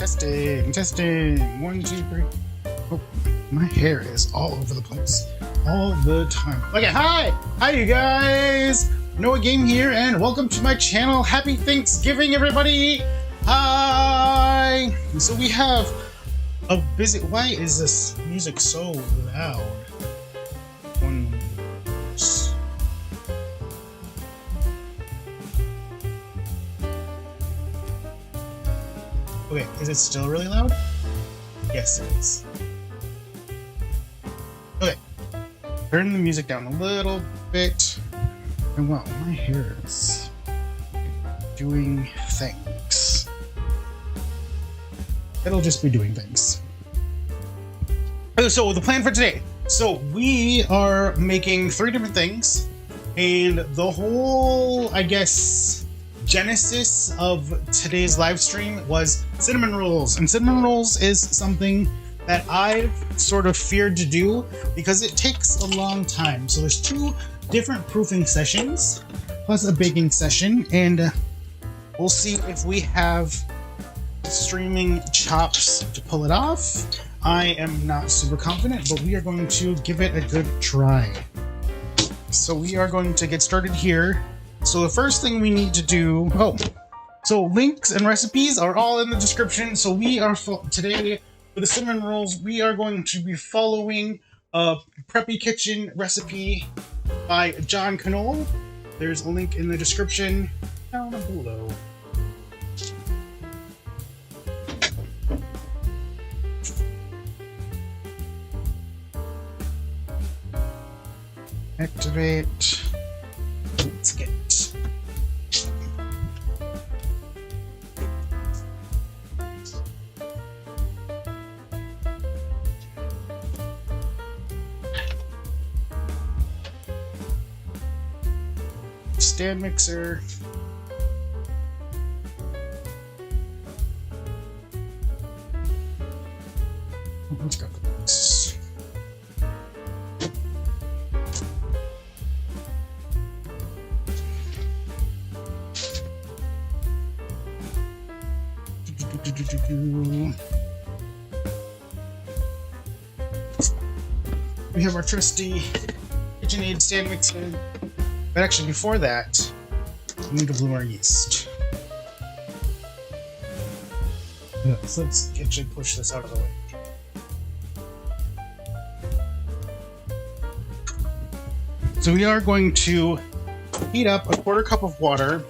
Testing, testing. 1, 2, 3. Oh, my hair is all over the place. All the time. Okay, hi you guys. Noah Game here, and welcome to my channel. Happy Thanksgiving, everybody. Hi. So we have a busy. Why is this music so loud? One moment. Okay, is it still really loud? Yes, it is. Okay, turn the music down a little bit. And wow, my hair is doing things. It'll just be doing things. So the plan for today. So we are making 3 different things. And the whole, I guess, genesis of today's live stream was cinnamon rolls. And cinnamon rolls is something that I've sort of feared to do because it takes a long time. So there's 2 different proofing sessions plus a baking session, and we'll see if we have streaming chops to pull it off. I am not super confident, but we are going to give it a good try. So we are going to get started here. So the first thing we need to do, so links and recipes are all in the description. So we are today for the cinnamon rolls, we are going to be following a Preppy Kitchen recipe by John Knoll. There's a link in the description down below. Activate. Let's get stand mixer. Let's go for this. We have our trusty KitchenAid stand mixer. But actually, before that, we need to bloom our yeast. So let's actually push this out of the way. So we are going to heat up a 1/4 cup of water,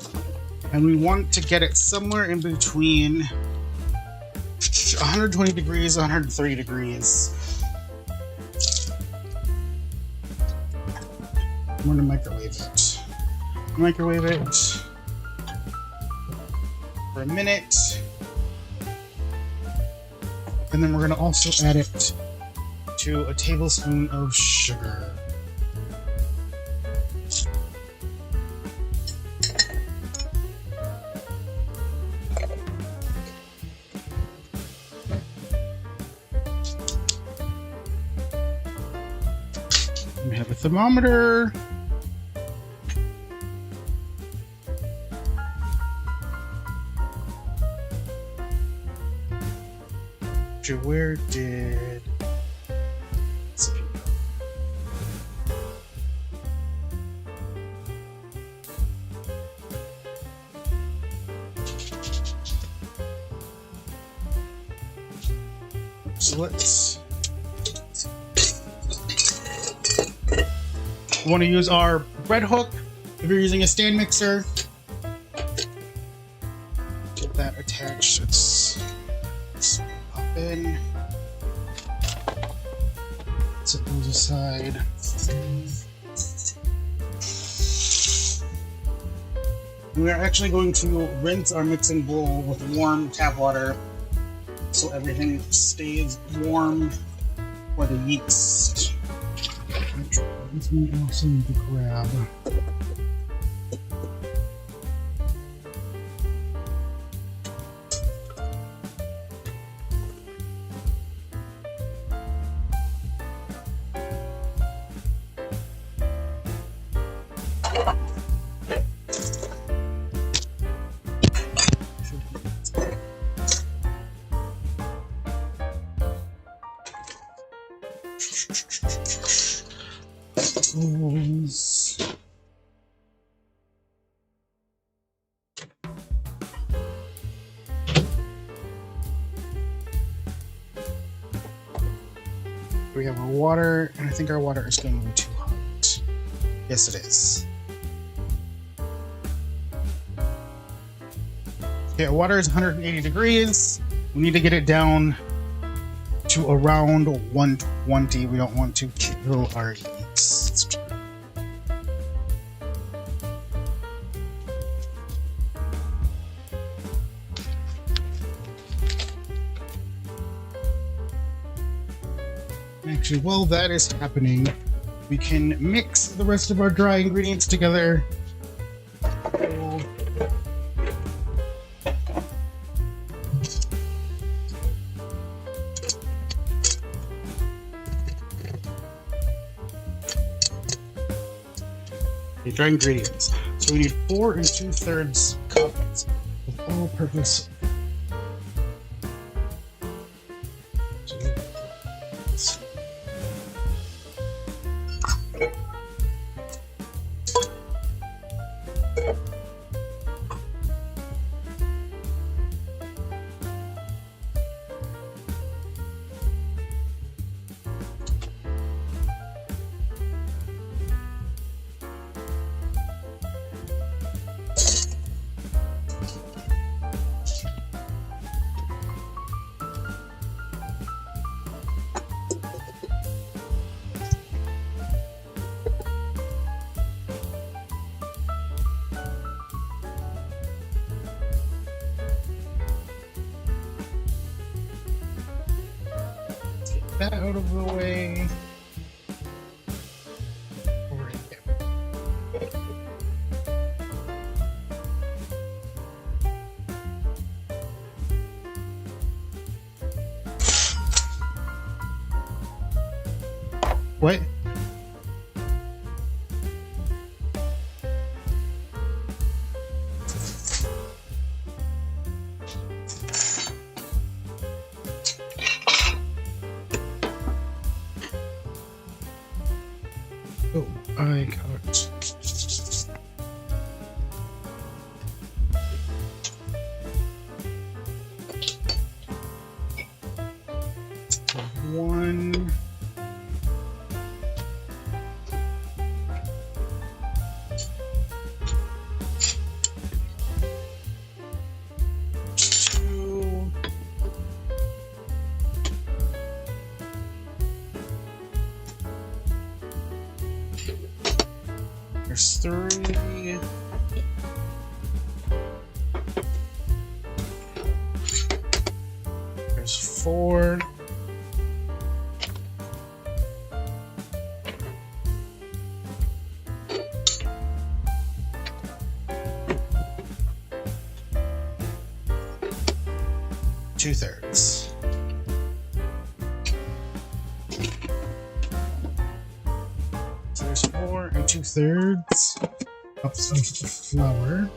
and we want to get it somewhere in between 120 degrees, 130 degrees. I'm going to microwave it. Microwave it for a minute. And then we're going to also add it to a tablespoon of sugar. We have a thermometer. Where did so let's we want to use our bread hook if you're using a stand mixer. Get that attached. Let's pop in. Set those aside. We are actually going to rinse our mixing bowl with warm tap water so everything stays warm for the yeast. This one also need to grab. We have our water, and I think our water is going to be too hot. Yes, it is. Okay, our water is 180 degrees. We need to get it down to around 120. We don't want to kill our yeast. Actually, while that is happening, we can mix the rest of our dry ingredients together. Okay, dry ingredients. So we need 4 2/3 cups of all-purpose. That out of the way. Over here. What? Oh, I got it. One. Two. There's 3. There's 4. Two-thirds. So there's 4 2/3 cups of flour.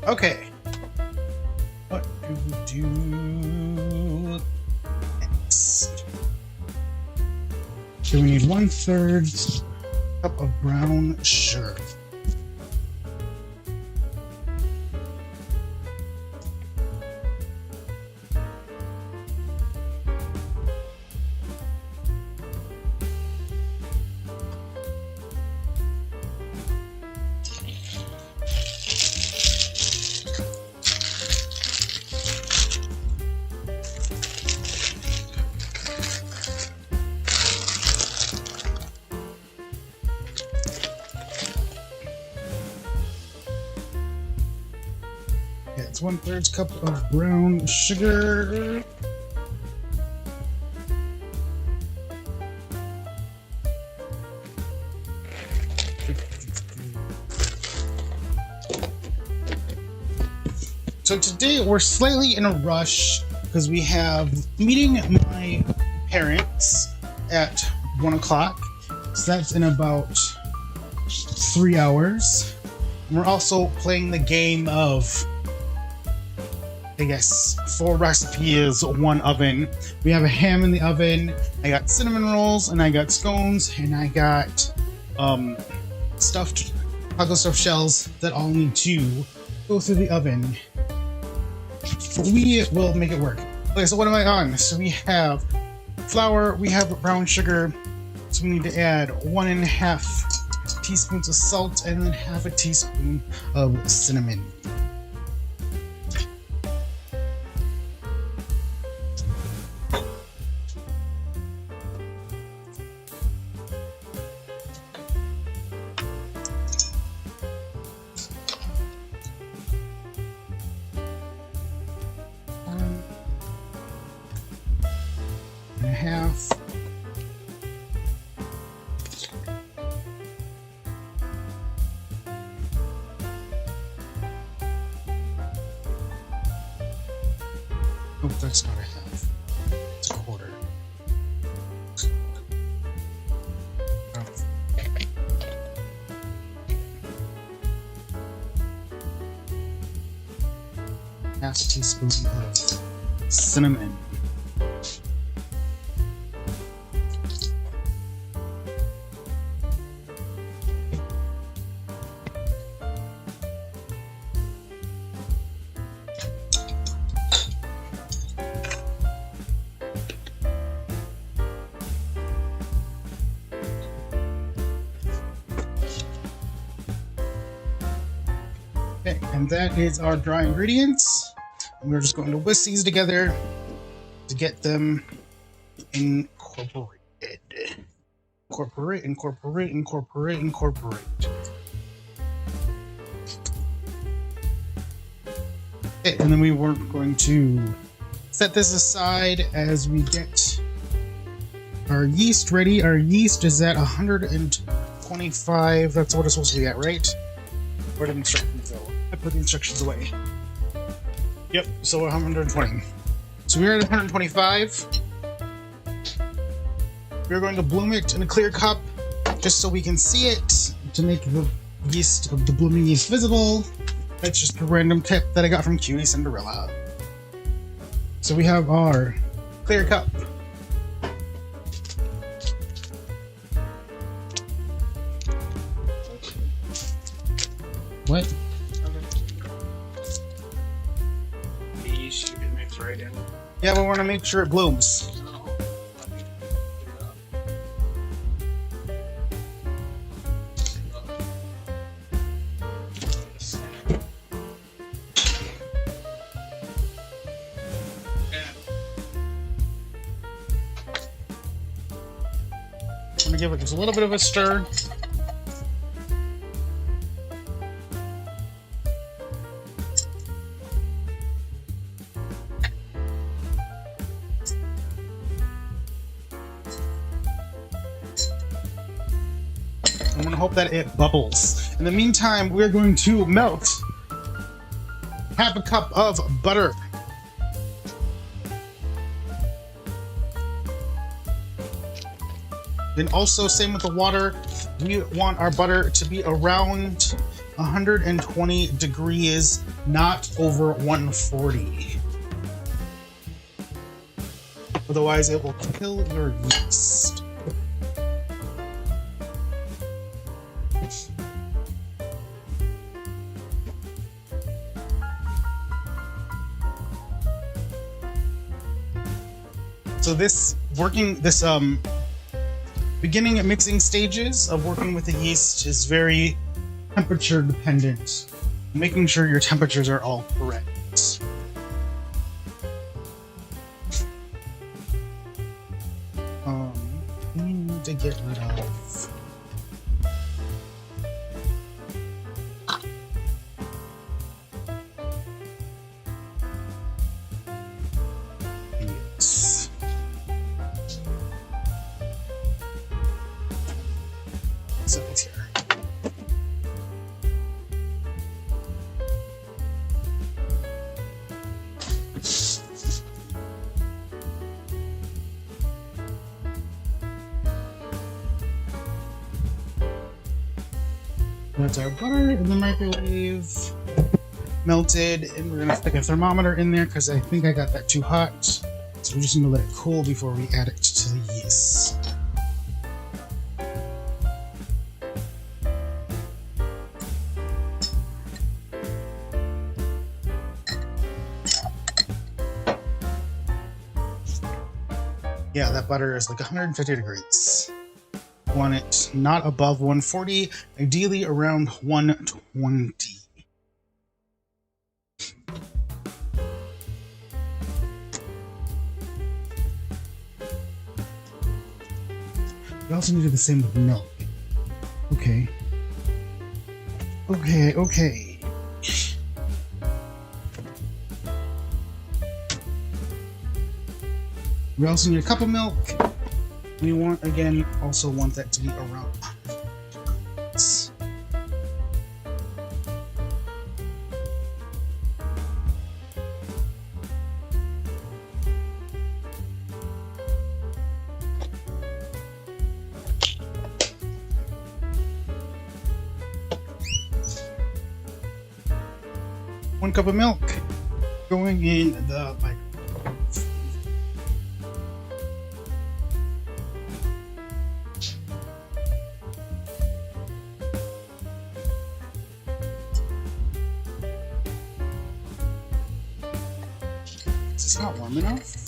Okay. What do we do next? So we need 1/3 cup of brown sugar. It's 1/3 cup of brown sugar. So today we're slightly in a rush because we have meeting my parents at 1 o'clock. So that's in about 3 hours. And we're also playing the game of, I guess, 4 recipes, 1 oven. We have a ham in the oven. I got cinnamon rolls, and I got scones, and I got stuffed taco stuffed shells that all need to go through the oven. But we will make it work. Okay, so what am I on? So we have flour, we have brown sugar, so we need to add 1.5 teaspoons of salt and then 1/2 teaspoon of cinnamon. Half. Oh, that's not a half. It's a quarter. Half a teaspoon of cinnamon. Okay, and that is our dry ingredients. And we're just going to whisk these together to get them incorporated. Incorporate, incorporate, incorporate, incorporate. Okay, and then we were going to set this aside as we get our yeast ready. Our yeast is at 125. That's what it's supposed to be at, right? Where did the instructions go? I put the instructions away. Yep, so 120. So we're at 125. We're going to bloom it in a clear cup just so we can see it to make the yeast of the blooming yeast visible. That's just a random tip that I got from Cutie Cinderella. So we have our clear cup. What? Right in. Yeah, but we want to make sure it blooms. I'm gonna give it just a little bit of a stir. I'm gonna hope that it bubbles. In the meantime, we're going to melt 1/2 cup of butter. Then also, same with the water, we want our butter to be around 120 degrees, not over 140. Otherwise, it will kill your yeast. So this beginning and mixing stages of working with the yeast is very temperature dependent. Making sure your temperatures are all correct. We need to get rid of these. So it's here. That's our butter in the microwave. Melted, and we're gonna stick a thermometer in there because I think I got that too hot. So we're just gonna let it cool before we add it to the yeast. Yeah, that butter is like 150 degrees. Want it not above 140, ideally around 120. We also need to do the same with milk. Okay. Okay. We also need a cup of milk. We want, again, also want that to be around. One cup of milk going in the microwave. Is this not warm enough?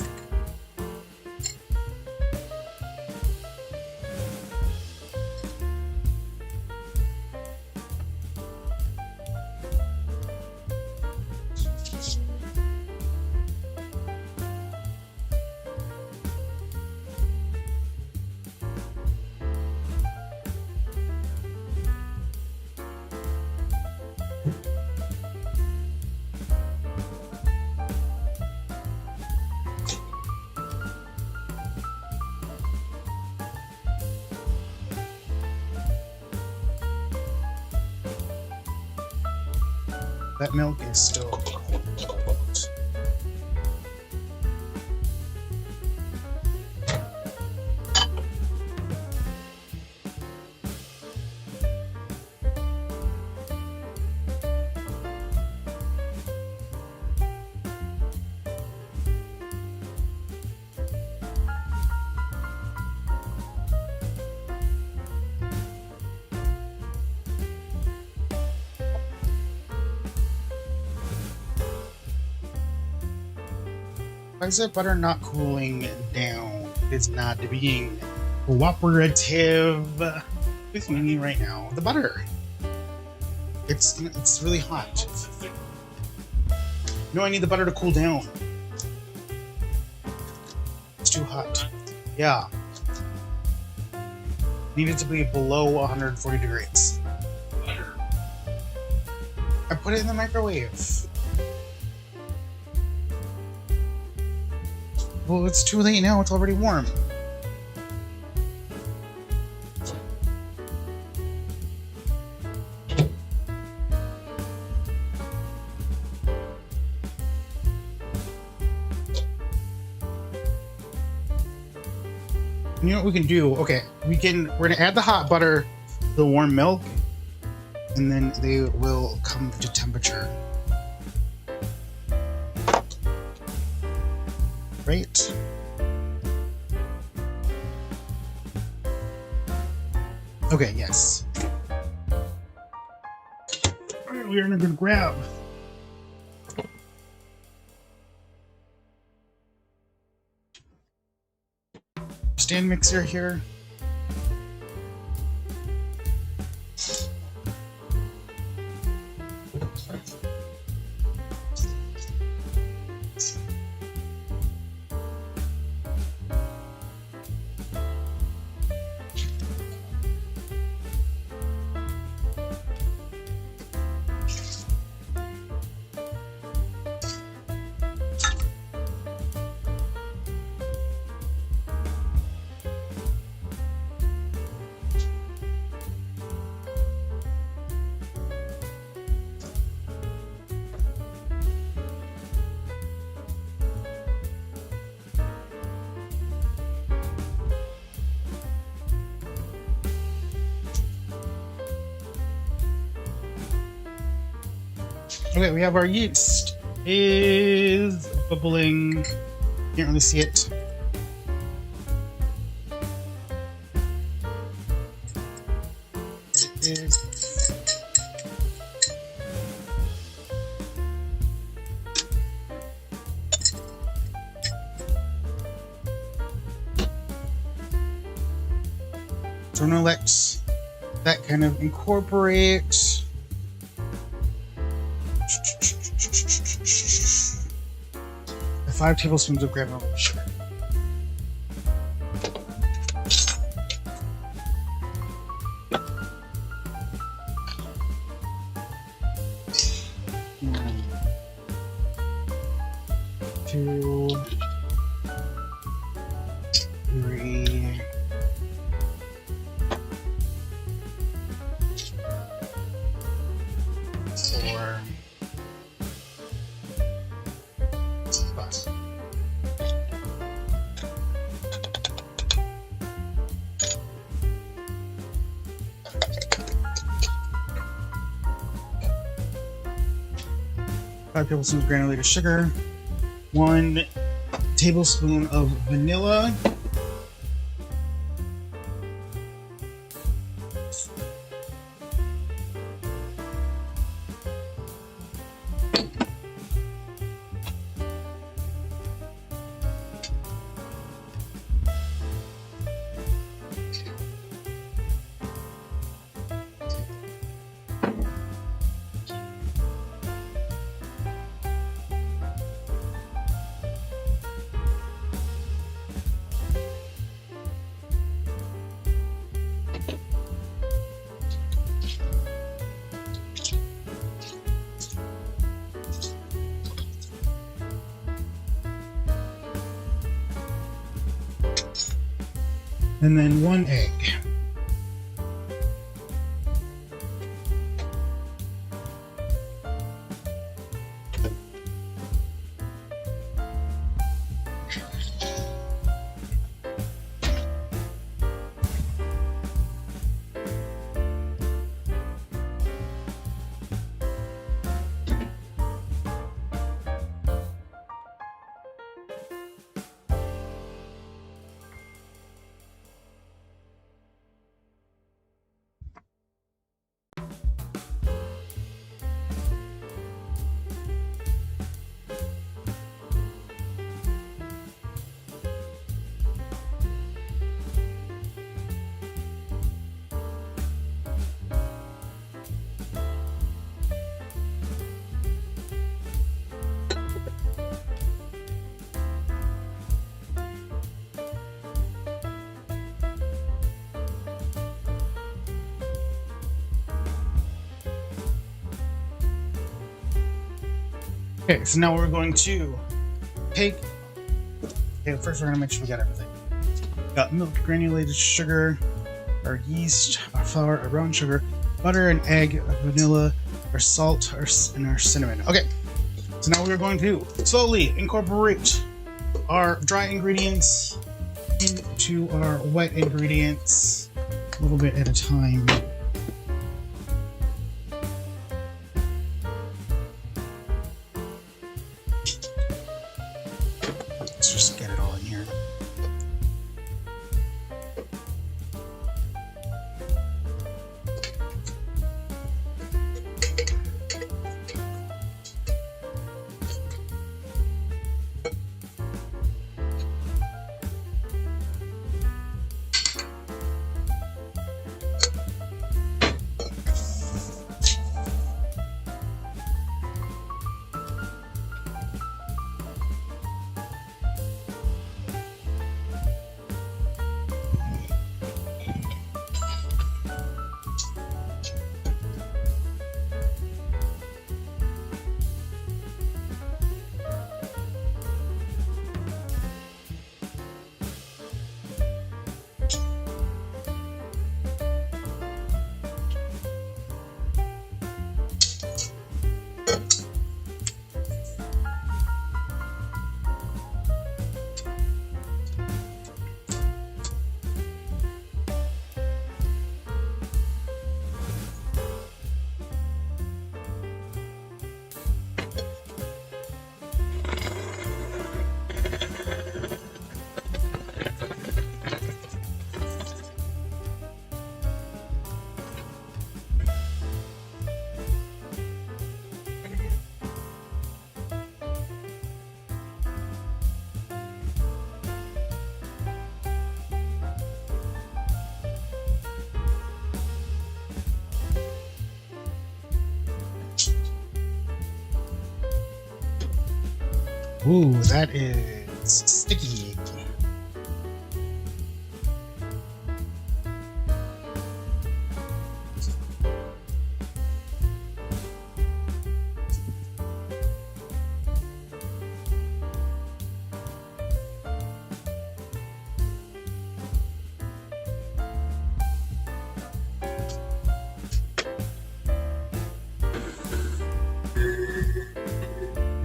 That milk is still cold. Why is that butter not cooling down? It's not being cooperative with me right now. The butter. It's really hot. No, I need the butter to cool down. It's too hot. Yeah. Need it to be below 140 degrees. I put it in the microwave. Well, it's too late now. It's already warm. You know what we can do? Okay, we're gonna add the hot butter to the warm milk, and then they will come to temperature. Right? Okay, yes. Alright, we are gonna grab stand mixer here. Okay, we have our yeast. Is bubbling. Can't really see it. It is. So I'm gonna let that kind of incorporate. The 5 tablespoons of granulated sugar. Two, 3, 4, 5. Five tablespoons of granulated sugar, 1 tablespoon of vanilla, and then 1 egg. Okay, so now we're going to take. Okay, first we're gonna make sure we got everything. Got milk, granulated sugar, our yeast, our flour, our brown sugar, butter, and egg, vanilla, our salt, and our cinnamon. Okay, so now we're going to slowly incorporate our dry ingredients into our wet ingredients, a little bit at a time. Let's just get it all in here. Ooh, that is sticky.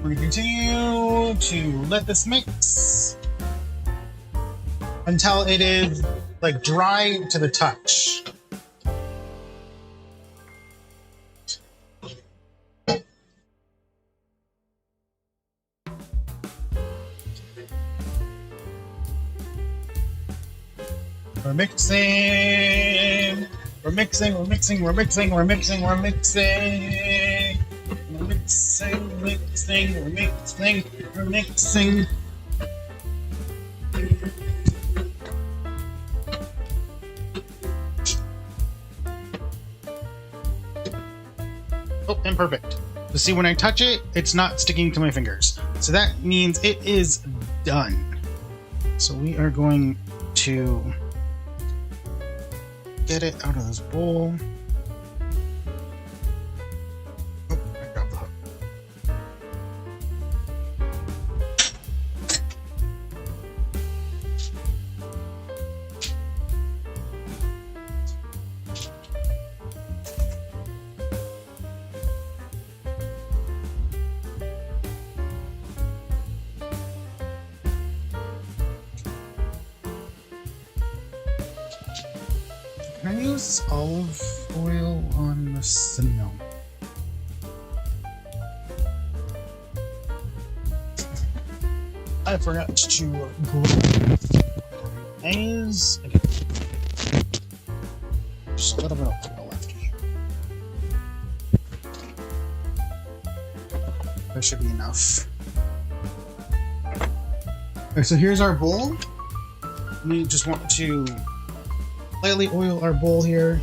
We continue to let this mix until it is like dry to the touch. We're mixing. We're mixing. We're mixing. We're mixing. We're mixing. We're mixing. We're mixing, mixing, we're mixing, we're mixing. Oh, and perfect. So see, when I touch it, it's not sticking to my fingers. So that means it is done. So we are going to get it out of this bowl. Can I use olive oil on this? No. I forgot to glaze. Okay. Just a little bit of oil left here. That should be enough. Okay, so here's our bowl. We just want to lightly oil our bowl here.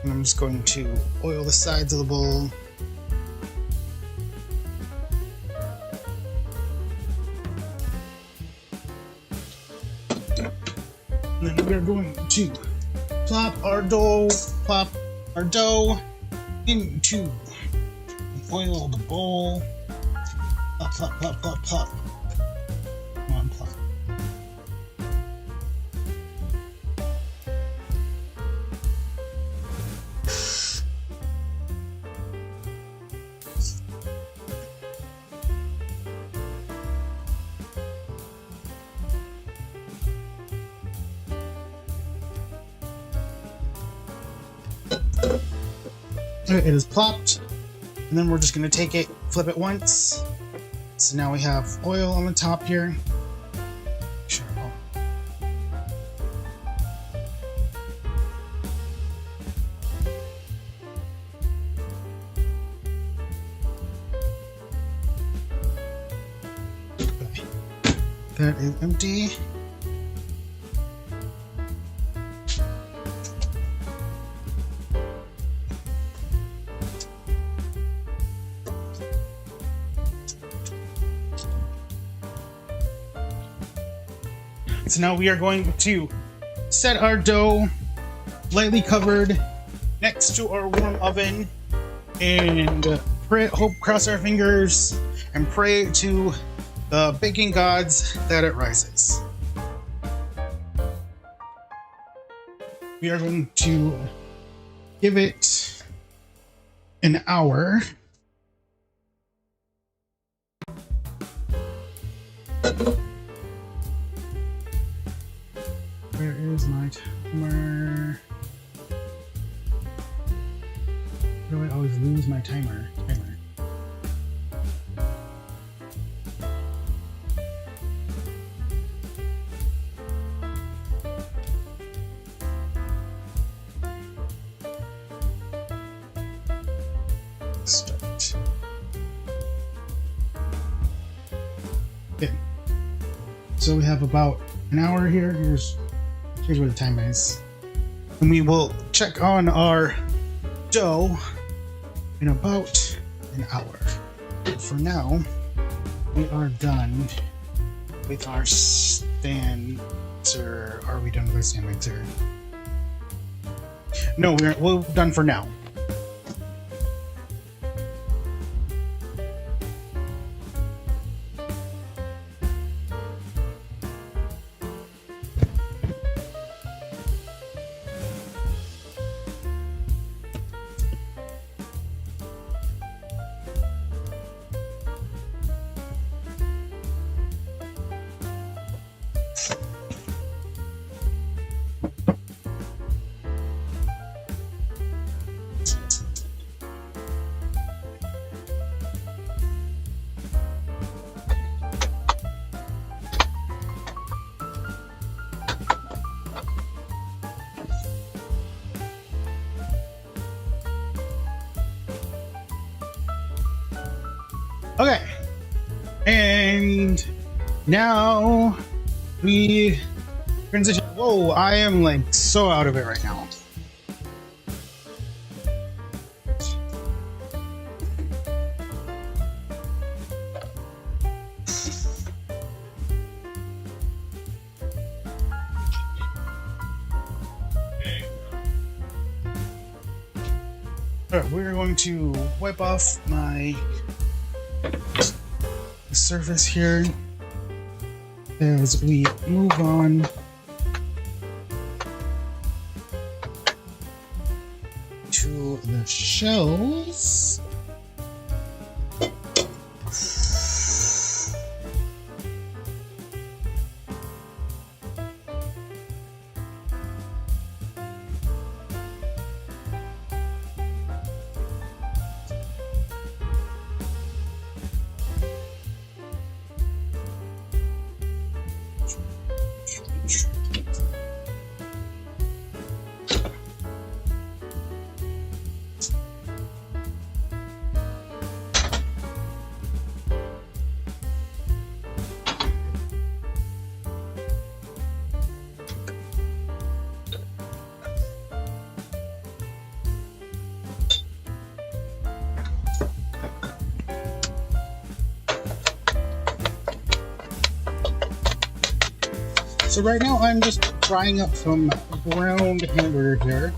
And I'm just going to oil the sides of the bowl. And then we are going to plop our dough into oil the bowl. Plop, plop, plop, plop. Come on, plop. It is plopped, and then we're just going to take it, flip it once. So now we have oil on the top here. Sure. Okay. That is empty. So now we are going to set our dough lightly covered next to our warm oven and hope, cross our fingers, and pray to the baking gods that it rises. We are going to give it an hour. Where is my timer? Why do I always lose my timer? Start. Okay. So we have about an hour here. Here's where the time is. And we will check on our dough in about an hour. But for now, we are done with our stand mixer. Are we done with our stand mixer? No, we're done for now. Okay, and now we transition. Whoa, I am like so out of it right now. Alright, we're going to wipe off my surface here as we move on to the shells. So right now I'm just frying up some ground hamburger here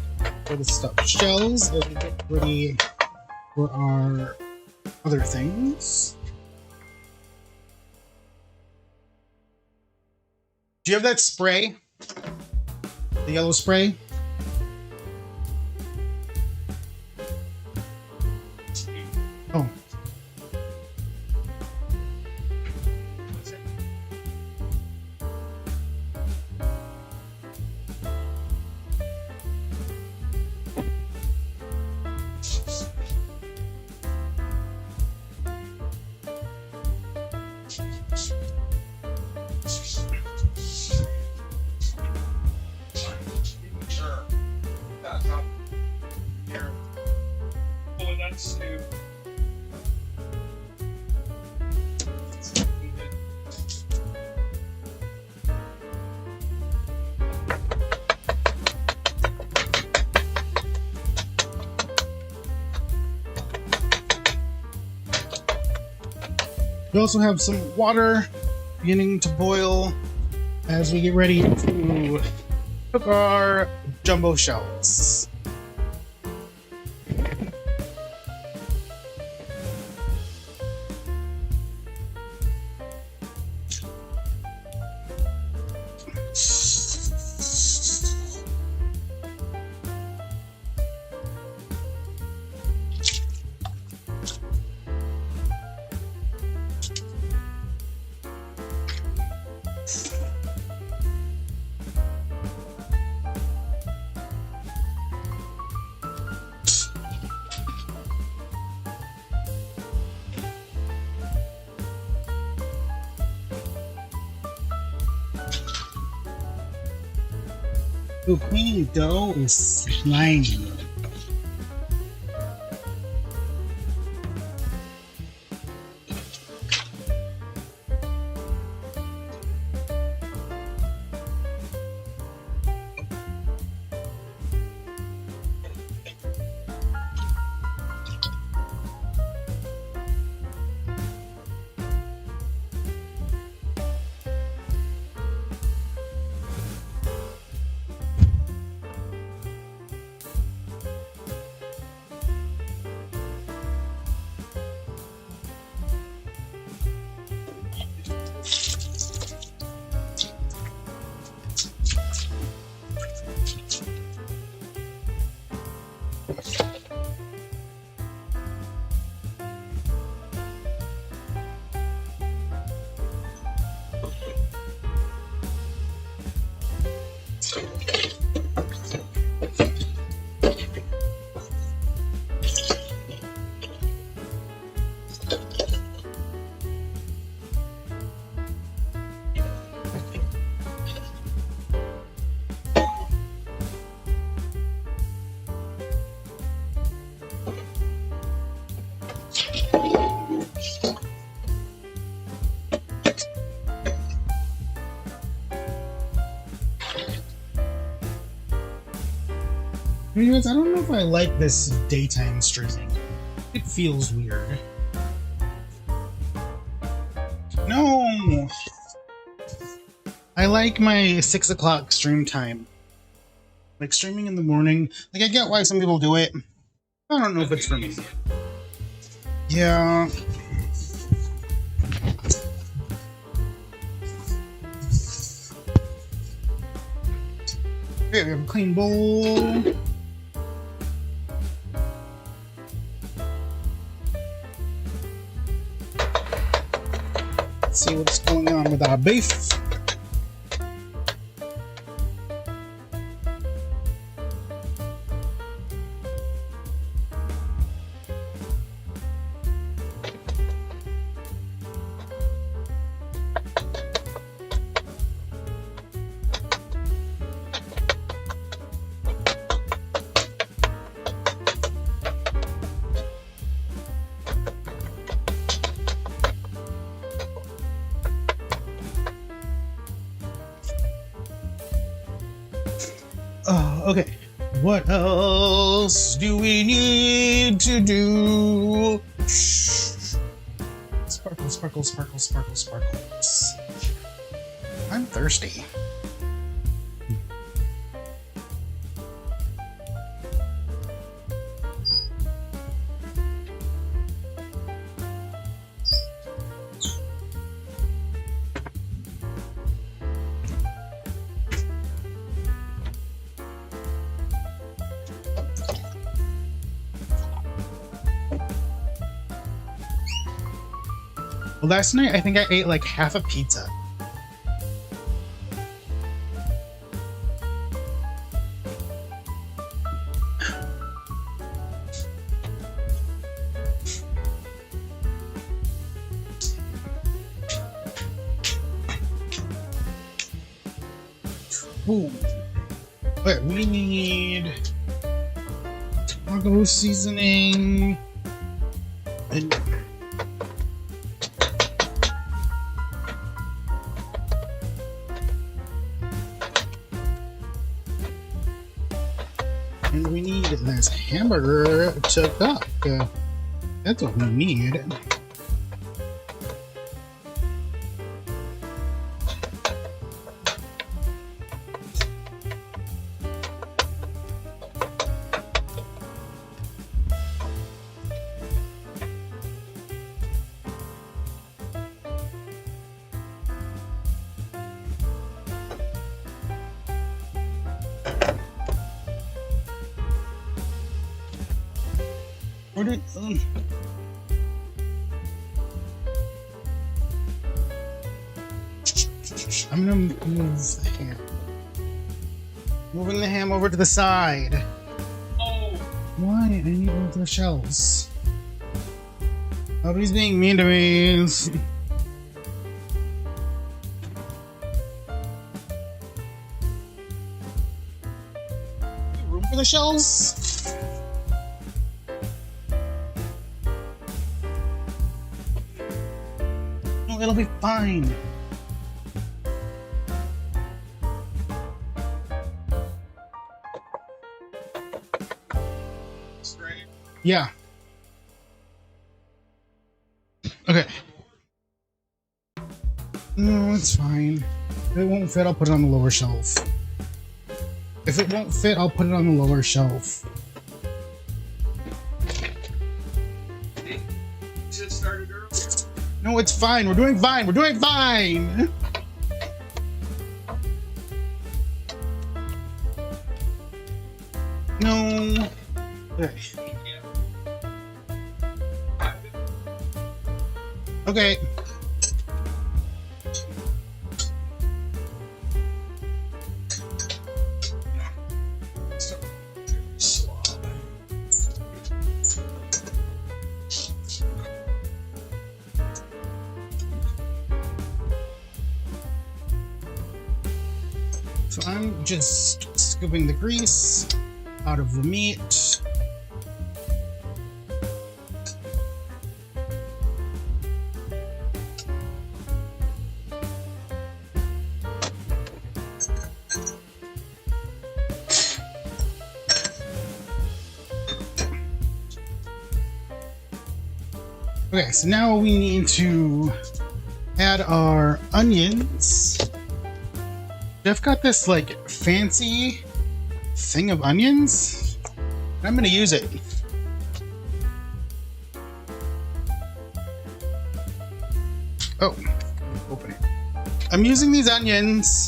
for the stuffed shells as we get ready for our other things. Do you have that spray? The yellow spray? Oh. We also have some water beginning to boil as we get ready to cook our jumbo shells. Ooh, cleaning dough is slimy. Anyways, I don't know if I like this daytime streaming. It feels weird. No! I like my 6 o'clock stream time. Like, streaming in the morning. Like, I get why some people do it. I don't know if it's for me. Yeah. Okay, we have a clean bowl. Let's see what's going on with our beef. Okay, what else do we need to do? Sparkle, sparkle, sparkle, sparkle, sparkles. I'm thirsty. Last night, I think I ate like half a pizza. Ooh. Wait, we need taco seasoning and we need this hamburger to cook. That's what we need. Where did I'm gonna move the ham. Moving the ham over to the side. Oh, why? I need both the shells. Nobody's being mean to me. Room for the shells? It'll be fine. Yeah. Okay. No, it's fine. If it won't fit, I'll put it on the lower shelf. If it won't fit, I'll put it on the lower shelf. Should have started earlier. No, it's fine. We're doing fine. We're doing fine. No. Okay. Okay. So I'm just scooping the grease out of the meat. Okay, so now we need to add our onions. Jeff got this like fancy thing of onions. I'm gonna use it. Oh, open it. I'm using these onions.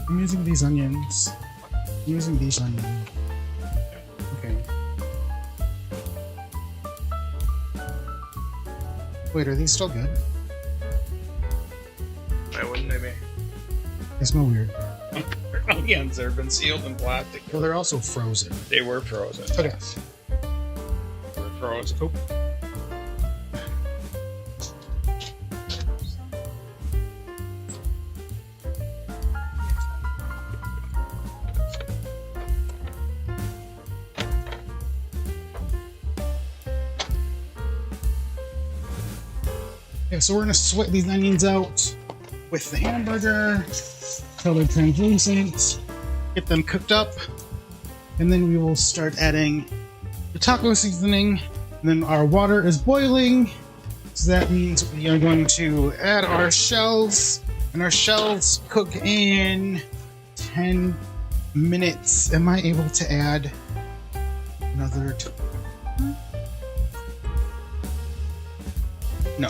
I'm using these onions. Okay. Wait, are these still good? Why wouldn't they be? They smell weird. Onions have been sealed in plastic. Well, they're also frozen. They were frozen. Okay. They were frozen. Oh. Okay, so we're gonna sweat these onions out with the hamburger till they're translucent, get them cooked up, and then we will start adding the taco seasoning. And then our water is boiling, so that means we are going to add our shells, and our shells cook in 10 minutes. Am I able to add another? No.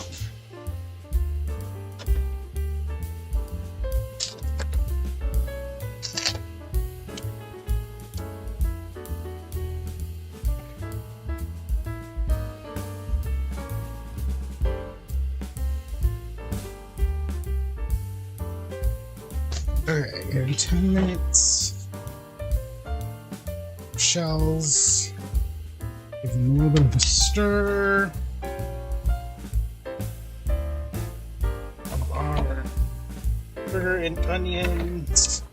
Alright, in 10 minutes. Shells. Give them a little bit of a stir. Our sugar and onions.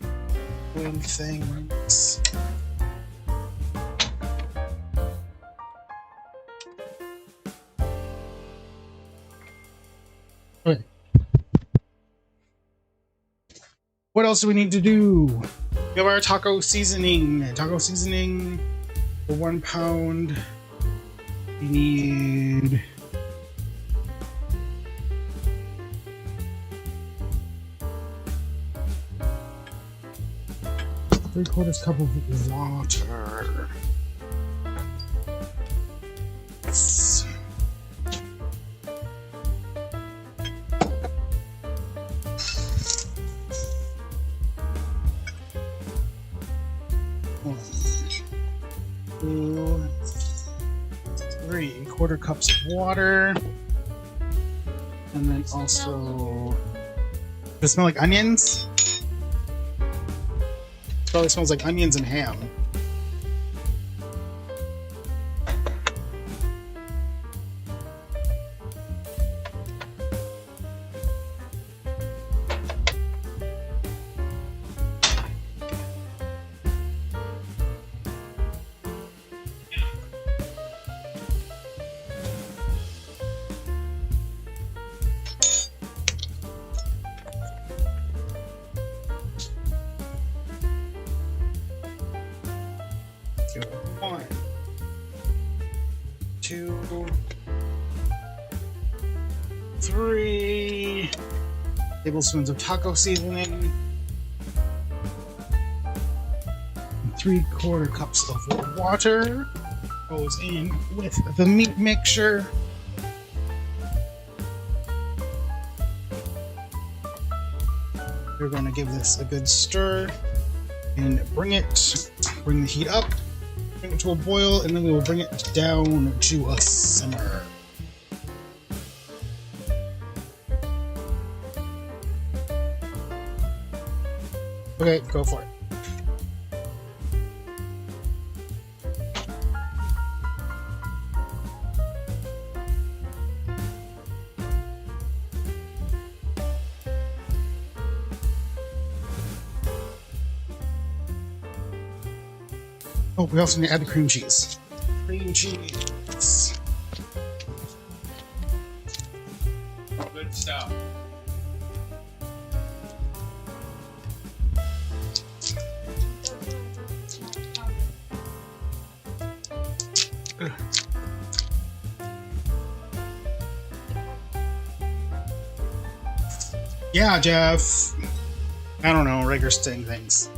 Doing things. Okay. What else do we need to do? We have our taco seasoning. Taco seasoning for 1 pound. We need three-quarters cup of water. Two, 3/4 cups of water, and then also, does it smell like onions? It probably smells like onions and ham. One, 2, 3 tablespoons of taco seasoning, 3/4 cups of water goes in with the meat mixture. we're going to give this a good stir and bring the heat up, bring it to a boil, and then we will bring it down to a simmer. Okay, go for it. Oh, we also need to add the cream cheese. Cream cheese. Oh, good stuff. Yeah, Jeff. I don't know, regular saying things.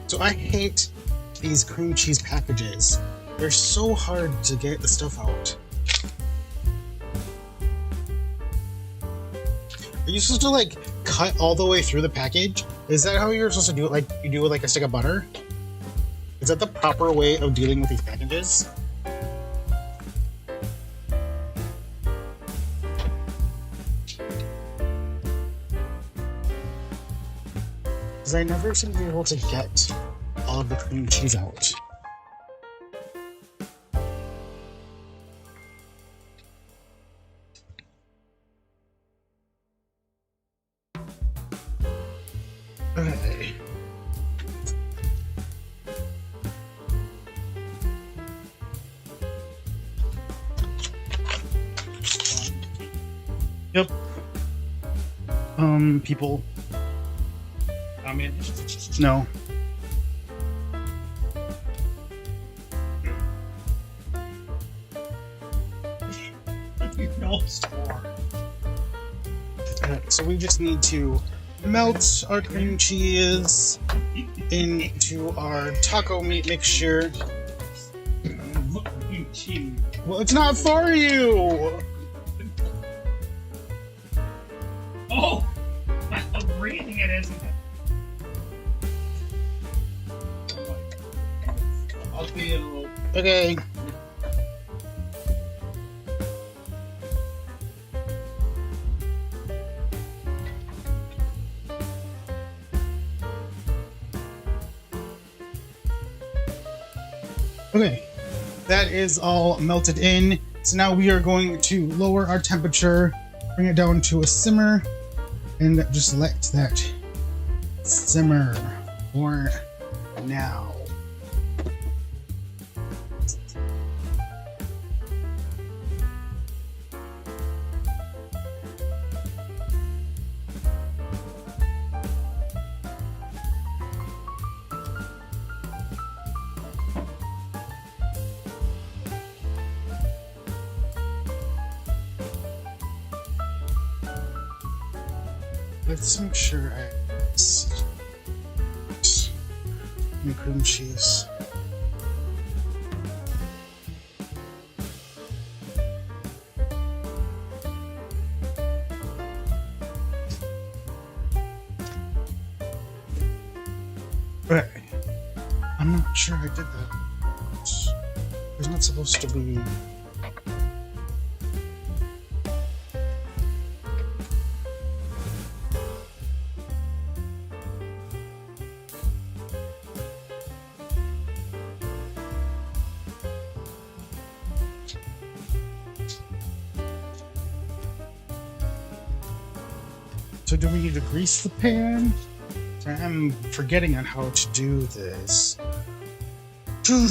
So I hate these cream cheese packages. They're so hard to get the stuff out. Are you supposed to like cut all the way through the package? Is that how you're supposed to do it? Like you do with like a stick of butter? Is that the proper way of dealing with these packages? Because I never seem to be able to get all of the cream cheese out. Okay. Yep. People. No. So we just need to melt our cream cheese into our taco meat mixture. Well, it's not for you! Oh! I'm reading it, isn't it? I'll be a little... Okay. Okay, that is all melted in. So now we are going to lower our temperature, bring it down to a simmer, and just let that simmer for now. Let's make sure I and cream cheese. Right. I'm not sure I did that. There's not supposed to be. So do we need to grease the pan? I'm forgetting on how to do this. Done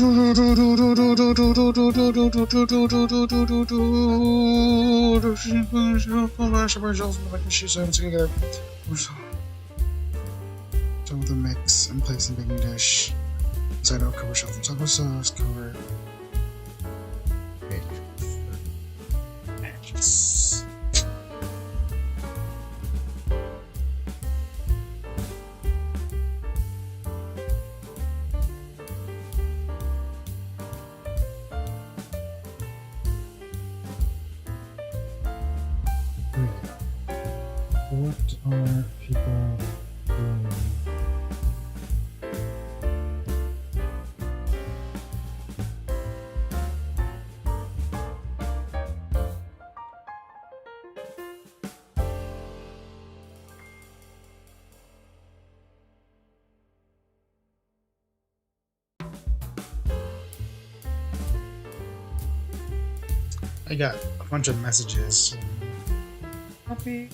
with the mix and place in baking dish. Inside out, cover shelf and taco sauce, cover. are people doing? I got a bunch of messages. Copy.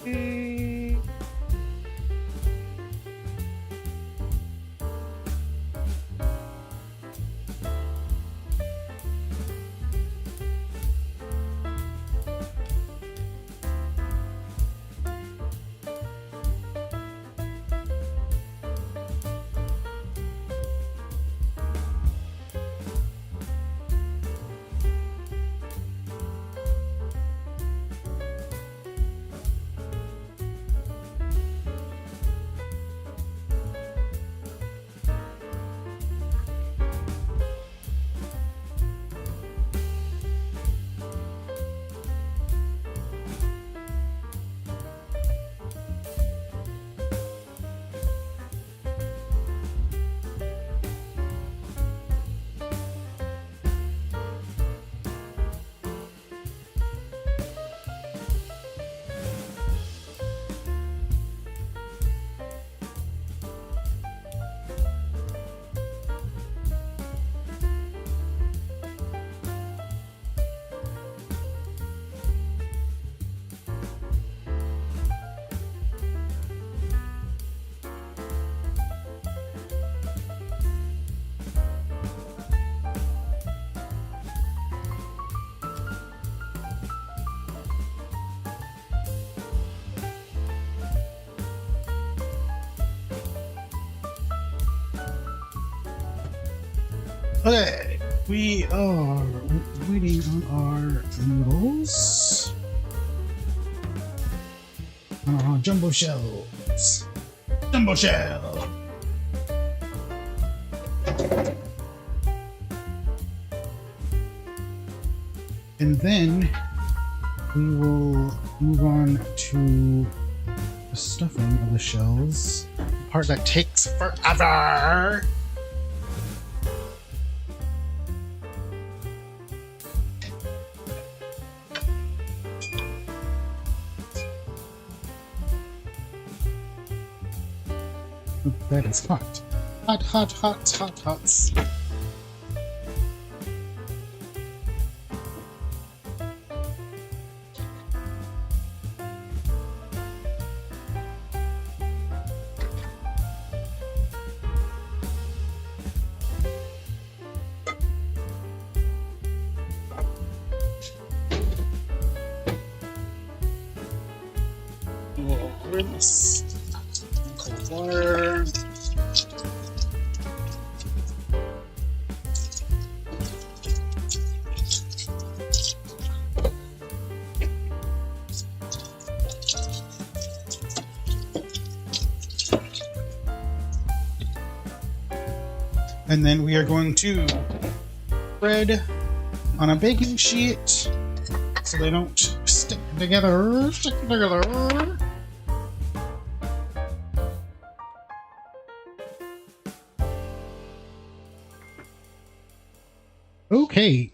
Okay, we are waiting on our noodles. Jumbo shells. Jumbo shell. And then we will move on to the stuffing of the shells. The part that takes forever. That is hot. Hot, hot, hot, hot, hot. We'll rinse. Cold water. And then we are going to spread on a baking sheet so they don't stick together. Stick together. Okay.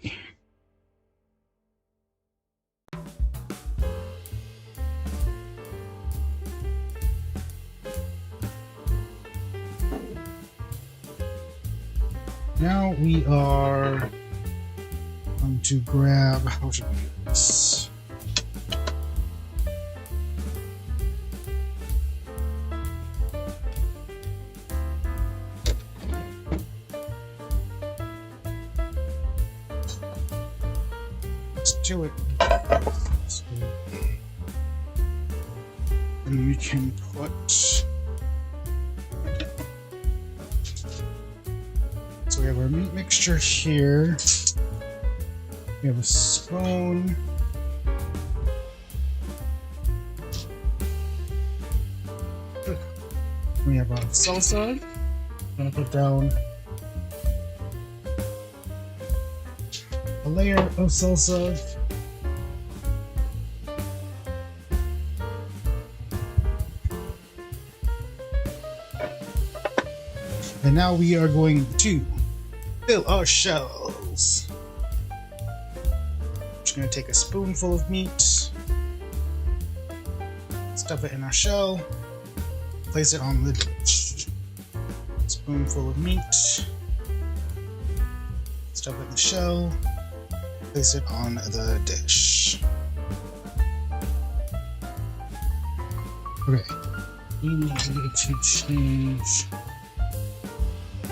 Now we are going to grab, how should we do this? Let's do it. And we can put we have our meat mixture here. We have a scone. We have our salsa. I'm gonna put down a layer of salsa. And now we are going to fill our shells. Just gonna take a spoonful of meat, stuff it in our shell, place it on the dish. Spoonful of meat, stuff it in the shell, place it on the dish. Okay. We need to change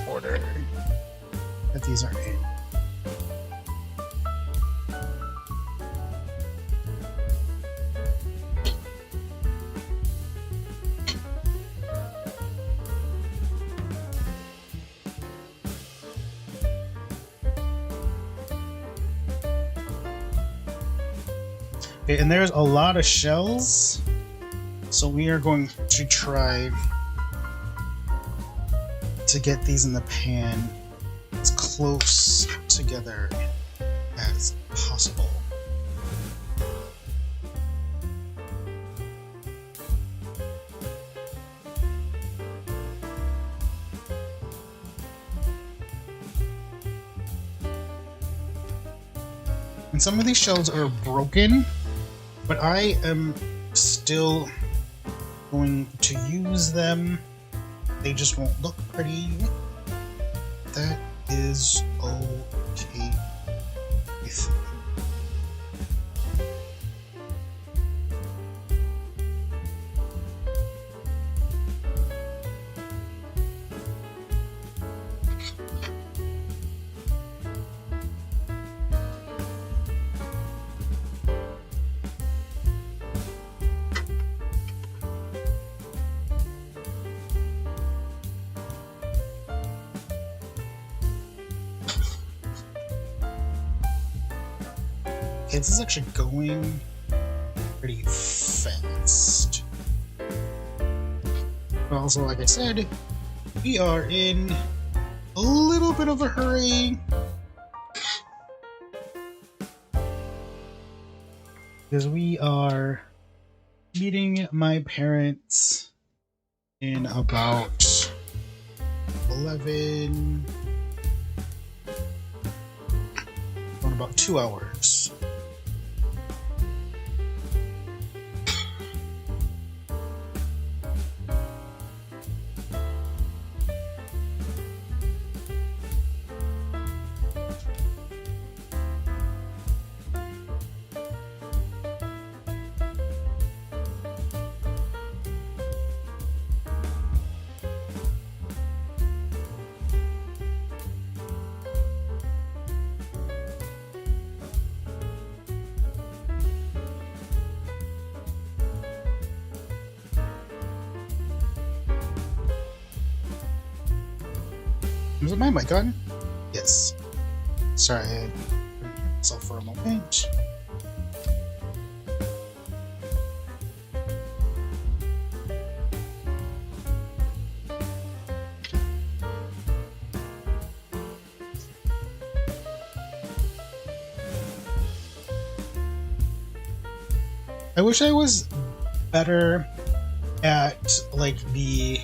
order that these are in. Okay, and there's a lot of shells, so we are going to try to get these in the pan as close together as possible. And some of these shells are broken, but I am still going to use them. They just won't look pretty. That is okay with me. Okay, this is actually going pretty fast. But also, like I said, we are in a little bit of a hurry. Because we are meeting my parents in about 11... in about 2 hours. Was it my mic on? Yes. Sorry, I had myself for a moment. I wish I was better at like the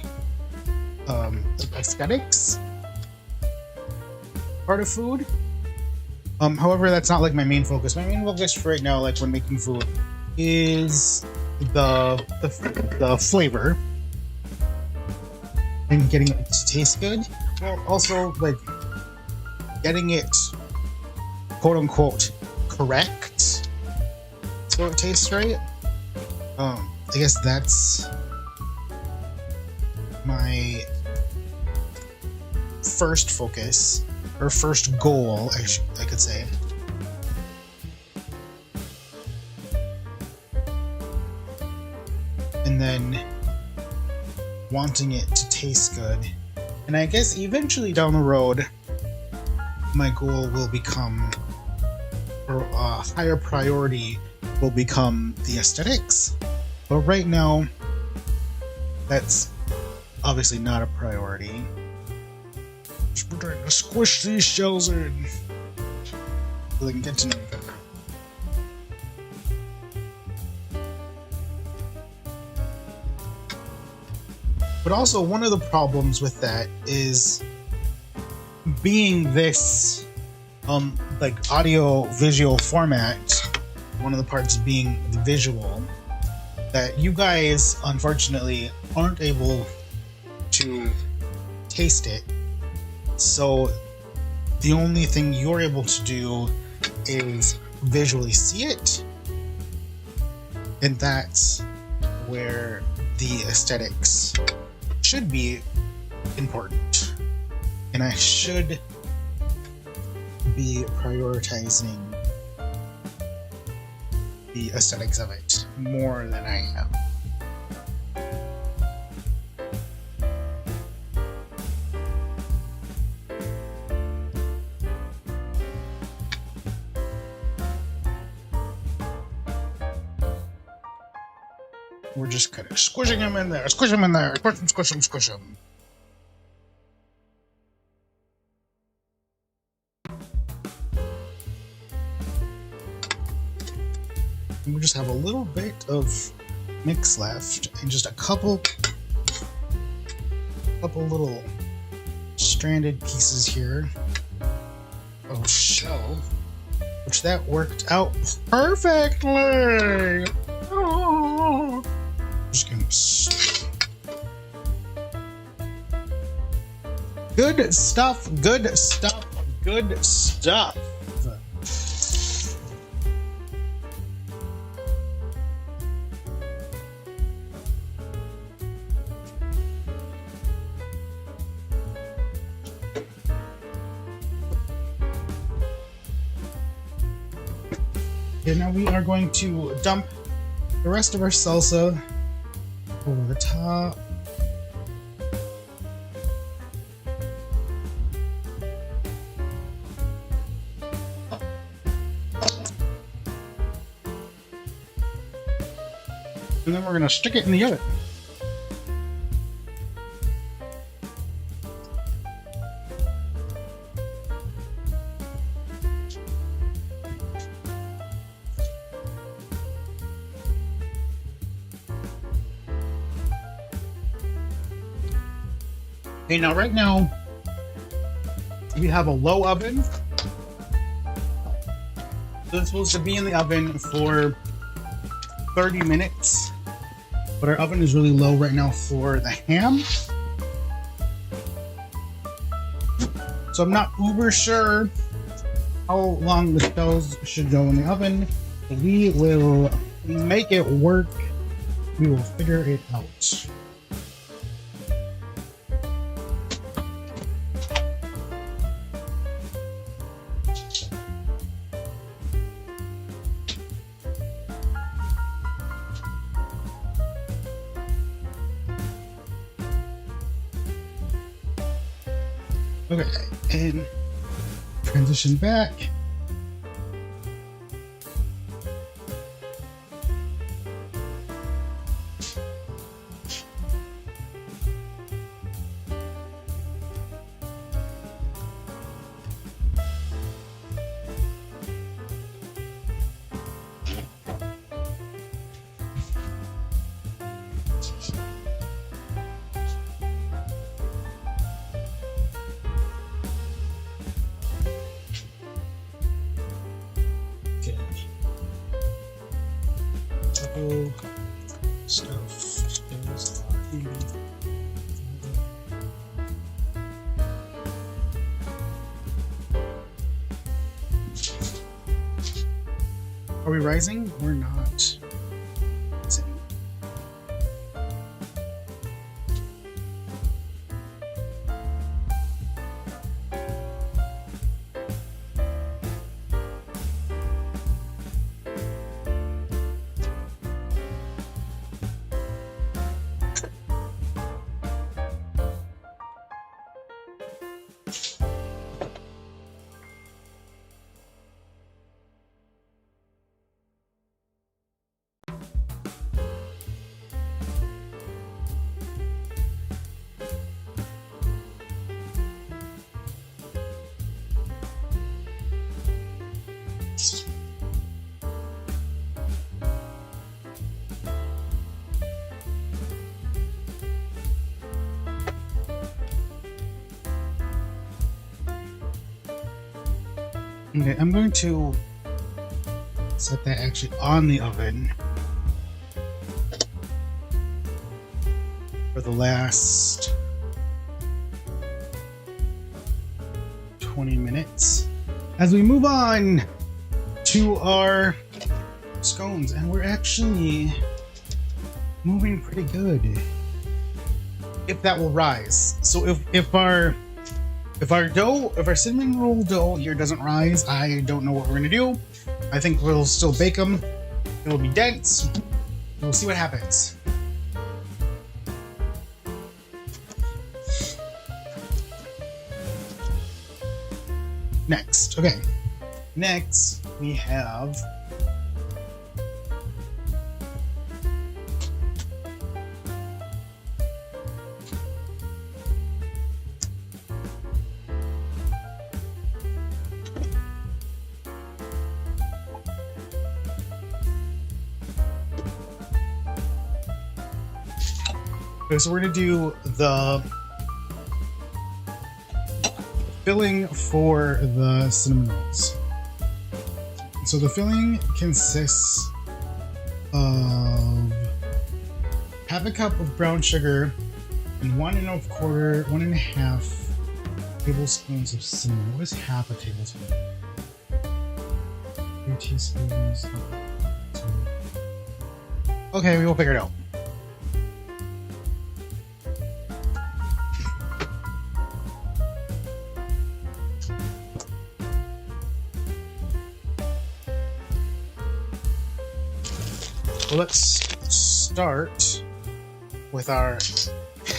aesthetics part of food. However, that's not like my main focus. My main focus for right now, like when making food, is the flavor and getting it to taste good. Well, also like getting it quote unquote correct so it tastes right. I guess that's my first focus, or first goal, I could say. And then wanting it to taste good. And I guess eventually down the road, my goal will become, or a higher priority will become the aesthetics. But right now, that's obviously not a priority. We're trying to squish these shells in so they can get to know me better. But also, one of the problems with that is being this like audio visual format, one of the parts being the visual, that you guys unfortunately aren't able to taste it. So the only thing you're able to do is visually see it, and that's where the aesthetics should be important, and I should be prioritizing the aesthetics of it more than I am. We're just kind of squishing him in there, squish him in there, squish him, squish him, squish him. And we just have a little bit of mix left, and just a couple little stranded pieces here of shell, which that worked out perfectly. Oh. Just gonna good stuff, good stuff, good stuff. Okay, now we are going to dump the rest of our salsa over the top. And then we're gonna stick it in the oven. Okay, now right now we have a low oven. So it's supposed to be in the oven for 30 minutes. But our oven is really low right now for the ham. So I'm not uber sure how long the shells should go in the oven. We will make it work. We will figure it out. Okay, and transition back. Stuff goes on. Are we rising or not? Okay, I'm going to set that actually on the oven for the last 20 minutes as we move on to our scones, and we're actually moving pretty good. If that will rise. So if our cinnamon roll dough here doesn't rise, I don't know what we're gonna do. I think we'll still bake them. It'll be dense. We'll see what happens. Next, okay. Next we have so we're going to do the filling for the cinnamon rolls. So the filling consists of half a cup of brown sugar and 1.25 tablespoons of cinnamon. What is half a tablespoon? 3 teaspoons. Okay, we will figure it out. Well, let's start with our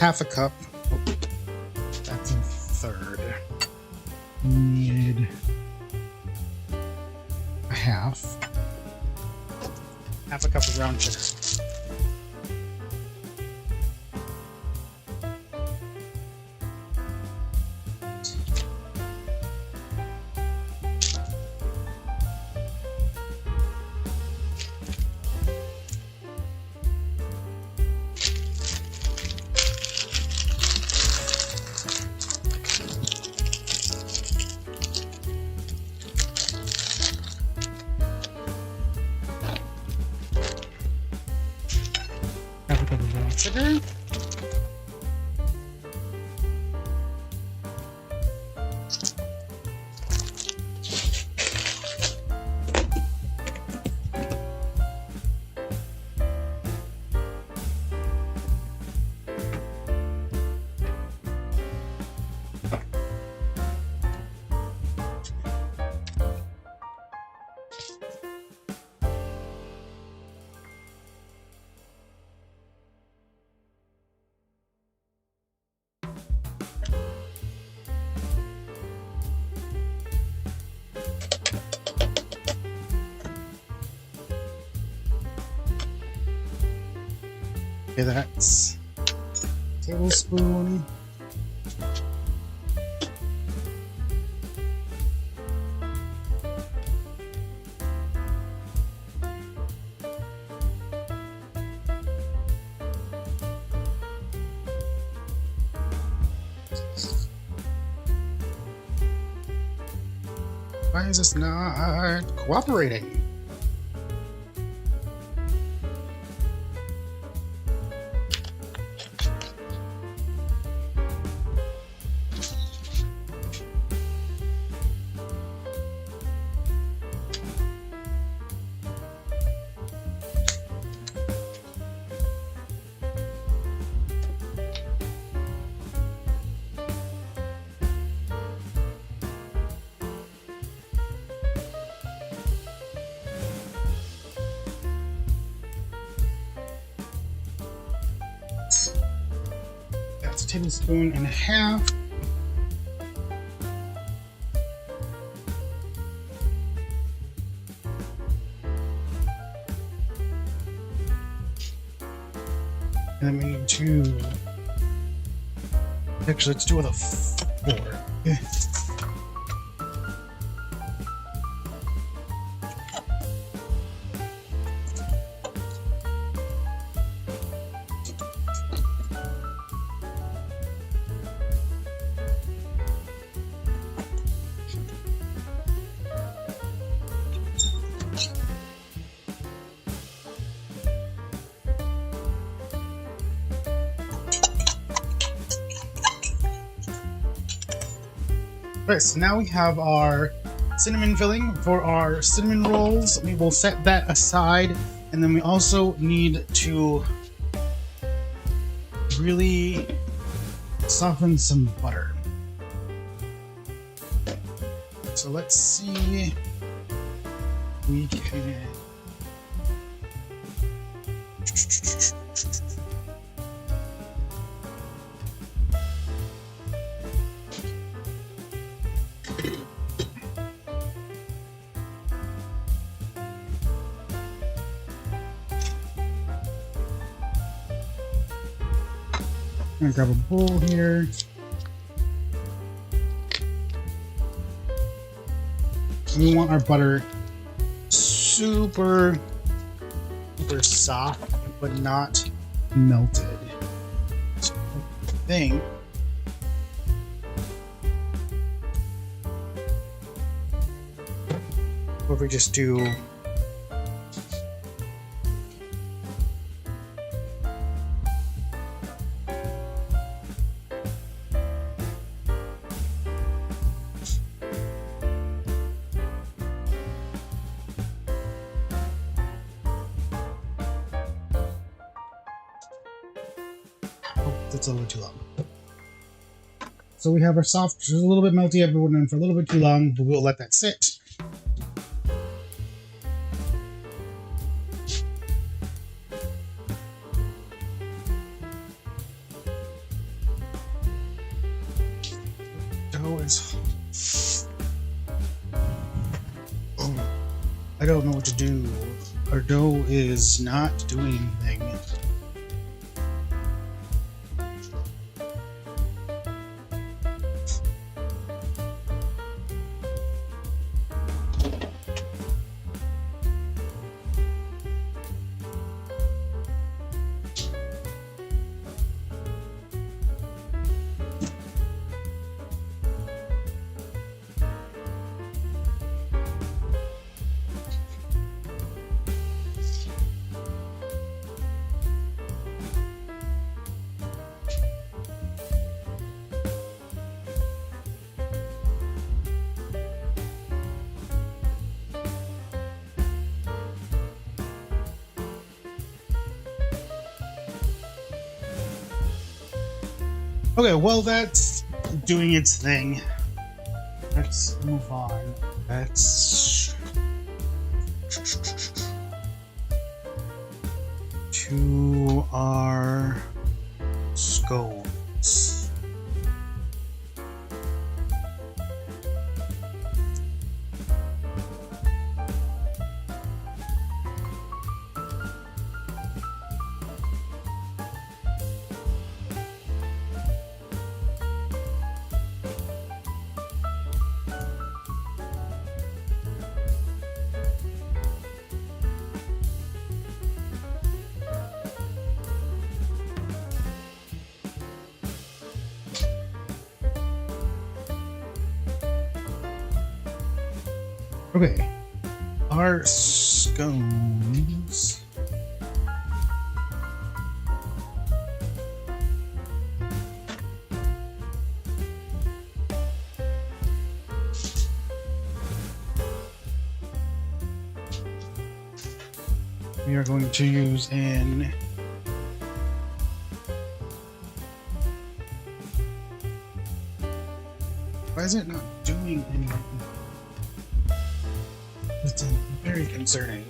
half a cup. Oh, that's a third. We need a half a cup of brown sugar. Sugar. Okay, that's a tablespoon. Why is this not cooperating? That's a tablespoon and a half. And then we need to actually let's do it with a 4. Alright, so now we have our cinnamon filling for our cinnamon rolls. We will set that aside, and then we also need to really soften some butter. So let's see. We can. I'm gonna grab a bowl here. We want our butter super soft, but not melted. So I think what if we just do that's a little bit too long. So we have our soft, just a little bit melty everyone in for a little bit too long, but we'll let that sit. Dough is... Oh, I don't know what to do. Our dough is not doing anything. Okay, well, that's doing its thing. Let's move on. Let's to our scones. Okay, our scones. We are going to use in why is it not doing anything? It's very concerning.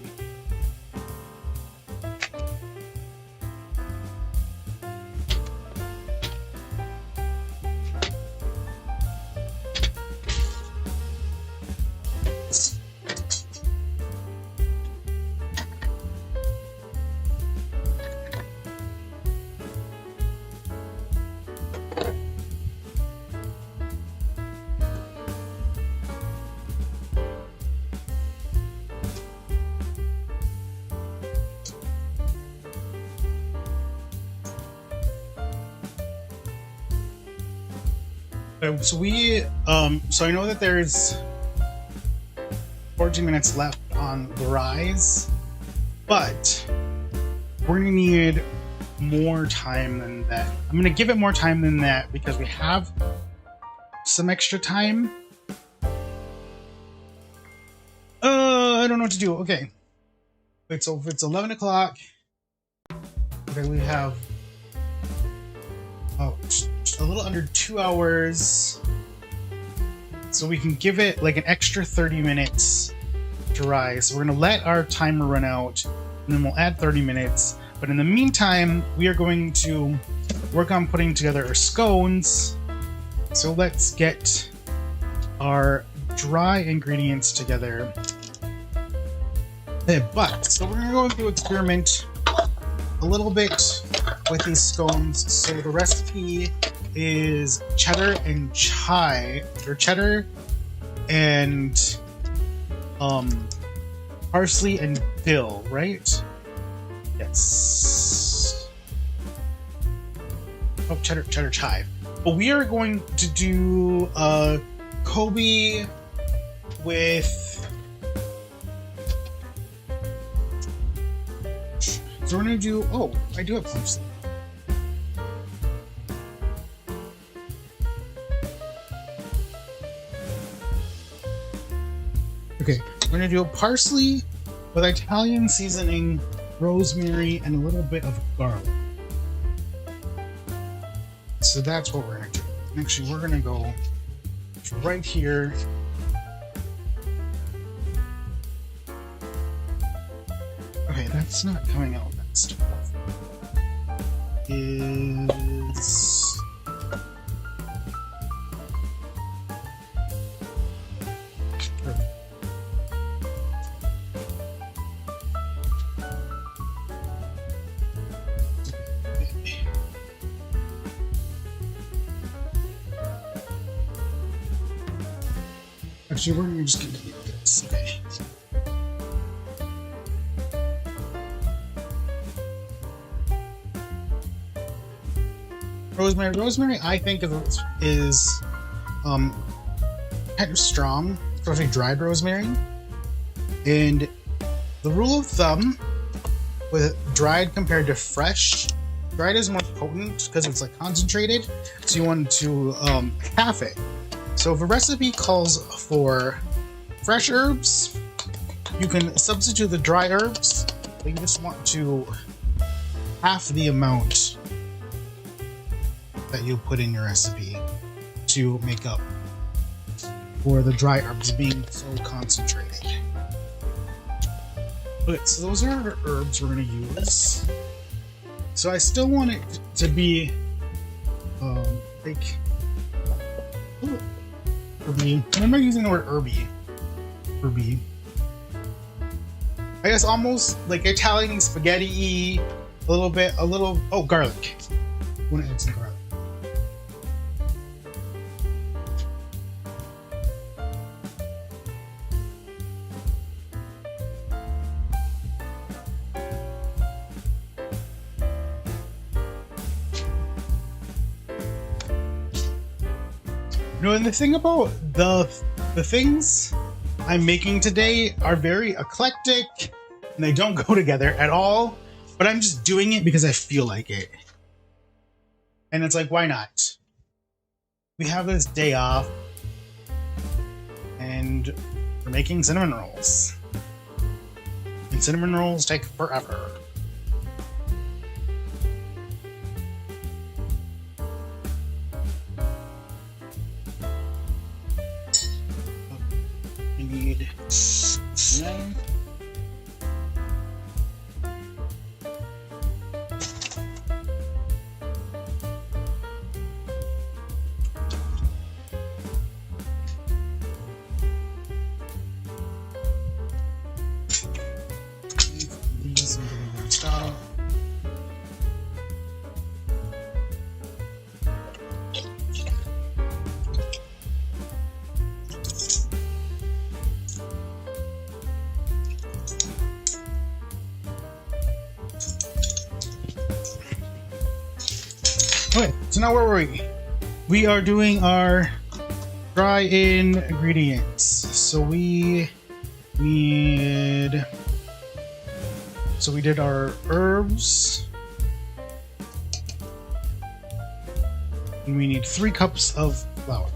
So so I know that there's 14 minutes left on the rise, but we're gonna need more time than that. I'm gonna give it more time than that because we have some extra time, I don't know what to do. Okay. Wait, so if it's 11 o'clock, okay, we have just a little under 2 hours. So we can give it like an extra 30 minutes to rise. So we're going to let our timer run out, and then we'll add 30 minutes. But in the meantime, we are going to work on putting together our scones. So let's get our dry ingredients together. So we're going to experiment a little bit with these scones. So the recipe is cheddar and chive, or cheddar and parsley and dill, right? Yes. Oh, cheddar chive. But we are going to do Kobe with. So we're gonna do. Oh, I do have parsley. Okay, we're gonna do a parsley with Italian seasoning, rosemary, and a little bit of garlic. So that's what we're gonna do. Actually, we're gonna go right here. Okay, that's not coming out next. Is actually, we're just gonna do this. Okay. Rosemary, I think is kind of strong, especially dried rosemary. And the rule of thumb with dried compared to fresh, dried is more potent because it's like concentrated, so you want to half it. So if a recipe calls for fresh herbs, you can substitute the dry herbs, but you just want to half the amount that you put in your recipe to make up for the dry herbs being so concentrated. Okay, so those are the herbs we're going to use. So I still want it to be like herby. When am I using the word herby? Herby. I guess almost like Italian spaghetti-y, a little, oh, garlic. I want to add some garlic. You know, and the thing about the things I'm making today are very eclectic, and they don't go together at all, but I'm just doing it because I feel like it. And it's like, why not? We have this day off, and we're making cinnamon rolls. And cinnamon rolls take forever. Need 9. These into the style. Okay, so now where were we? We are doing our dry ingredients. So we need... So we did our herbs. And we need 3 cups of flour.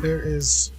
there is.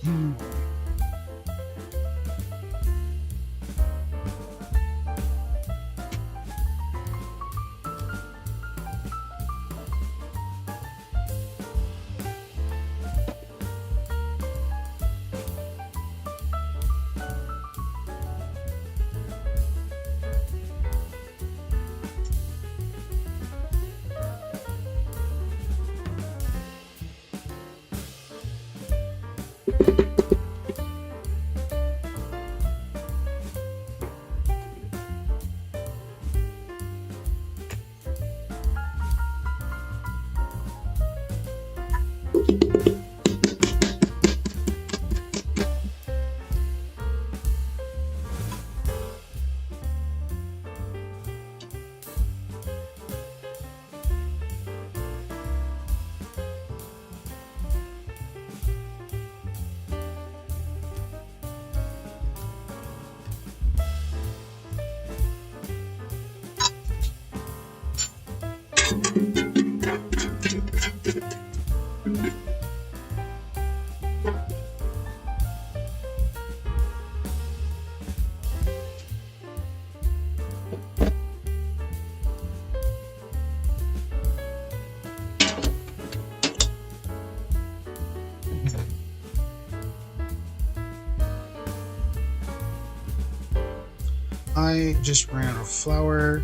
I just ran out of flour,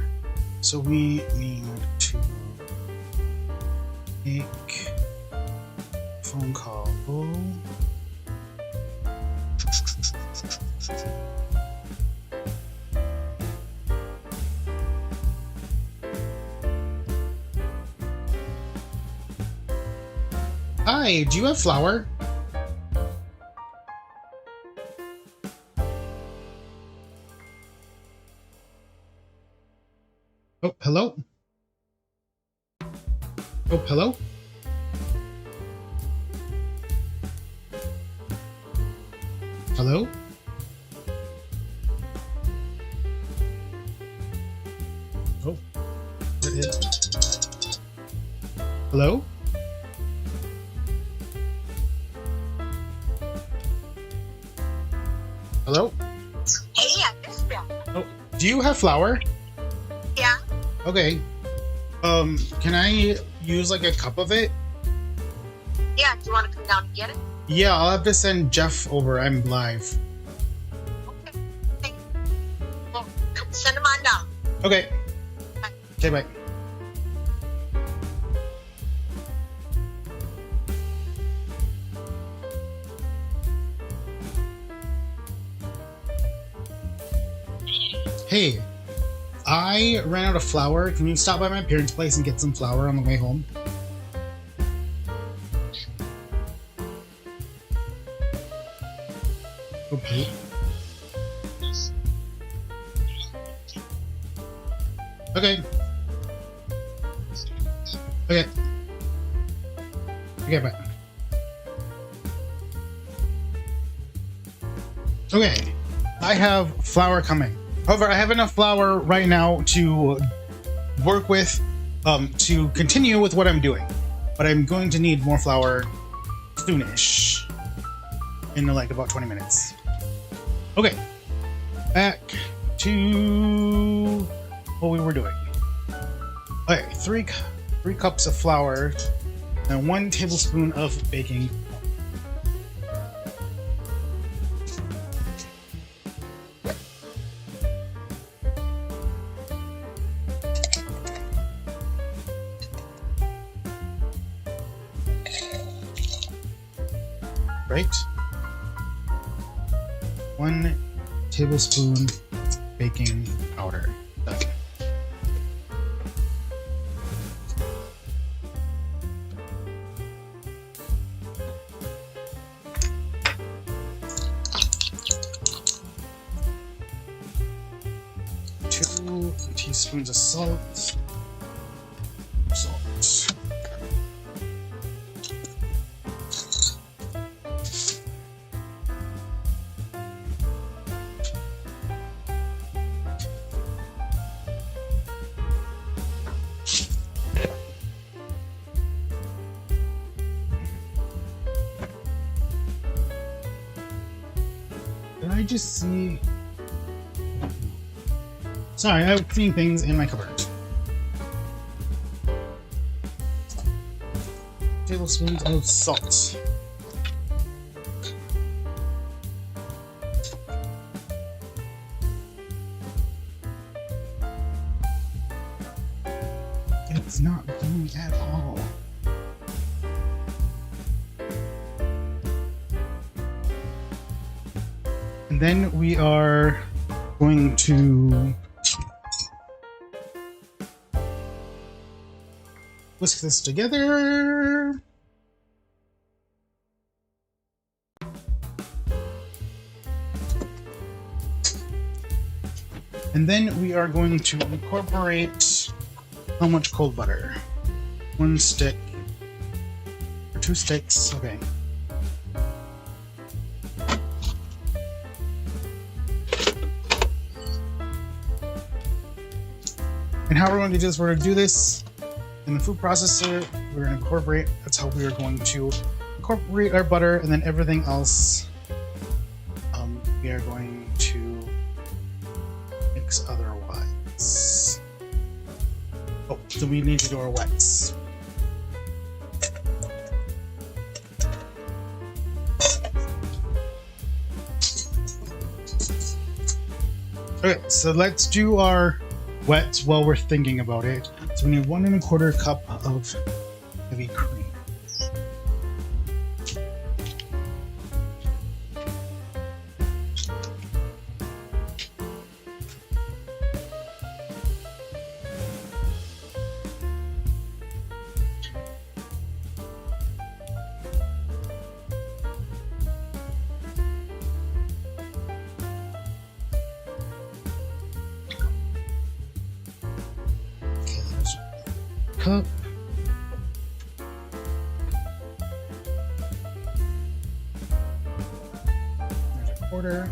so we need to make phone call. Hi, do you have flour? Oh, hello? Oh, hello? Hello? Oh, where is it? Hello? Hello? Hey, I missed you. Oh, do you have flour? Yeah. Okay. Can I use like a cup of it? Yeah, do you want to come down and get it? Yeah, I'll have to send Jeff over. I'm live. Okay. Well, send him on down. Okay. Bye. Okay, bye. Hey, I ran out of flour. Can you stop by my parents' place and get some flour on the way home? Okay. Okay. Okay. Okay, bye. Okay. I have flour coming. However, I have enough flour right now to work with, to continue with what I'm doing. But I'm going to need more flour soonish. In like about 20 minutes. Okay. Back to what we were doing. Okay, three cups of flour and 1 tablespoon of baking. Right? 1 tablespoon baking powder. Done. Two teaspoons of salt. I just see? Sorry, I'm seeing things in my cupboard. Tablespoons of salt. It's not doing at all. And then we are going to whisk this together. And then we are going to incorporate how much cold butter? 1 stick or 2 sticks, okay. And how we're going to do this, we're going to do this in the food processor. We're going to incorporate, that's how we are going to incorporate our butter, and then everything else we are going to mix otherwise. Oh, so we need to do our wets. Okay, so let's do our wets while we're thinking about it. So we need 1 1/4 cup of heavy cream. Cup. There's 1/4.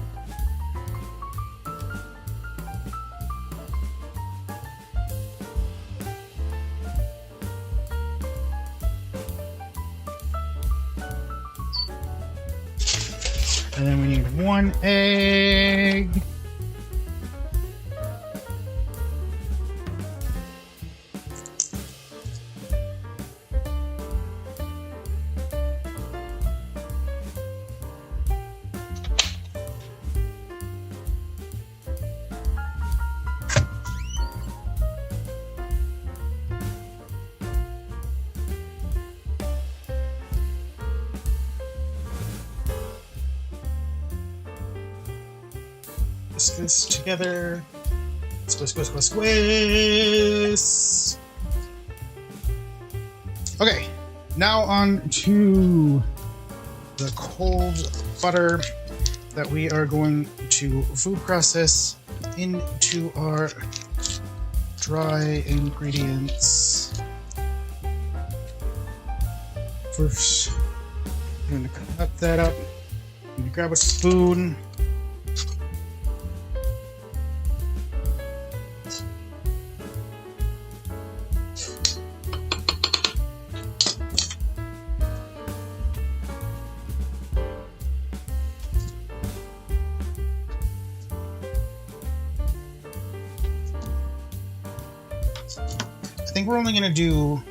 And then we need 1 egg. Whisk this together. Whisk, whisk, whisk, whisk. Okay, now on to the cold butter that we are going to food process into our dry ingredients. First, I'm going to cut that up. I'm going to grab a spoon. I think we're only going to do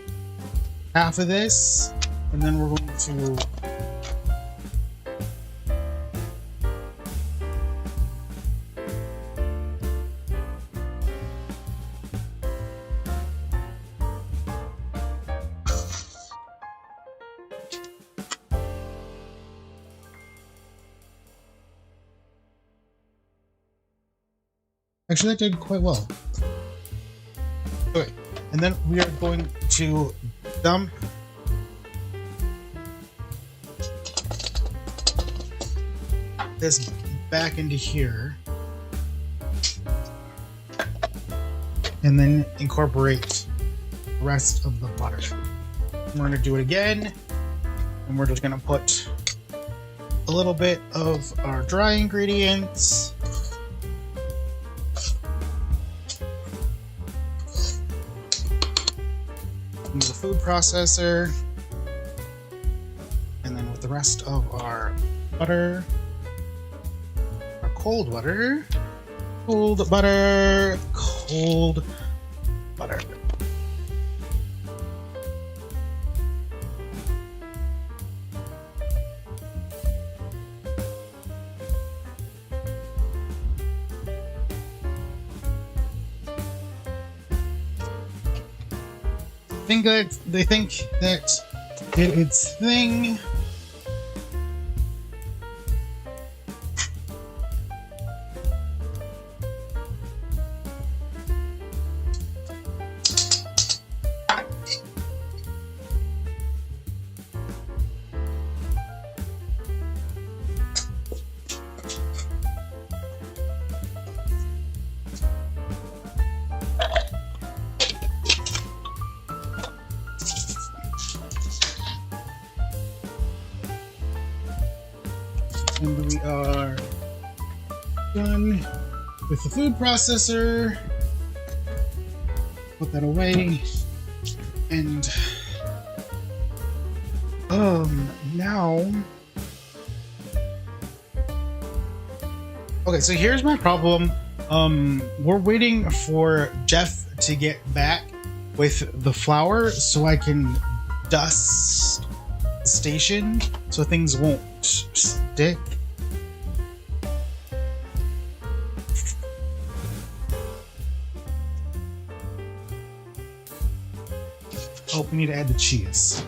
half of this, and then we're going to actually that did quite well. Okay. And then we are going to dump this back into here. And then incorporate the rest of the butter. And we're going to do it again. And we're just going to put a little bit of our dry ingredients. Into the food processor, and then with the rest of our butter, our cold butter. Cold butter. Cold butter. They think that did its thing. And we are done with the food processor. Put that away. And now, okay, so here's my problem. We're waiting for Jeff to get back with the flour so I can dust the station so things won't stick. Oh, we need to add the cheese.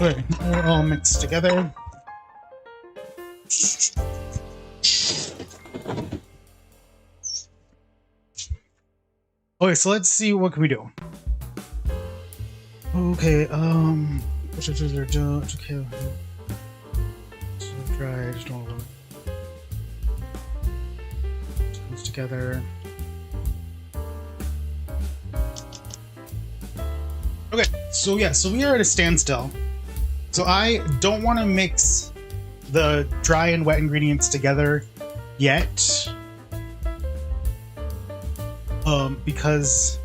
Okay, they're all mixed together. Okay, so let's see what can we do. Okay, okay. Dry, just don't mix together. Okay, so yeah, so we are at a standstill. So I don't want to mix the dry and wet ingredients together yet, because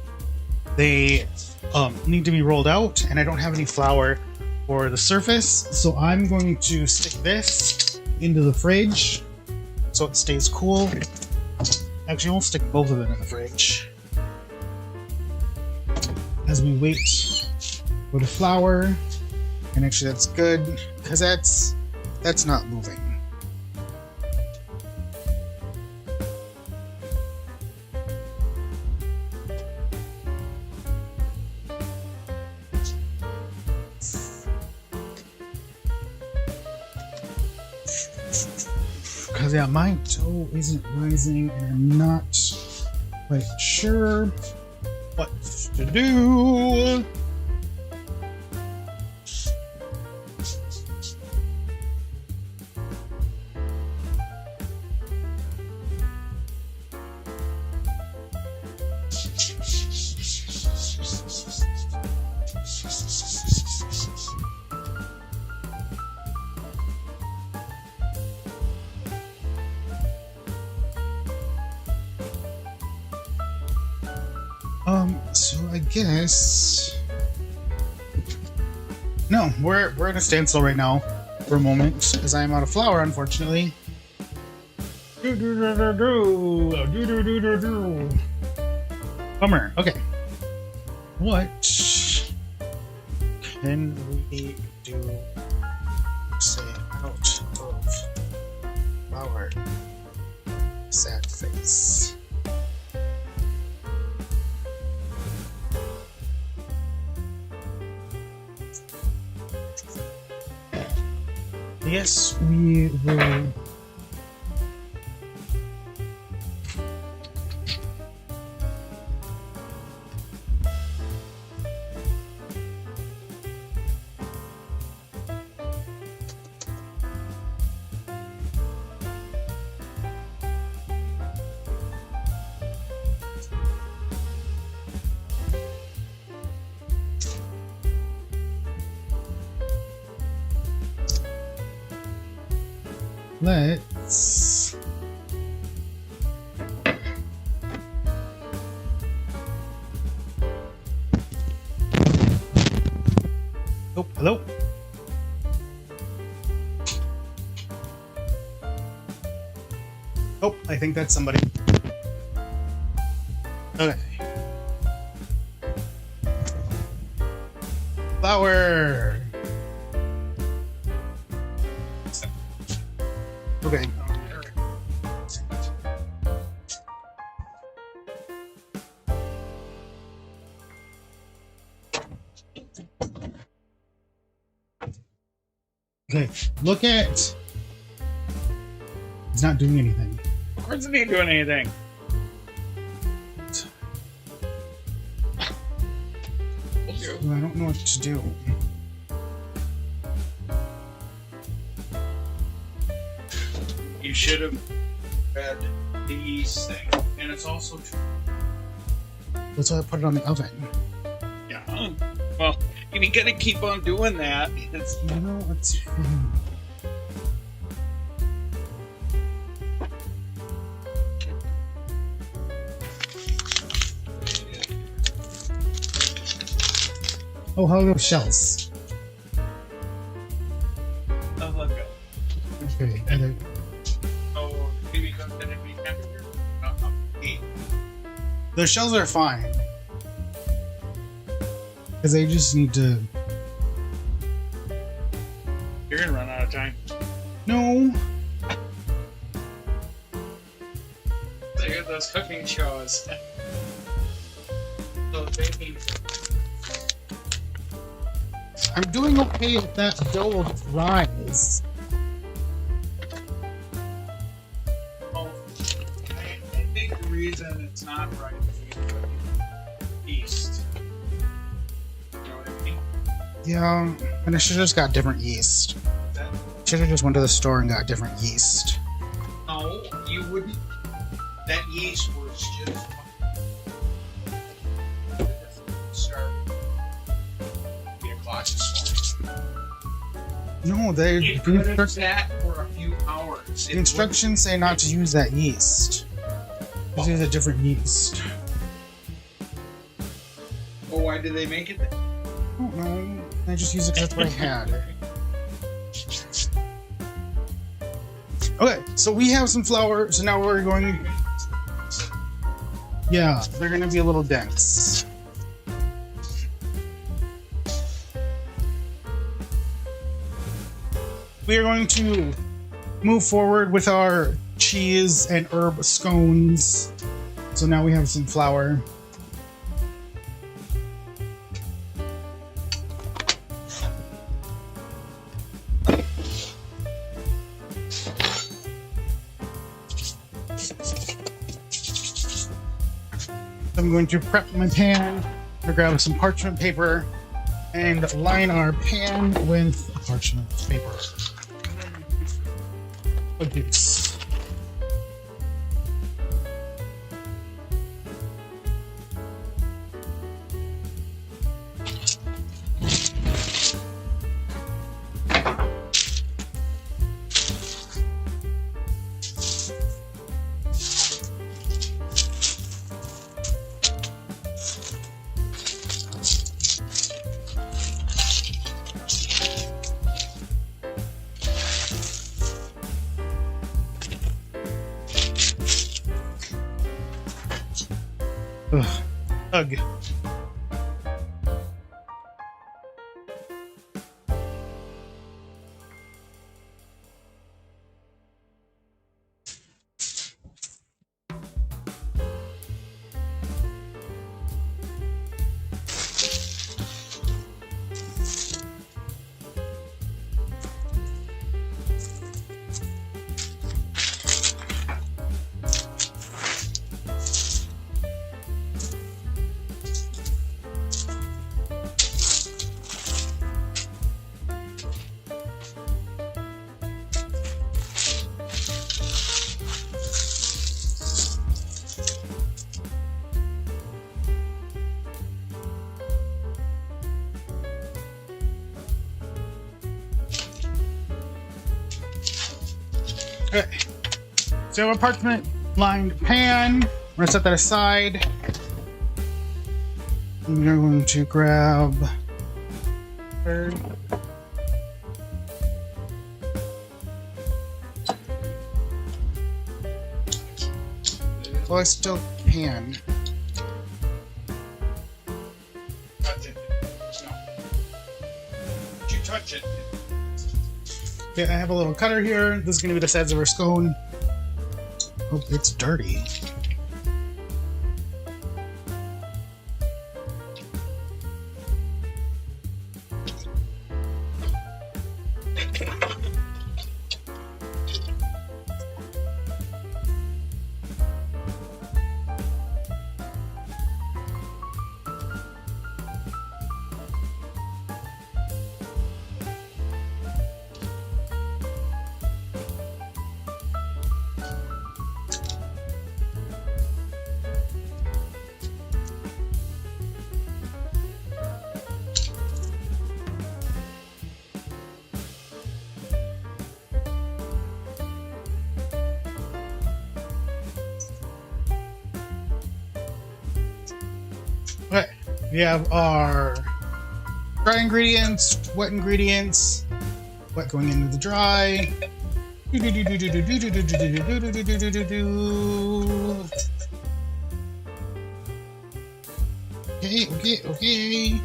they need to be rolled out, and I don't have any flour for the surface. So I'm going to stick this into the fridge so it stays cool. Actually, we'll stick both of them in the fridge as we wait for the flour. And actually that's good, because that's not moving. Because yeah, my dough isn't rising and I'm not quite sure what to do. So I guess no, we're at a standstill right now for a moment, as I am out of flour, unfortunately. Bummer. Okay. What can we do? Say out of flour. Sad face. Yes, we will. Let's oh, hello. Oh, I think that's somebody. Okay. Flour. Okay. Okay, look at. He's not doing anything. Of course it ain't doing anything. I don't know what to do. You should have read the yeast thing. And it's also true. That's why I put it on the oven. Yeah. Well, if you're gonna keep on doing that, it's You know, it's. Oh, how are those shells? I'll let go. Okay, and then, Oh, maybe it's gonna be temperature. Heat. the shells are fine. Because they just need to. You're gonna run out of time. No. Look at those cooking shows. Those baking. I'm doing okay if that dough dries. Oh, I think the reason it's not right is because of yeast. You know what I mean? Yeah, and I should have just got different yeast. That, Should have just went to the store and got different yeast. no, you wouldn't. That yeast was just. Start. Be a cautious one. No, they You could have sat for a few hours. the instructions say not to use that yeast. Just use a different yeast. Well, why did they make it then? I don't know. I just use it because that's what I had. Okay, so we have some flour, so now we're going. Yeah, they're gonna be a little dense. We are going to move forward with our cheese and herb scones. So now we have some flour. I'm going to prep my pan to grab some parchment paper and line our pan with parchment paper. Like this. Ugh. Ugh. Okay. So a parchment lined pan. We're gonna set that aside. And we're going to grab well, I still can. Touch it. No. You touch it. Okay, I have a little cutter here. This is going to be the size of our scone. Oh, it's dirty. Okay, we have our dry ingredients, wet ingredients, wet going into the dry. Okay.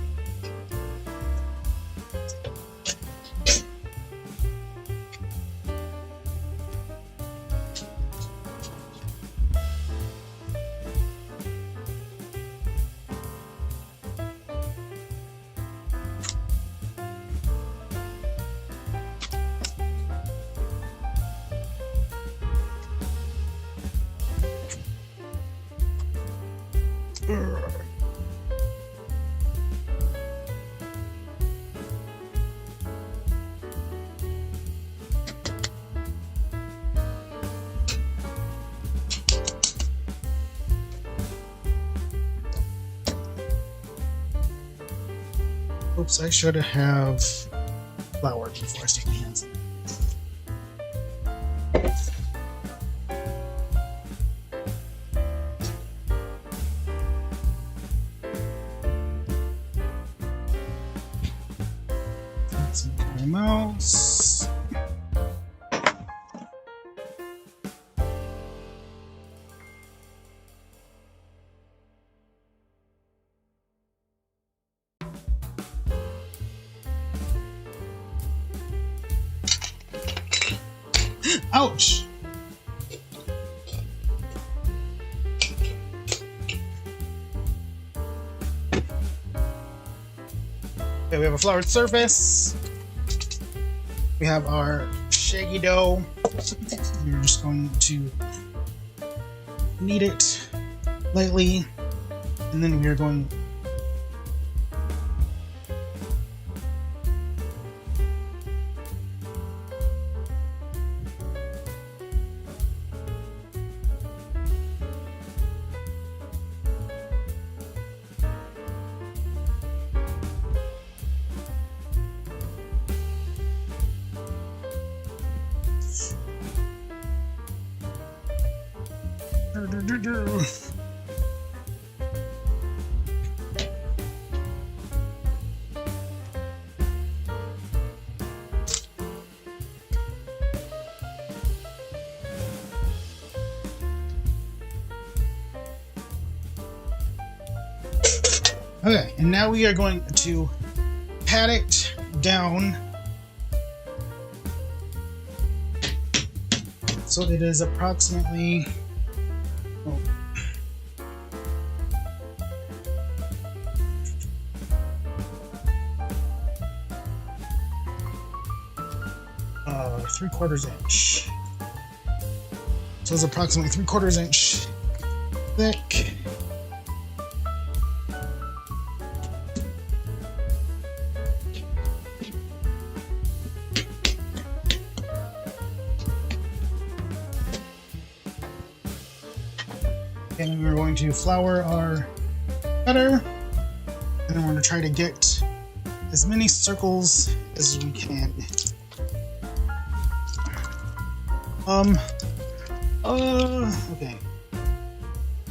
Oops, I should have floured before I stick my hands in it. That's my mouse. Ouch! Okay, we have a floured surface. We have our shaggy dough. We're just going to knead it lightly, and then we are going Okay, and now we are going to pat it down so it is approximately 3/4 inch. So it's approximately 3/4 inch thick. And we're going to flour our butter, and then we're going to try to get as many circles as we can. Okay.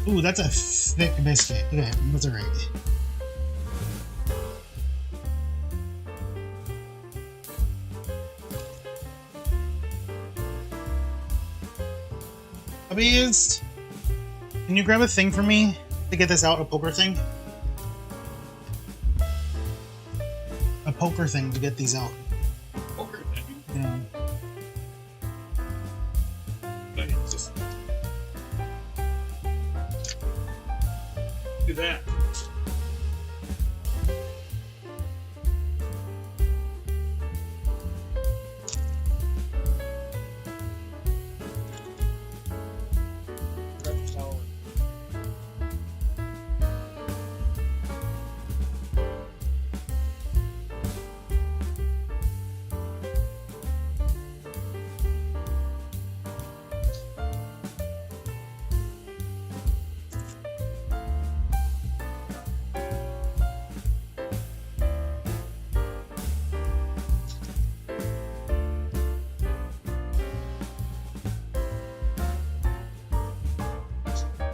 Ooh, that's a thick biscuit. Okay, that's alright. Pease, can you grab a thing for me to get this out? A poker thing? A poker thing to get these out. Poker thing. Yeah. But just do that.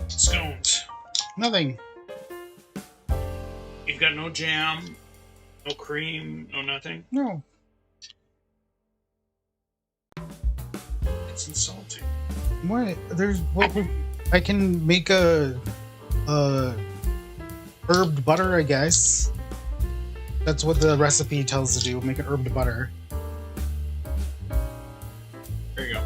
Scones. Nothing. You've got no jam, no cream, no nothing. No. It's insulting. What? There's what? I can make a herbed butter, I guess. That's what the recipe tells to do. Make an herbed butter. There you go.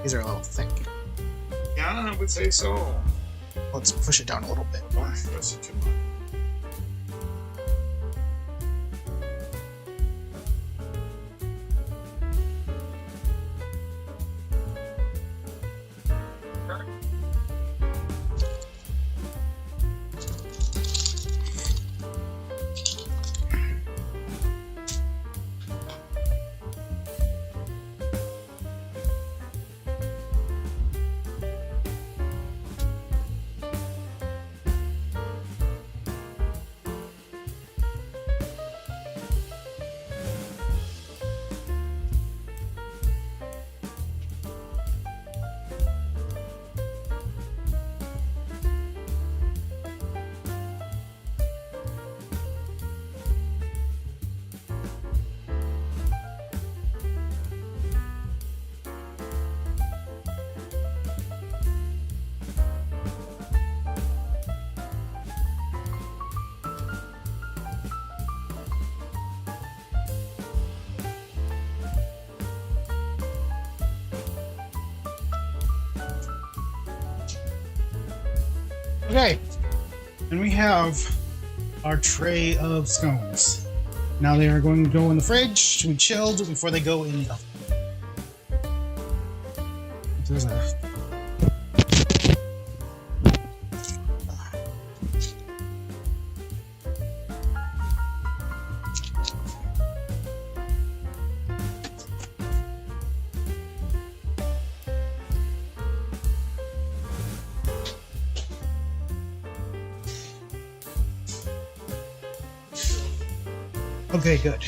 These are a little thick. Yeah, I would say so. Let's push it down a little bit. That's too much. Okay, and we have our tray of scones. Now they are going to go in the fridge to be chilled before they go in the oven. There's a... Okay, good.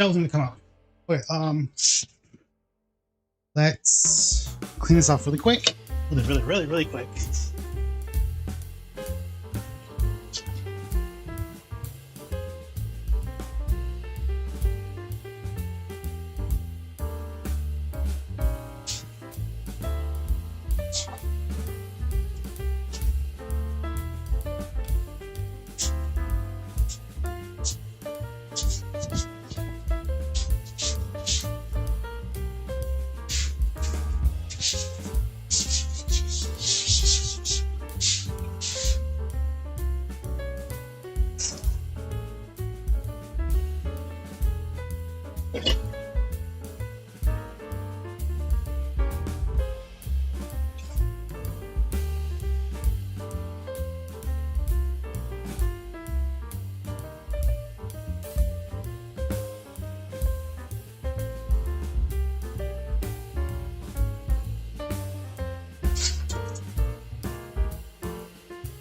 Shell's gonna come out. Okay, let's clean this off really quick. Really quick.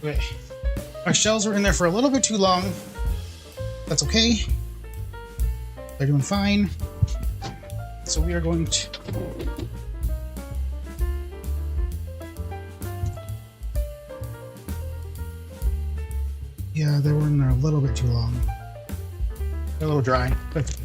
Okay. Our shells were in there for a little bit too long. That's okay. They're doing fine. So we are going to... Yeah, they were in there a little bit too long. They're a little dry. That's okay.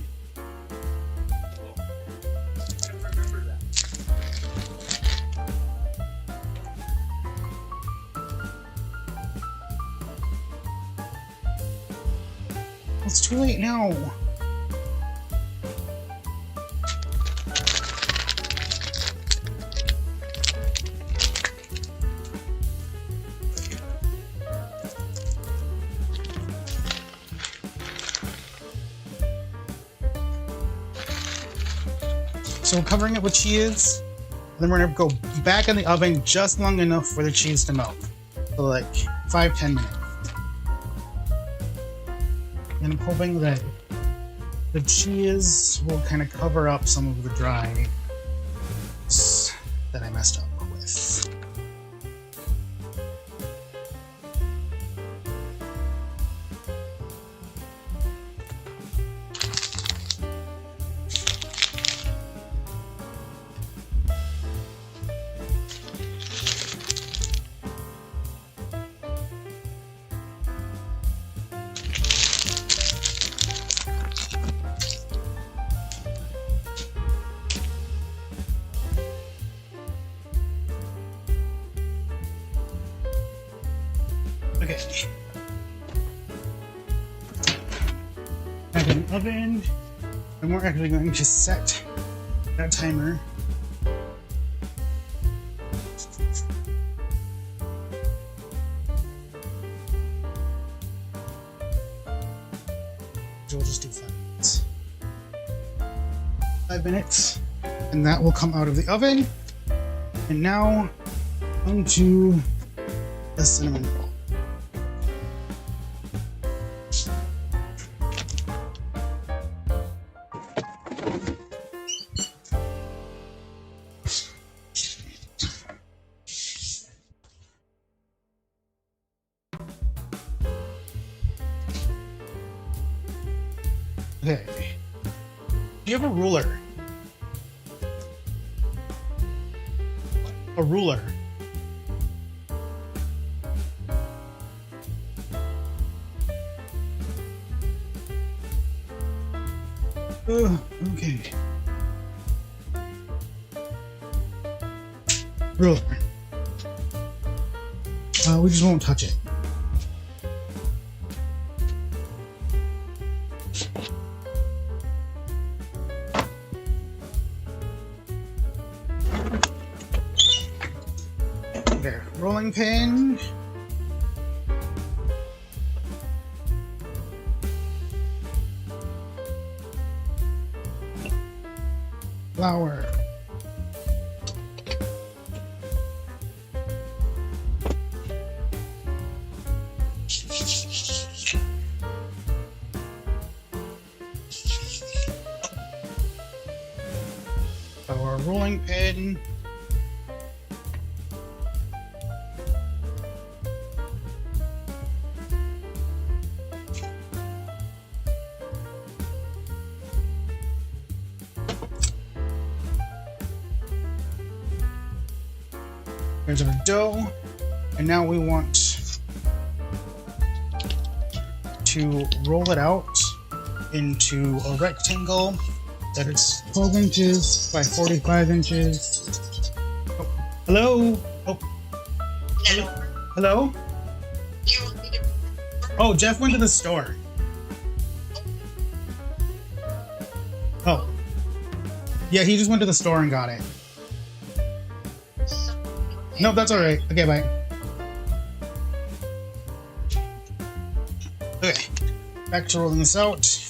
It's too late now. So covering it with cheese, then we're gonna go back in the oven just long enough for the cheese to melt. So like 5-10 minutes. And I'm hoping that the cheese will kind of cover up some of the dry that I messed up with. Okay. Back in the oven, and we're actually going to set that timer. So we'll just do 5 minutes. 5 minutes, and that will come out of the oven. And now, onto the cinnamon roll. Okay. Do you have a ruler? A ruler. Okay. Ruler. We just won't touch it. There. Rolling pin. Flour. Our rolling pin. There's our dough. And now we want to roll it out into a rectangle that is 12 inches by 45 inches. Oh, hello? Oh. Hello? You want me to? Oh, Jeff went to the store. Oh. Yeah, he just went to the store and got it. No, that's alright. Okay, bye. Okay. Back to rolling this out.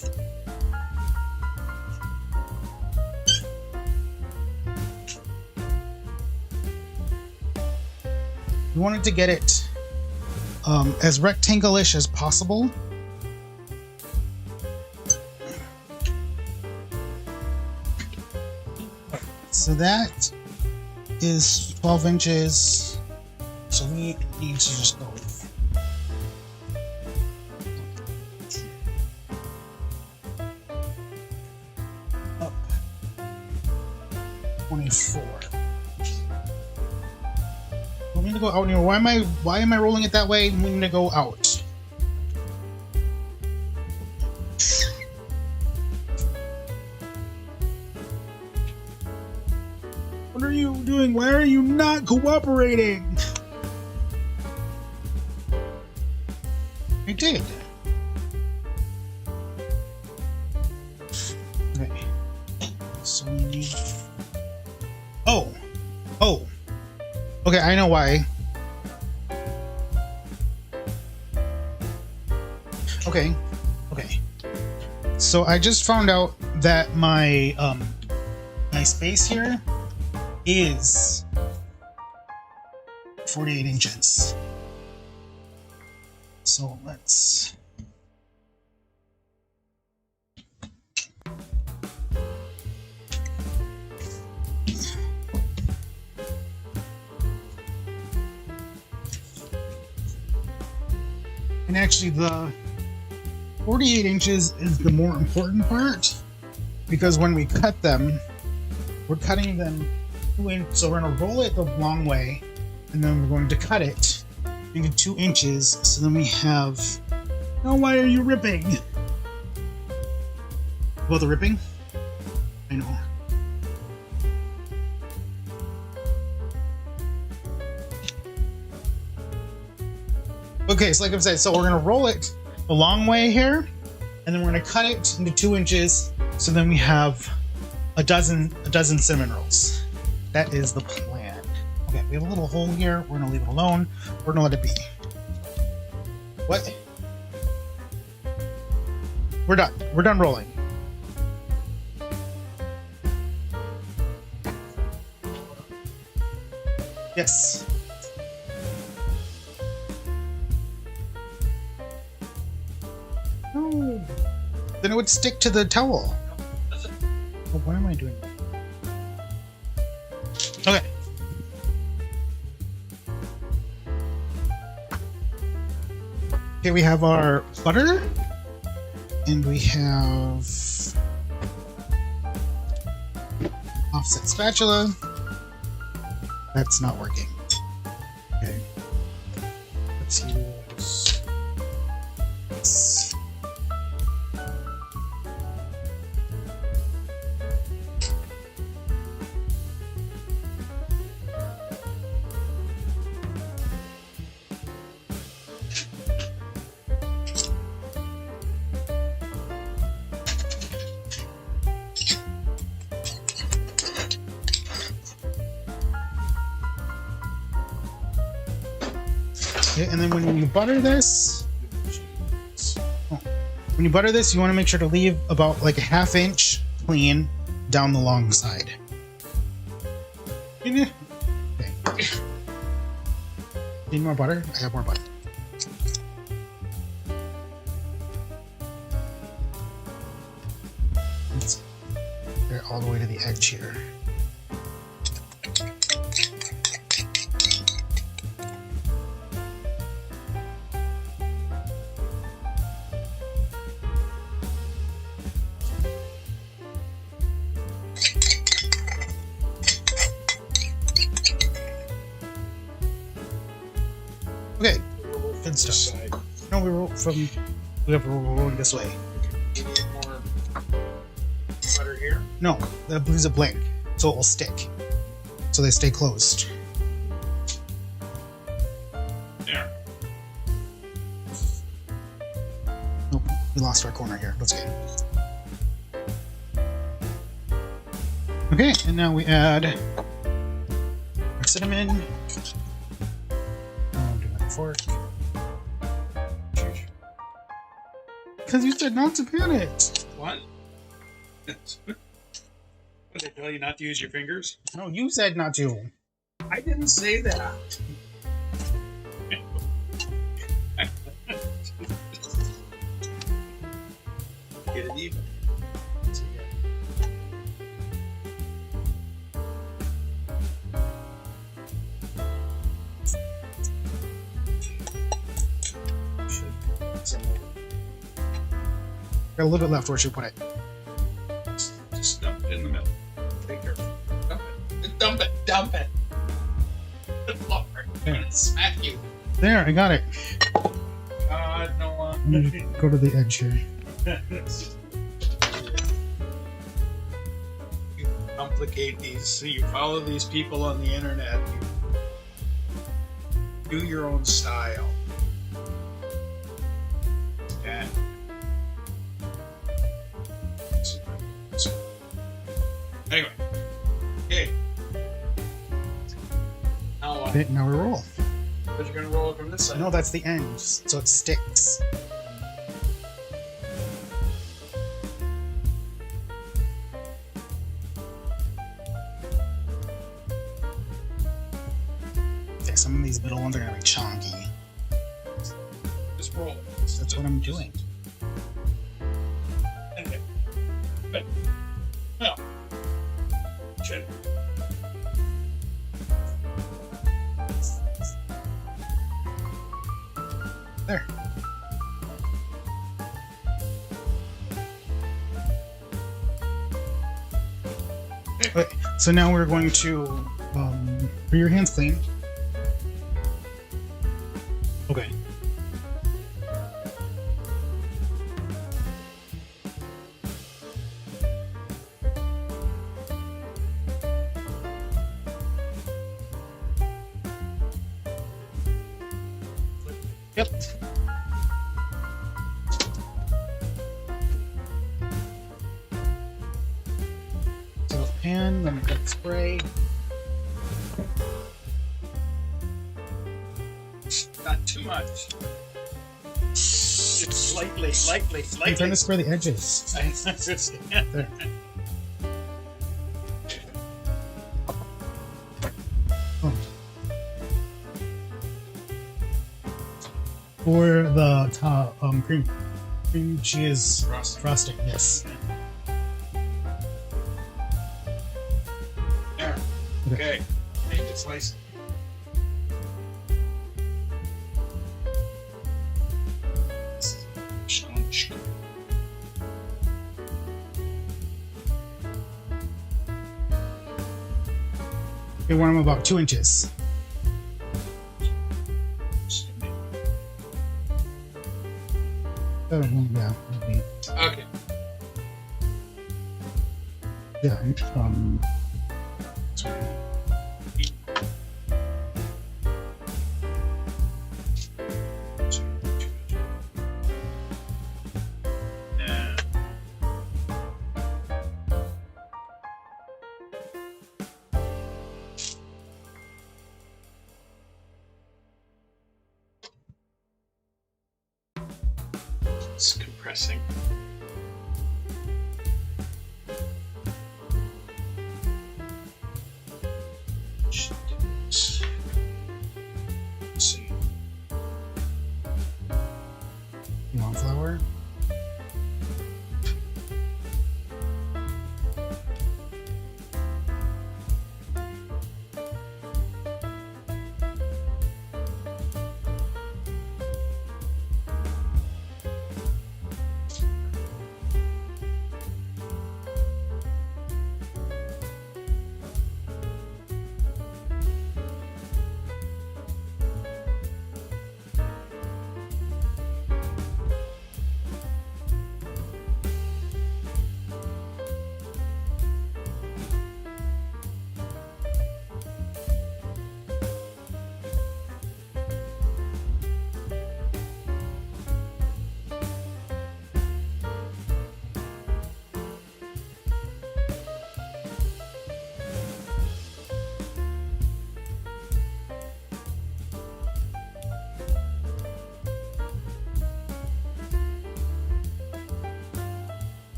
We wanted to get it as rectangle-ish as possible. So that is 12 inches. So we need to just go up 24. We need to go out here. Why am I rolling it that way? We need to go out. What are you doing? Why are you not cooperating? I did. Okay. So we need... Oh! Okay, I know why. Okay. So I just found out that my my space here is 48 inches. So let's... And actually the 48 inches is the more important part, because when we cut them, we're cutting them 2 inches, so we're going to roll it the long way, and then we're going to cut it into 2 inches, so then we have... No, why are you ripping? Well, the ripping? I know. Okay, so like I said, so we're gonna roll it the long way here, and then we're gonna cut it into 2 inches, so then we have a dozen cinnamon rolls. That is the plan. Okay, we have a little hole here. We're gonna leave it alone. We're gonna let it be. What? We're done. We're done rolling. Yes. No. Then it would stick to the towel. Oh, what am I doing? Okay. Okay, we have our butter, and we have offset spatula. That's not working. Okay. Let's use this. Okay, and then when you butter this, when you butter this, you want to make sure to leave about like a ½ inch clean down the long side. Okay. Need more butter? I have more butter. Let's get it all the way to the edge here. good This stuff. side. No, we have rolling this way. You need more butter here. No, that leaves a blank, so it will stick. So they stay closed. There. Nope, we lost our corner here. Let's get. Okay, and now we add our cinnamon. Do that fork. Because you said not to pan it. What? What, they tell you not to use your fingers? No, you said not to. I didn't say that. Get it even. Got a little bit left. Where should we put it? Just dump it in the middle. Be careful. Dump it. Dump it. Dump it. Good Lord. I'm gonna smack you. There, I got it. God, no. I'm gonna go to the edge here. You complicate these. So you follow these people on the internet. You do your own style. Yeah. Anyway. Okay. Now what? Okay, now we roll. But you're gonna roll it from this side. No, that's the end, so it sticks. Okay, some of these middle ones are gonna be chonky. Just roll it. That's what I'm doing. Okay. Good. Well. Shit. There. Okay, so now we're going to for your hands clean. Okay. Yep. So the pan, then we've got spray. Not too much. Just lightly. I'm trying to spray the edges. I understand. There. Oh. For the top, cream cheese frosting, yes. There. Okay. Make it slice. Okay, want them about 2 inches. Oh, yeah. Maybe. Okay. Yeah. It's compressing. Let's see. You want flour?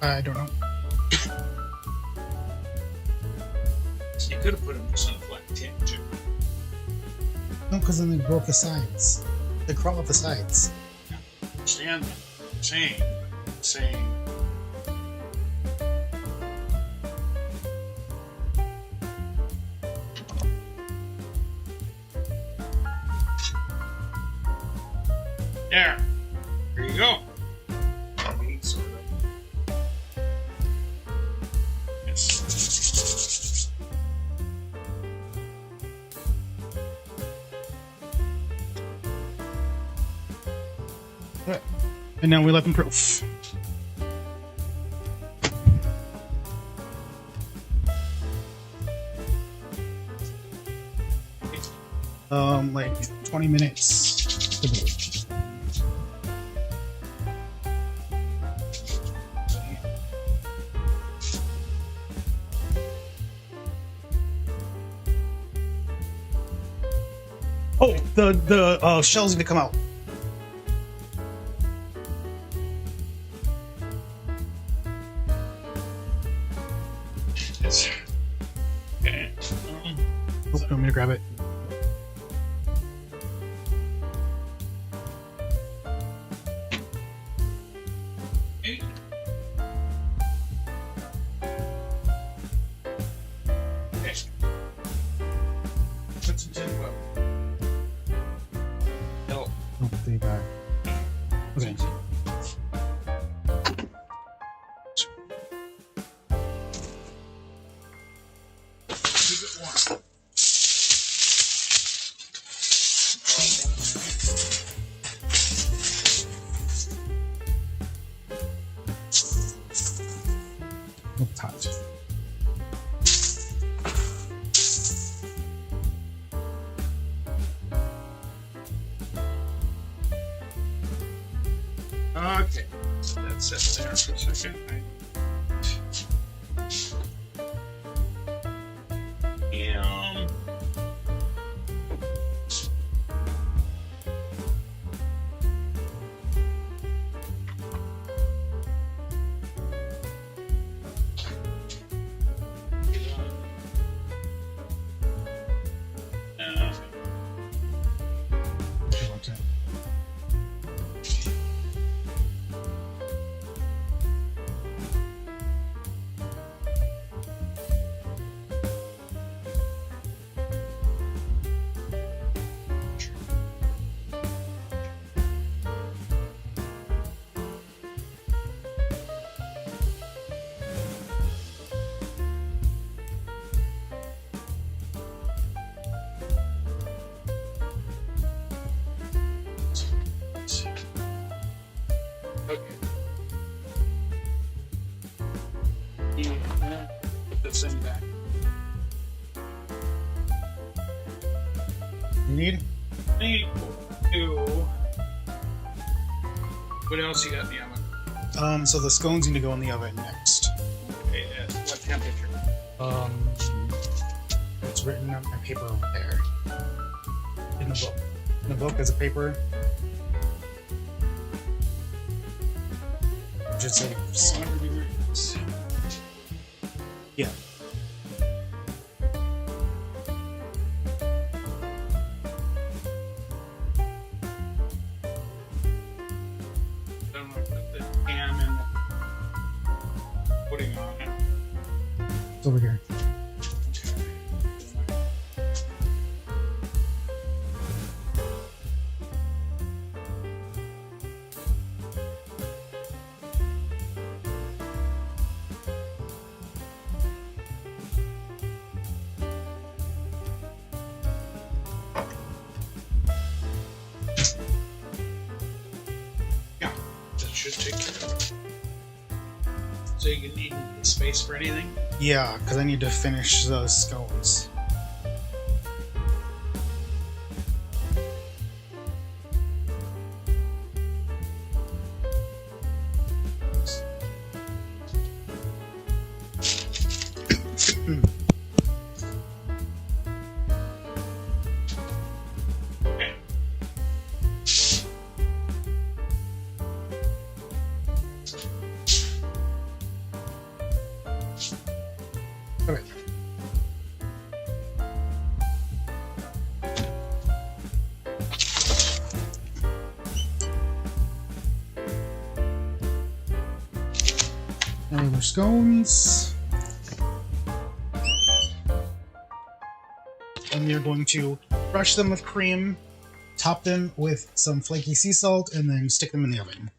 I don't know. You could have put them just on a flat tin too. No, because then they broke the sides. They crawl up the sides. I understand that. I'm saying. There you go. Sort of. Yes. Right. And now we let them proof. Like 20 minutes to bake. Oh, the shells need to come out. Yes. Okay. Oh, you want me to grab it? Okay. Okay. Put some tin foil. No. Oh, there you go. Okay. Keep it warm. It's hot. Okay, so that's it there for a second. Okay. Yeah, put this in back. You need? Need to. What else you got in the oven? So the scones need to go in the oven next. Okay, at what temperature? It's written on my paper over there. In the book. In the book, there's a paper. Just say, 100 degrees. yeah. Then I'm gonna put the ham and the pudding on it. It's over here. Should take care of it. So you can need space for anything? Yeah, because I need to finish those scones. Okay. Okay. Now our scones. And we are going to brush them with cream, top them with some flaky sea salt, and then stick them in the oven.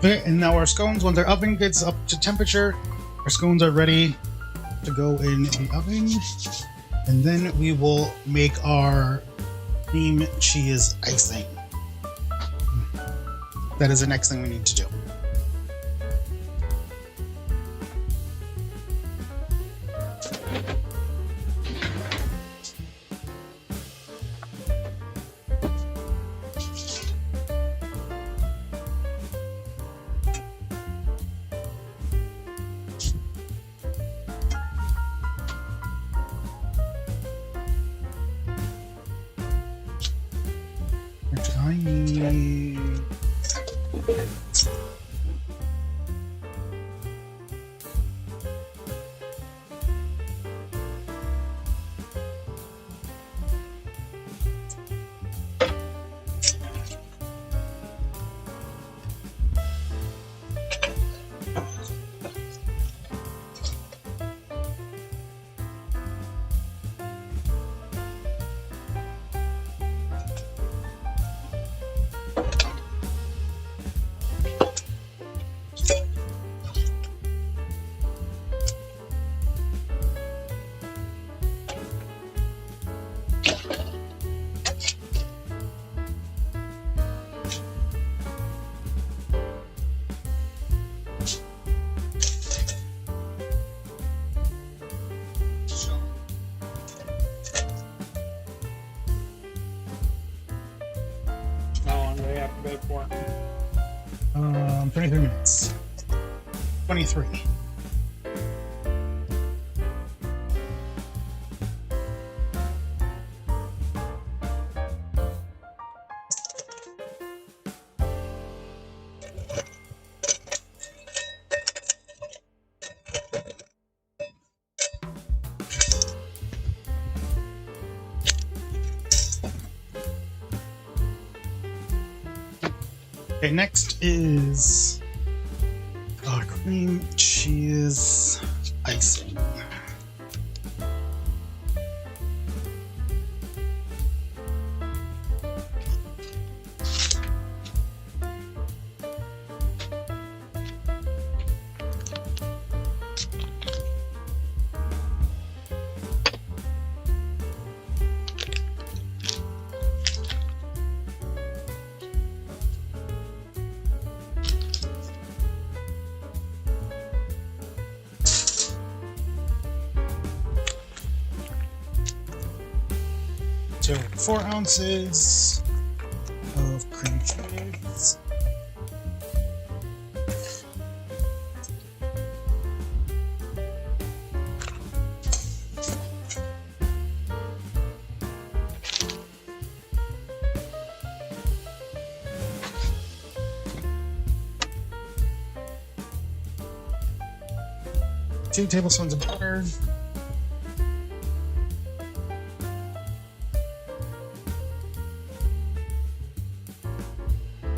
Okay, and now our scones, when their oven gets up to temperature, our scones are ready to go in the oven. And then we will make our cream cheese icing. That is the next thing we need to do. I need... How long do they have to bake for? 23 minutes. 23. Okay, next is cream cheese icing. So 4 ounces of cream cheese. 2 tablespoons of butter.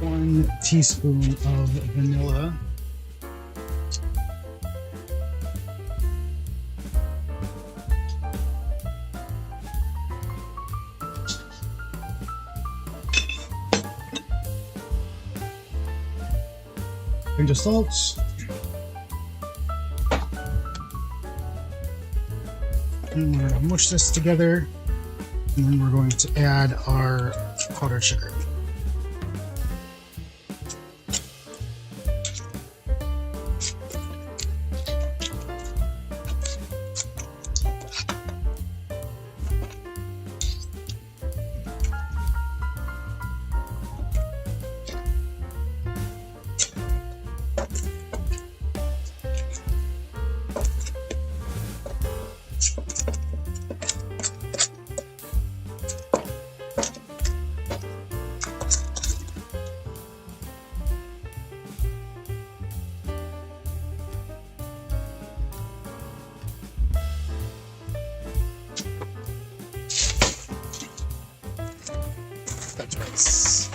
1 teaspoon of vanilla. Pinch of salt. And we're going to mush this together. And then we're going to add our powdered sugar. That's nice.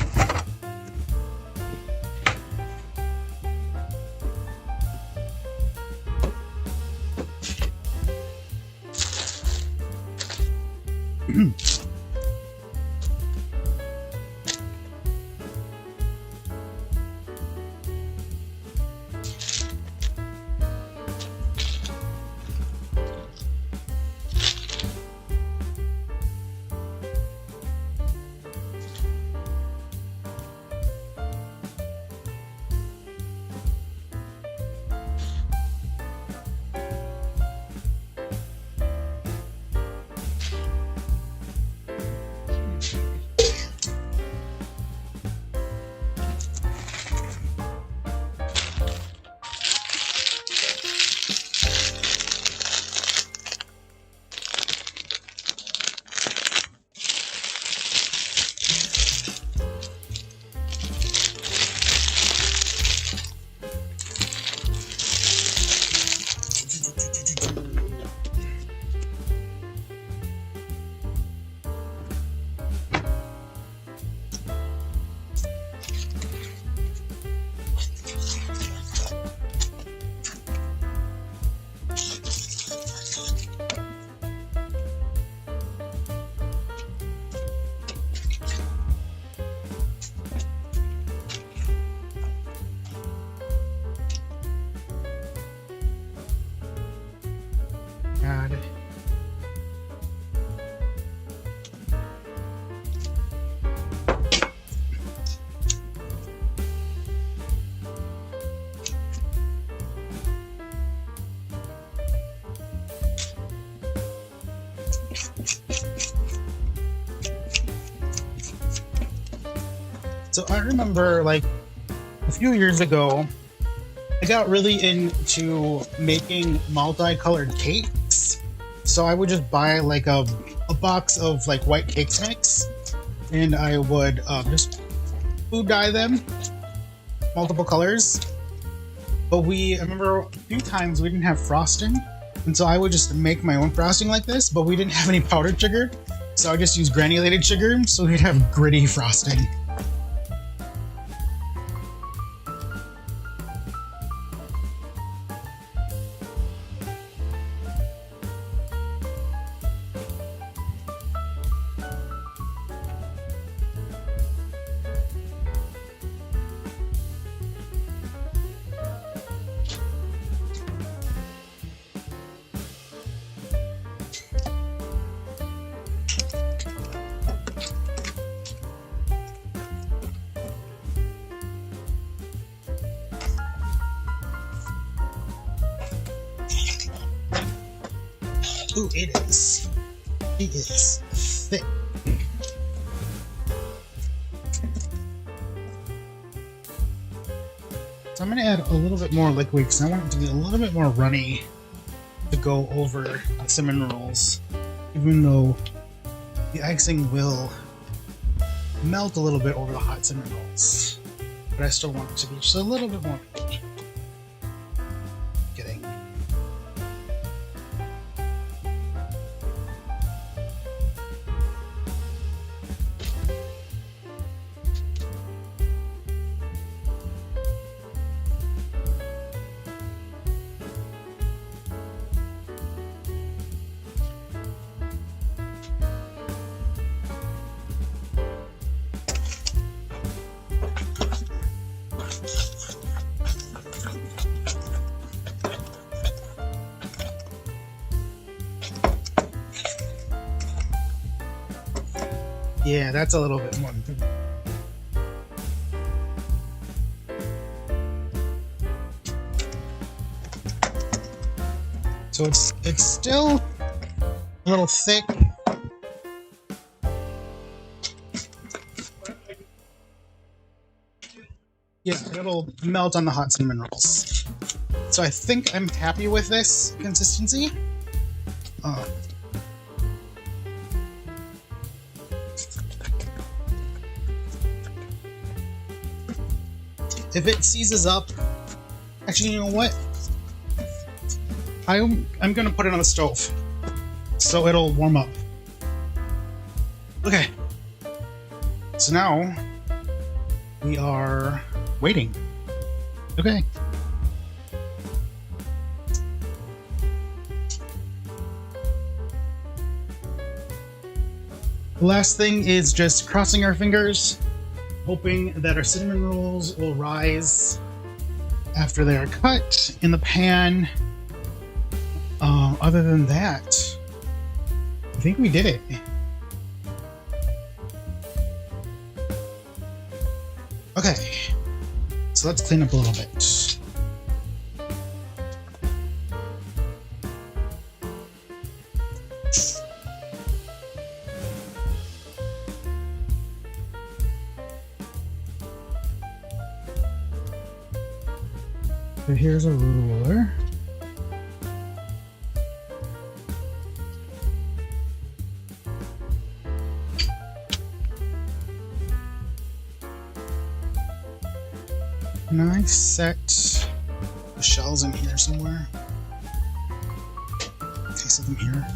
Add So I remember like a few years ago, I got really into making multicolored cakes. So I would just buy like a box of like white cakes mix, and I would just food dye them multiple colors. But I remember a few times we didn't have frosting, and so I would just make my own frosting like this, but we didn't have any powdered sugar. So I just used granulated sugar, so we'd have gritty frosting. Ooh, it is. It is thick. So I'm going to add a little bit more liquid because I want it to be a little bit more runny to go over the cinnamon rolls, even though the icing will melt a little bit over the hot cinnamon rolls. But I still want it to be just a little bit more liquid. Kidding. Yeah, that's a little bit more. So it's still a little thick. Yeah, it'll melt on the hot cinnamon rolls. So I think I'm happy with this consistency. If it seizes up, actually, you know what? I'm gonna put it on the stove so it'll warm up. Okay. So now we are waiting. Okay. The last thing is just crossing our fingers, hoping that our cinnamon rolls will rise after they are cut in the pan. Other than that, I think we did it. Okay, so let's clean up a little bit. So here's a ruler. And I set the shells in here somewhere. Okay, set them here.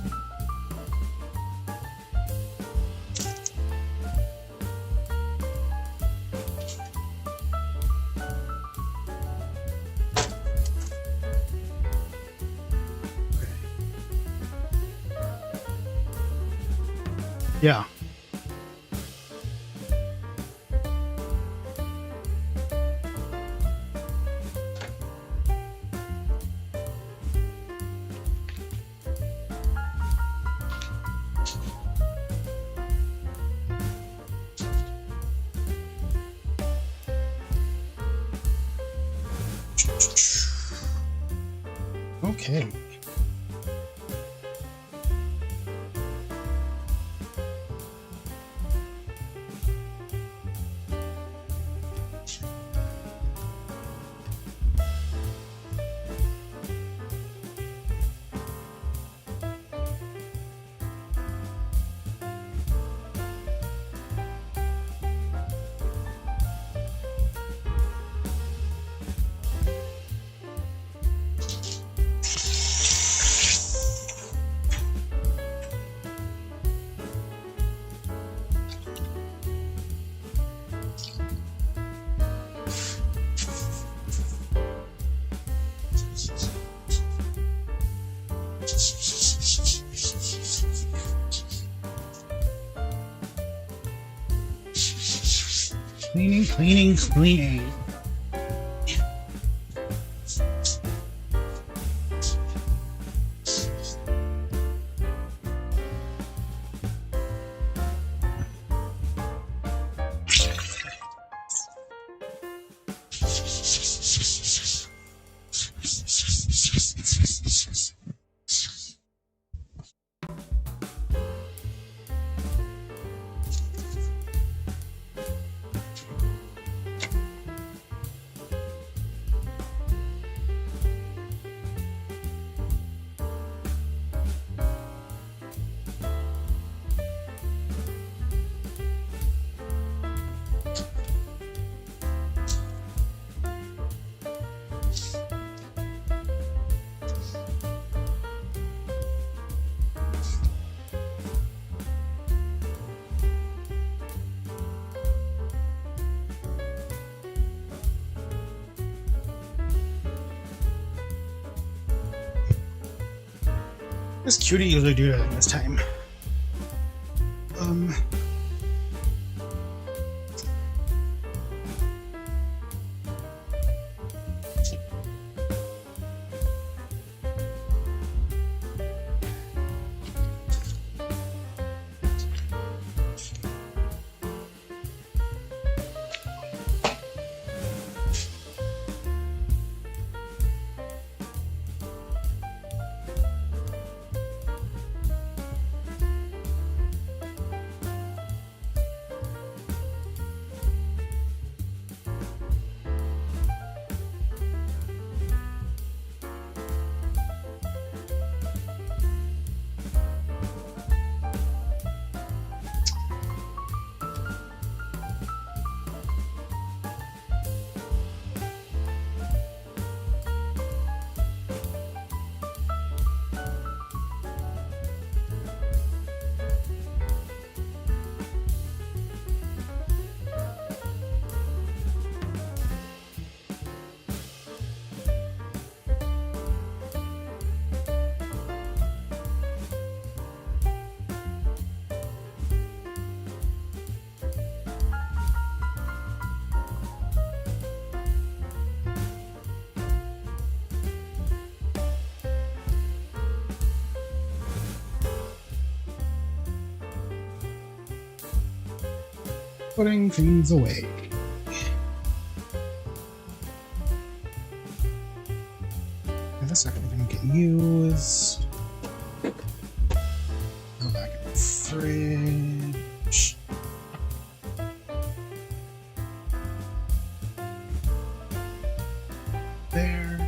Yeah. Okay. Cleaning, cleaning, cleaning. This cutie usually do that this time. putting things away. And this stuff didn't get used. Go back in the fridge. There.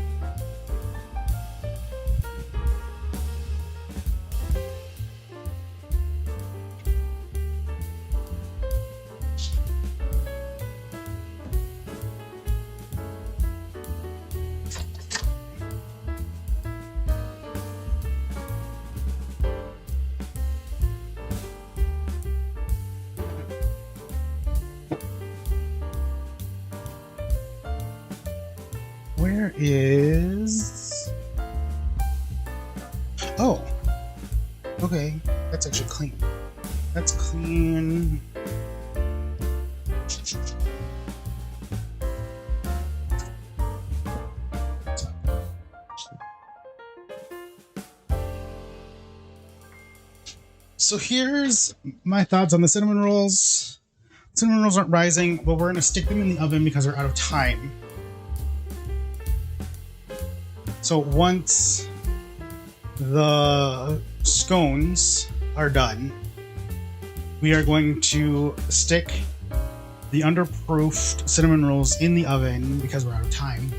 Where is... Oh. Okay. That's actually clean. That's clean. So here's my thoughts on the cinnamon rolls. Cinnamon rolls aren't rising, but we're going to stick them in the oven because we're out of time. So once the scones are done, we are going to stick the underproofed cinnamon rolls in the oven because we're out of time.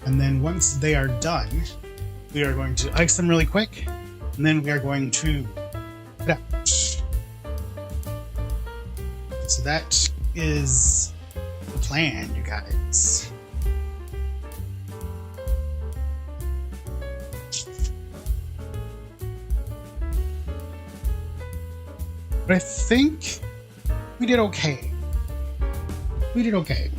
And then once they are done, we are going to ice them really quick, and then we are going to put out. So that is the plan, you guys. But I think we did okay. We did okay.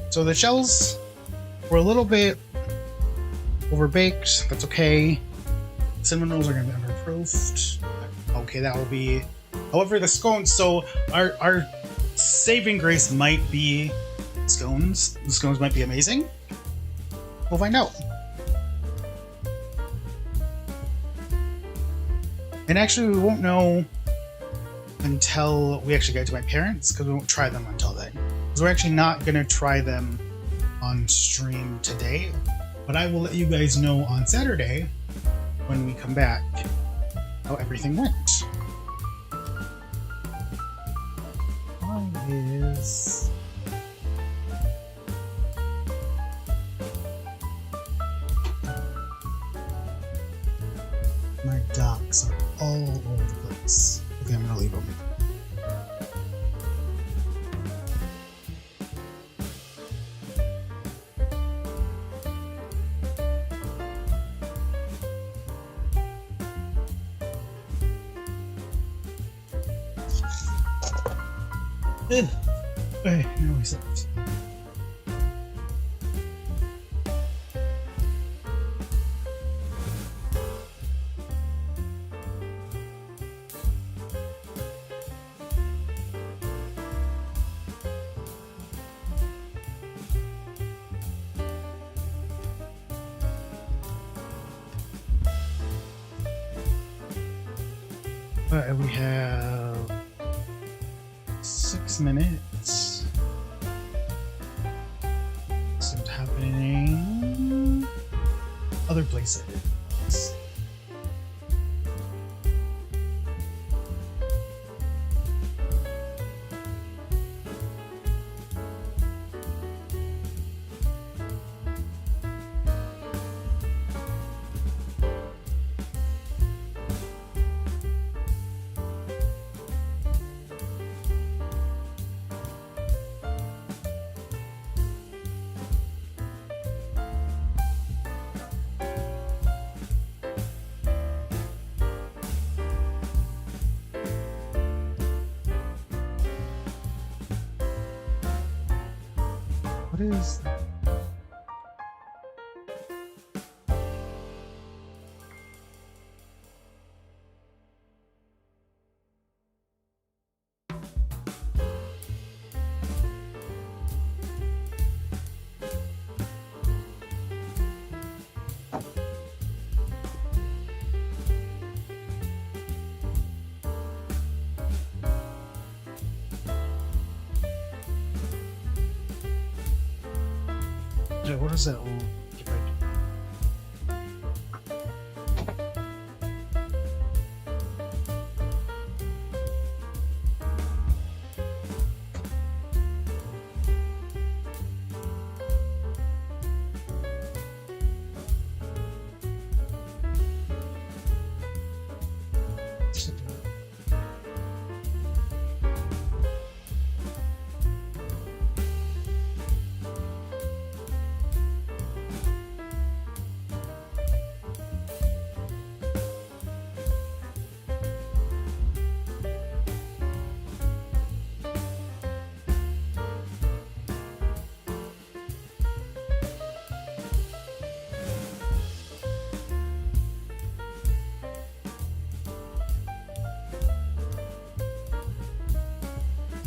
So the shells were a little bit overbaked. That's okay. Cinnamon rolls are going to be underproofed. Okay, that will be... However, the scones... So our saving grace might be scones. The scones might be amazing. We'll find out. And actually, we won't know until we actually get to my parents, because we won't try them until then. Because we're actually not going to try them on stream today, but I will let you guys know on Saturday when we come back how everything went. Why is... My docs are all over the place. Okay, I'm gonna leave them. Good. Okay, now we set. We have 6 minutes. What's happening other places? What is that? what was that old?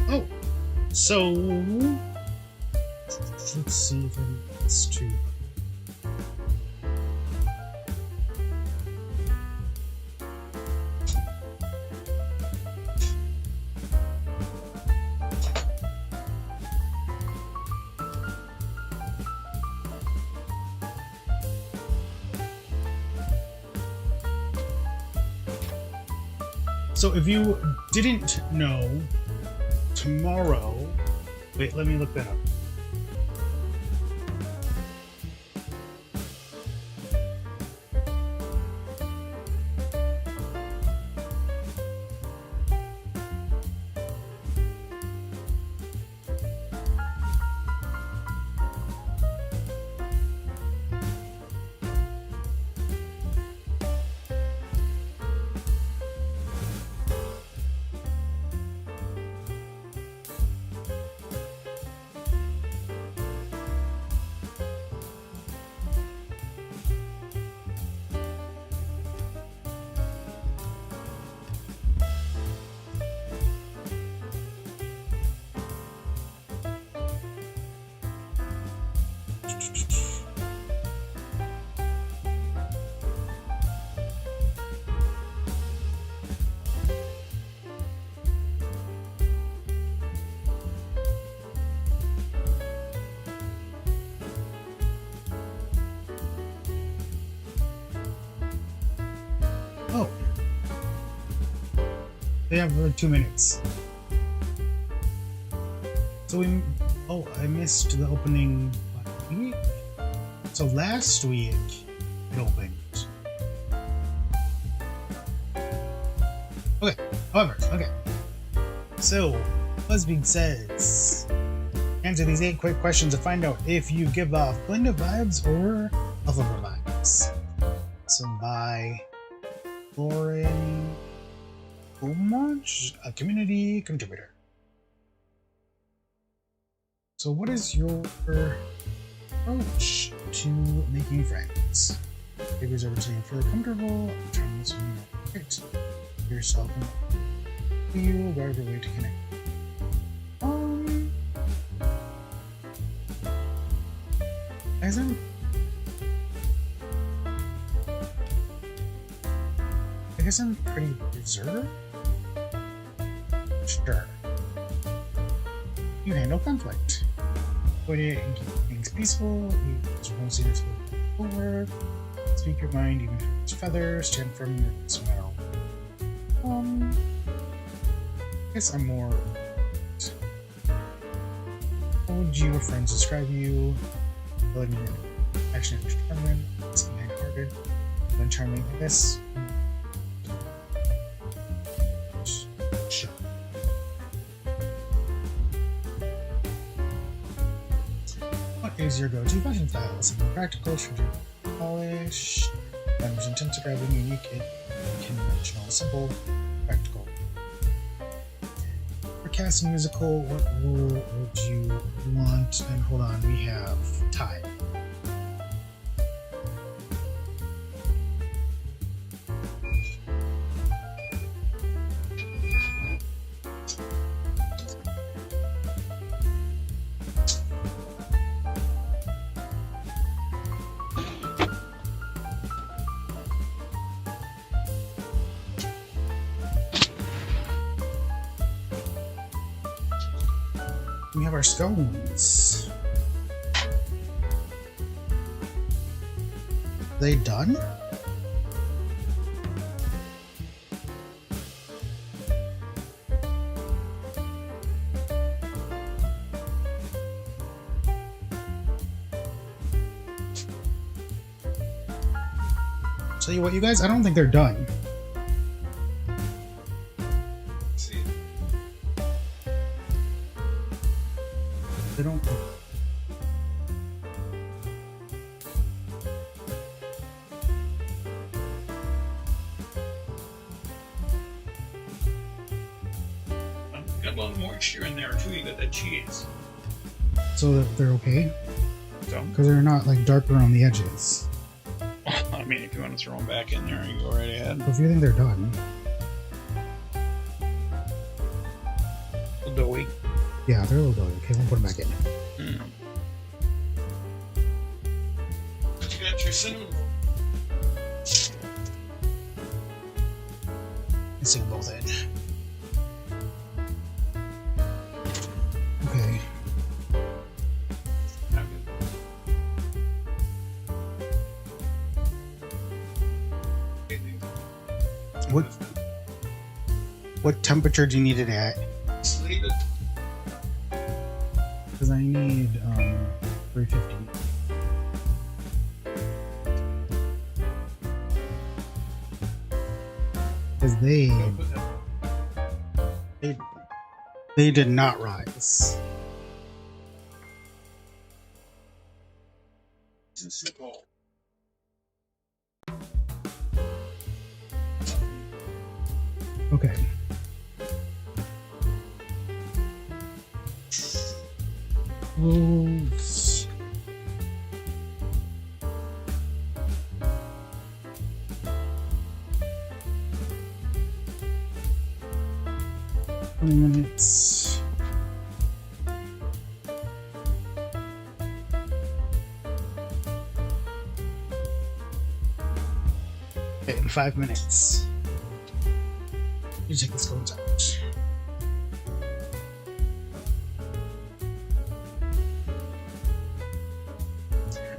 Oh, so let's see if I can get this to. So if you didn't know, tomorrow, wait, let me look that up. Oh, they have 2 minutes. So oh, I missed the opening week. So last week it opened. Okay, however, okay. So, Buzzbean says, answer these 8 quick questions to find out if you give off blended vibes or alpha vibes. So by Lauren Omaj, a community contributor. So what is your approach to making friends? Figures over saying feel comfortable, trying to get yourself and feel whatever way to connect. As I'm I guess I'm pretty reserved. Sure. You handle conflict. Put it and keep things peaceful. You won't see this over. Speak your mind, even if it's feathers. Stand firm in your smell. I guess I'm more. How would your friends describe you? Well, action is charming. It's kind-hearted. Then charming, I guess. Sure. What is your go-to fashion style? Something practical, polished, members intent describing unique, conventional, simple, practical. For cast and musical, what rule would you want? And hold on, we have tie. We have our scones. they done? Tell you what, you guys, I don't think they're done. Let's see. They don't. Got a little moisture in there too. You got that cheese. So that they're okay? So, Because they're not like darker on the edges. I mean, if you want to throw them back in there, you go right ahead. So if you think they're done, A little doughy. yeah, they're a little doughy. Okay, we'll put them back in. But you got your cinnamon. Let's see them both in. Okay. What temperature do you need it at? Just leave it. Because I need 350. Because they did not rise. It's too cold. Okay. Close. Minutes. Okay, in 5 minutes. You take the scones out.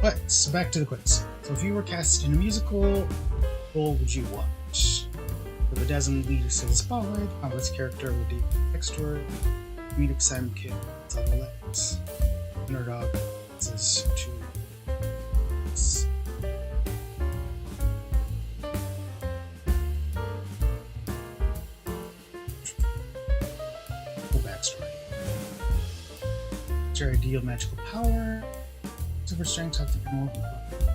But so back to the quiz. So if you were cast in a musical, what role would you watch? The bedazzling lead is the spotlight, complex character with deep texture, comedic sidekick, it's on the left, underdog, says two. Full backstory. What's your ideal magical power? Super strength, toxic, and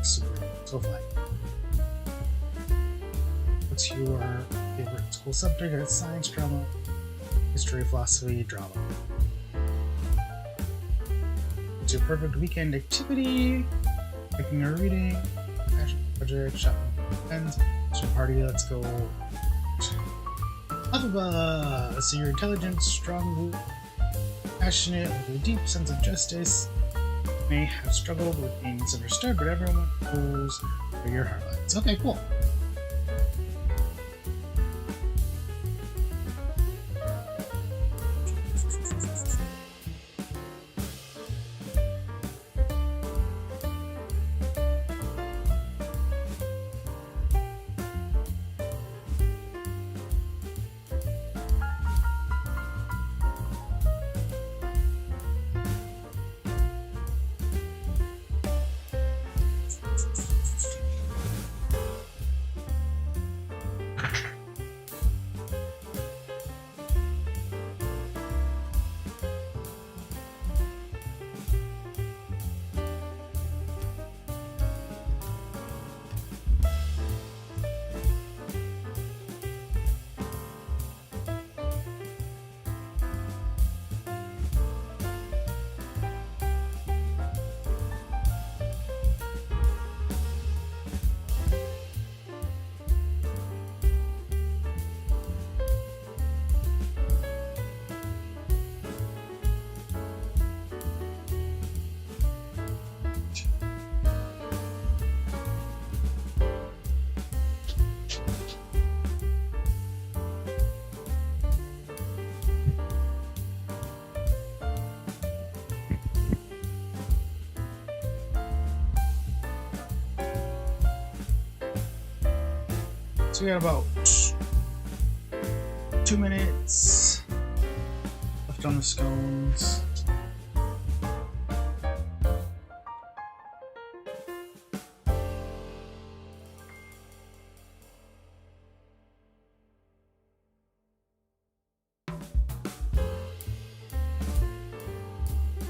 super fly. What's your favorite school subject? It's science, drama, history, philosophy, drama. What's your perfect weekend activity? Picking or reading, passion project, shopping with friends, it's your party, let's go. Blah blah blah. So you're intelligent, strong, passionate, with a deep sense of justice. May have struggled with being misunderstood, but everyone knows where your heart lies. Okay, cool. So we got about 2 minutes left on the scones.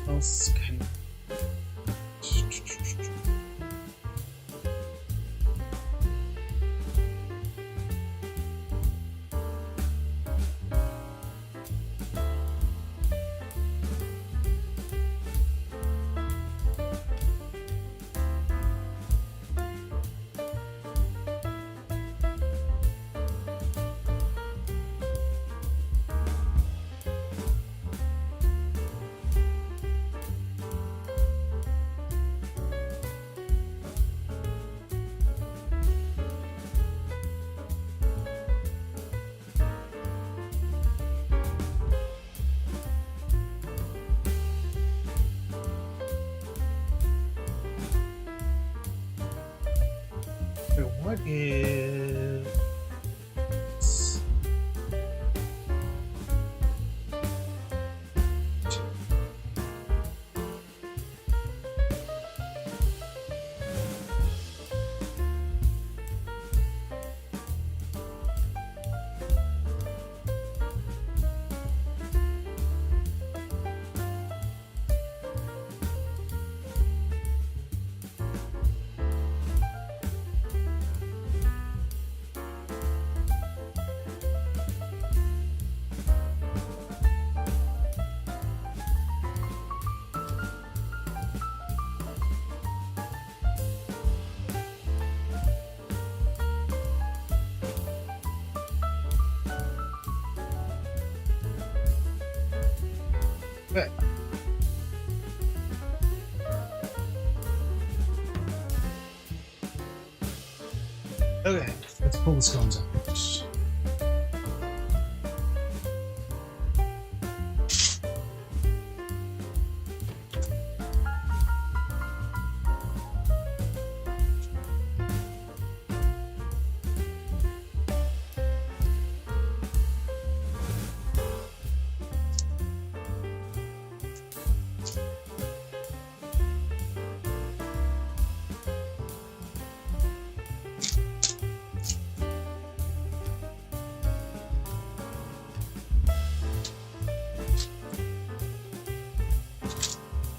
What else can what is okay. Okay, let's pull the scones out.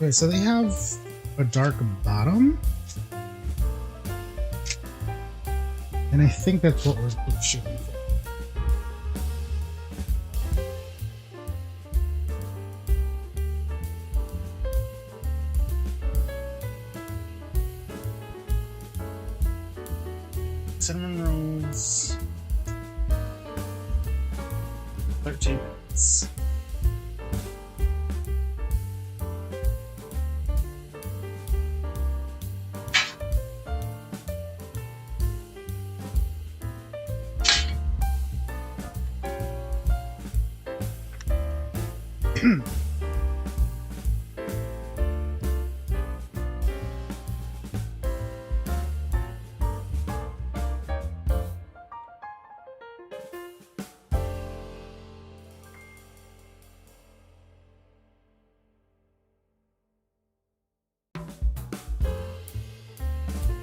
Okay, so they have a dark bottom. And I think that's what we're shooting for. Cinnamon rolls. 13 minutes.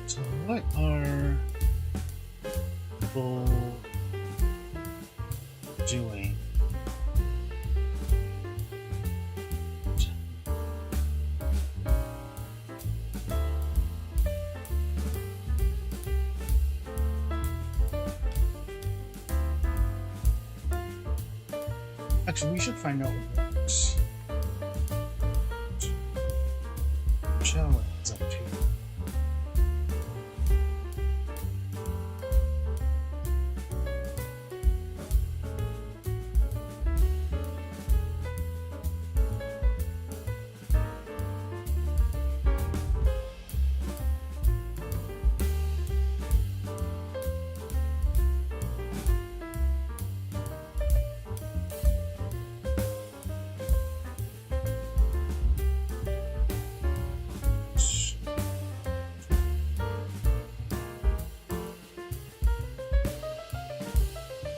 So what are people doing? Actually, we should find out what Challenge is up to.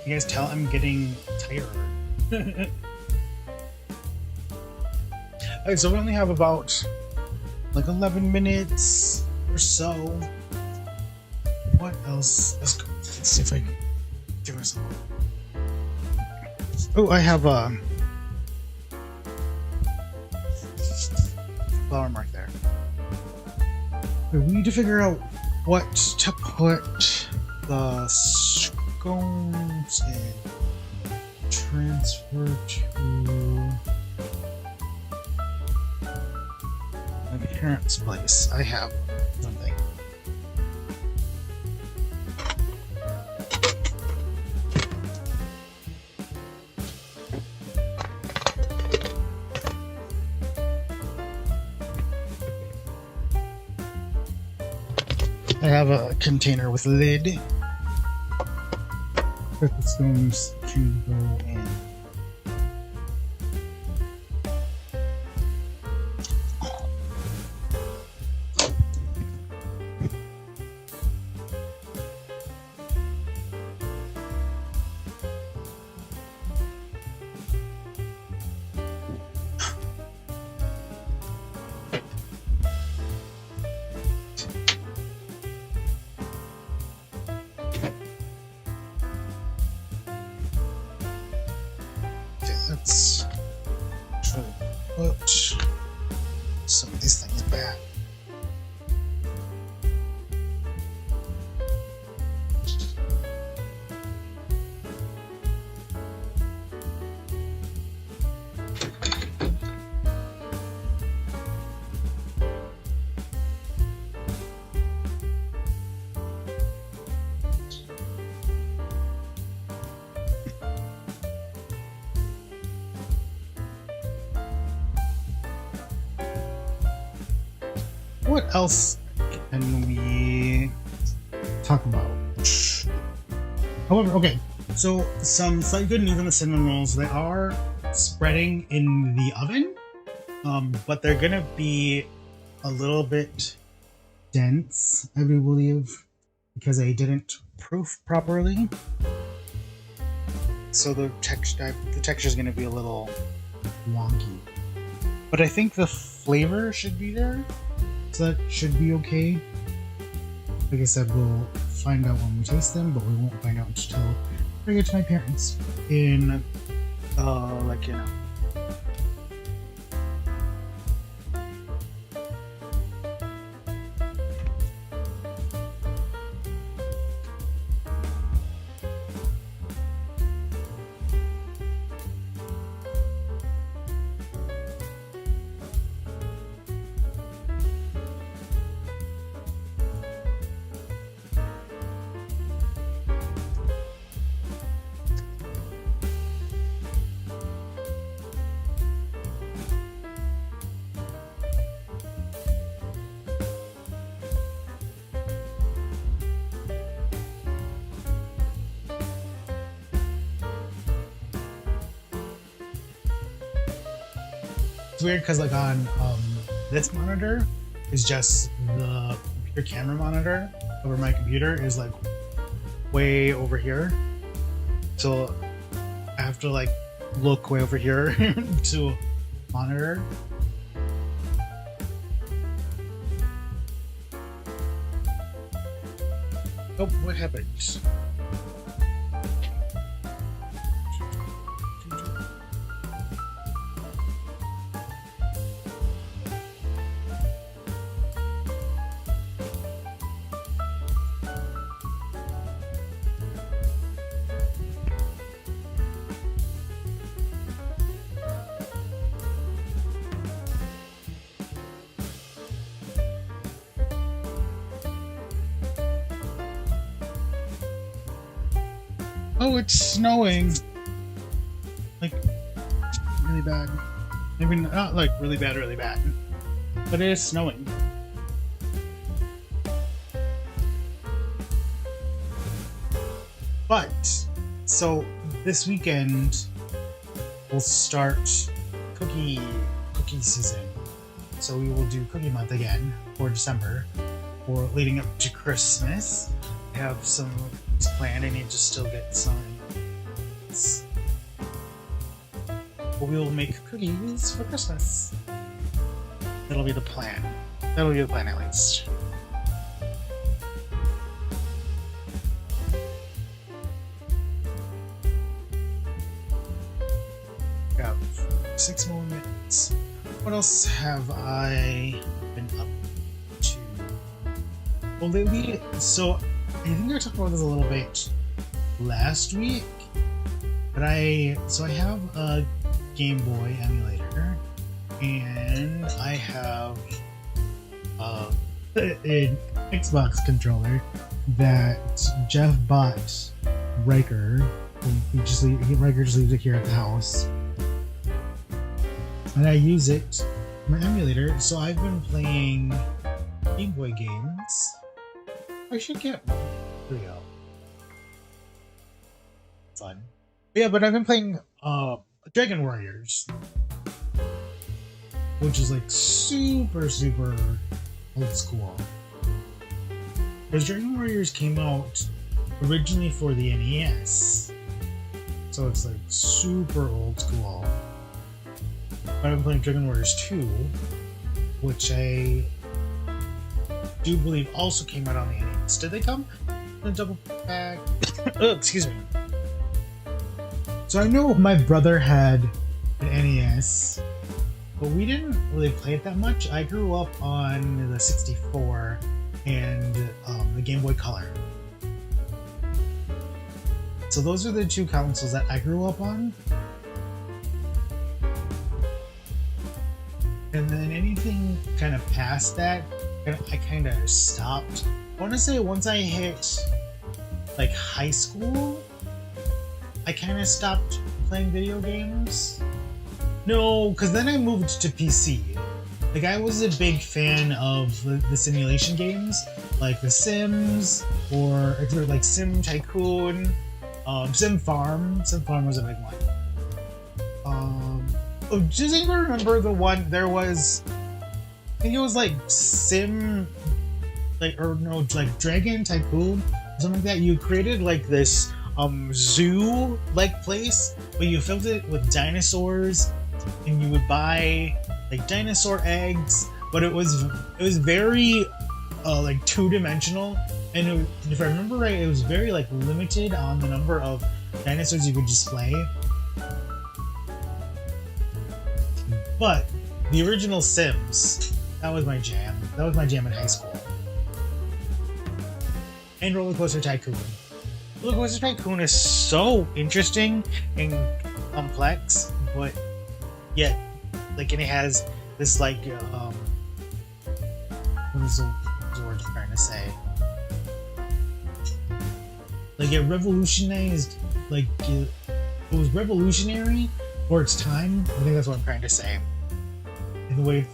You guys tell I'm getting tired. Alright, so we only have about like 11 minutes or so. What else? Let's see if I can do myself. Oh, I have a flower mark there. We need to figure out what to put the scones in. Transfer to my parents' place. I have something. I have a container with a lid. Put the scones to go in. Let's try to put some of these things back. What else can we talk about? However, okay, so some slight good news on the cinnamon rolls. They are spreading in the oven, but they're gonna be a little bit dense, I do believe, because I didn't proof properly. So the texture is gonna be a little wonky. But I think the flavor should be there. So that should be okay. Like I said, we'll find out when we taste them, but we won't find out until I get to my parents in, like, you know. It's weird because like on this monitor is just the computer camera monitor over my computer is like way over here, so I have to like look way over here to monitor. Oh, what happened? Oh, it's snowing. Like, really bad. Maybe not like really bad. But it is snowing. But, so this weekend, we'll start cookie season. So we will do cookie month again for December, or leading up to Christmas. I have some planned. I need to still get some cookies. But we will make cookies for Christmas. That'll be the plan. That'll be the plan, at least. We have 6 more minutes. What else have I been up to? Well, lately, so I think I talked about this a little bit last week, but I have a Game Boy emulator, and I have an Xbox controller that Jeff bought Riker. Riker just leaves it here at the house, and I use it my emulator. So I've been playing Game Boy games. I should get one. Here we go. Fun. But yeah, but I've been playing Dragon Warriors, which is like super old school. Because Dragon Warriors came out originally for the NES, so it's like super old school. But I've been playing Dragon Warriors 2, which I do believe also came out on the NES. Did they come in a double pack? Oh, excuse me. So I know my brother had an NES, but we didn't really play it that much. I grew up on the 64 and the Game Boy Color. So those are the two consoles that I grew up on. And then anything kind of past that, I kind of stopped. I want to say once I hit like high school, I kind of stopped playing video games. No, because then I moved to PC. Like, I was a big fan of the simulation games, like The Sims, or like Sim Tycoon, Sim Farm. Sim Farm was a big one. Does anyone remember the one? There was, I think it was like Sim, like Dragon Tycoon, something like that. You created like this zoo-like place, but you filled it with dinosaurs, and you would buy like dinosaur eggs. But it was very like two-dimensional, and if I remember right, it was very like limited on the number of dinosaurs you could display. But the original Sims, that was my jam. That was my jam in high school. And Roller Coaster Tycoon. Roller Coaster Tycoon is so interesting and complex, but yet, like, and it has this like, what is the word I'm trying to say? Like, it revolutionized, like, it was revolutionary for its time. I think that's what I'm trying to say. In the way,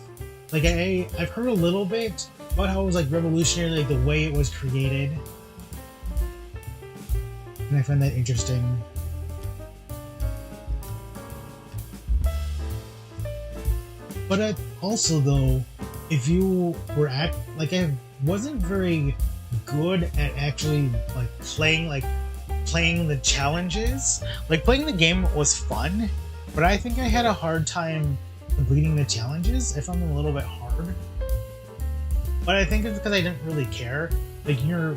like, I've heard a little bit about how it was like revolutionary, like the way it was created, and I find that interesting. But also, though, if you were I wasn't very good at actually playing the challenges. Like, playing the game was fun, but I think I had a hard time completing the challenges. I found them a little bit hard. But I think it's because I didn't really care. Like, I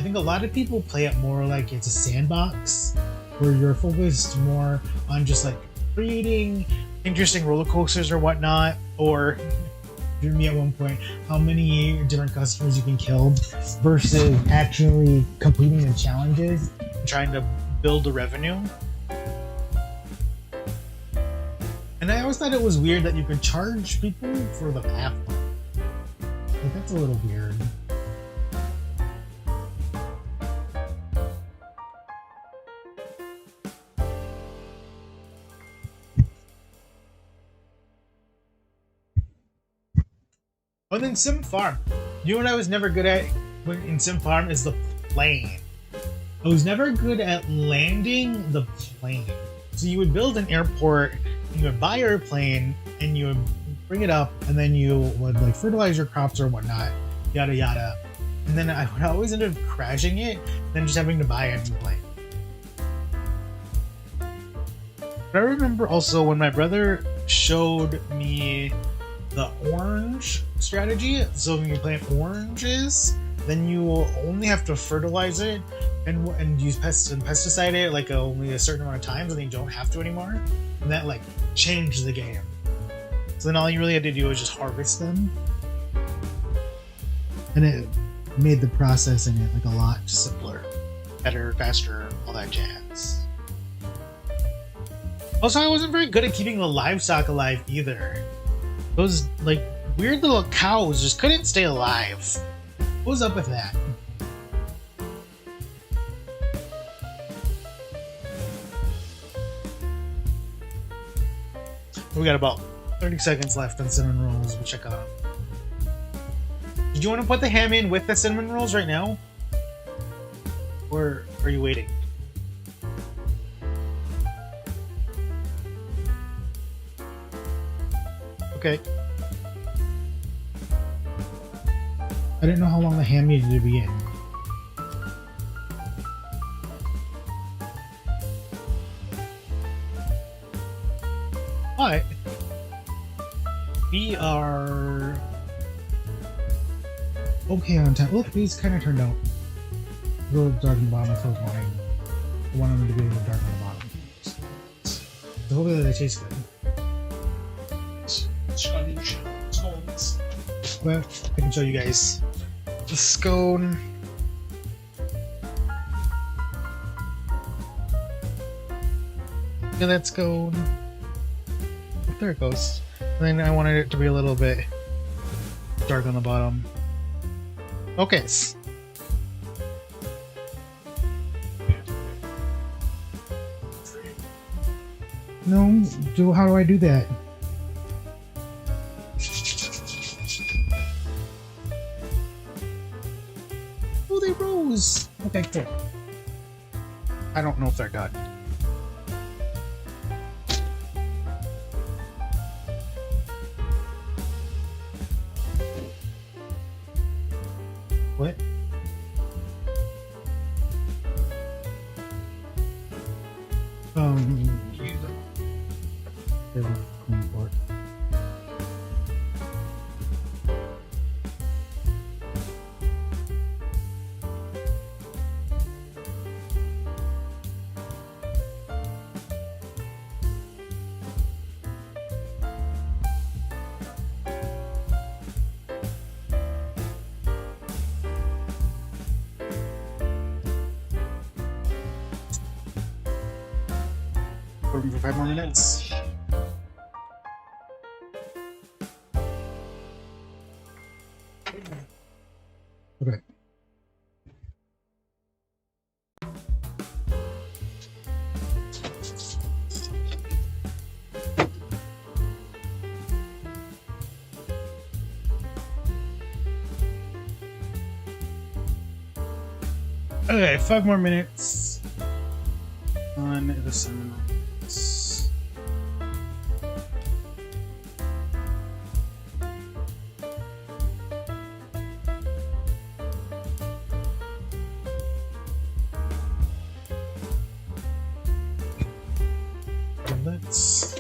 think a lot of people play it more like it's a sandbox, where you're focused more on just like creating interesting roller coasters or whatnot, or me at one point how many different customers you can kill, versus actually completing the challenges and trying to build the revenue. And I always thought it was weird that you could charge people for the path. Like, that's a little weird. Oh, then Sim Farm. You know what I was never good at in Sim Farm is the plane. I was never good at landing the plane. So you would build an airport, and you would buy your airplane, and you would bring it up, and then you would like fertilize your crops or whatnot, yada yada. And then I would always end up crashing it, then just having to buy a new plane. But I remember also when my brother showed me the orange strategy. So when you plant oranges, then you will only have to fertilize it and use pesticide it like only a certain amount of times, and then you don't have to anymore. And that like changed the game. So then all you really had to do was just harvest them, and it made the process in it like a lot simpler, better, faster, all that jazz. Also, I wasn't very good at keeping the livestock alive either. Those like weird little cows just couldn't stay alive. What was up with that? We got about 30 seconds left on cinnamon rolls. We'll check on them. Did you want to put the ham in with the cinnamon rolls right now? Or are you waiting? Okay. I didn't know how long the ham needed to be in. But we are okay on time. Look, these kind of turned out a little dark on the bottom. I feel wanting. I want them to be a little dark on the bottom. So hopefully they taste good. Scones. Well, I can show you guys the scone. Look at that scone. There it goes. And then I wanted it to be a little bit dark on the bottom. Okay. No, how do I do that? Oh, they rose! Okay, cool. I don't know if they're done. What? They were going for it. Put them for 5 more minutes. Okay. Okay, 5 more minutes on the cinnamon rolls. Let's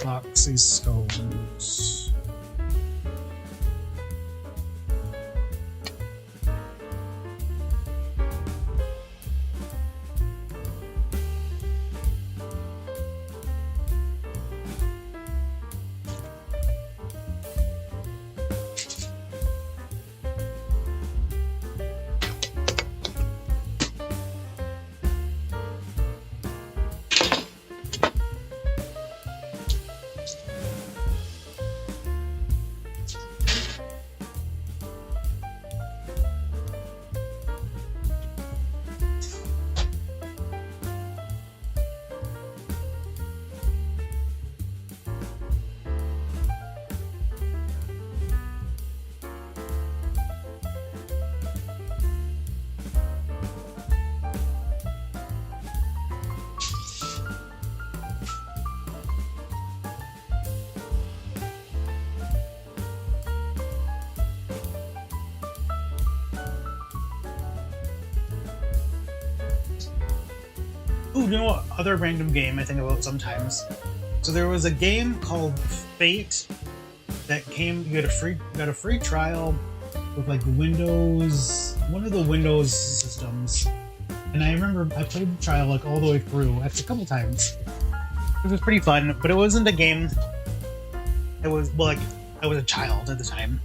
box these scones. Ooh, you know what other random game I think about sometimes? So there was a game called Fate that came. You got a free trial with like Windows, one of the Windows systems. And I remember I played the trial like all the way through, actually a couple times. It was pretty fun, but it wasn't a game. It was, well, like, I was a child at the time,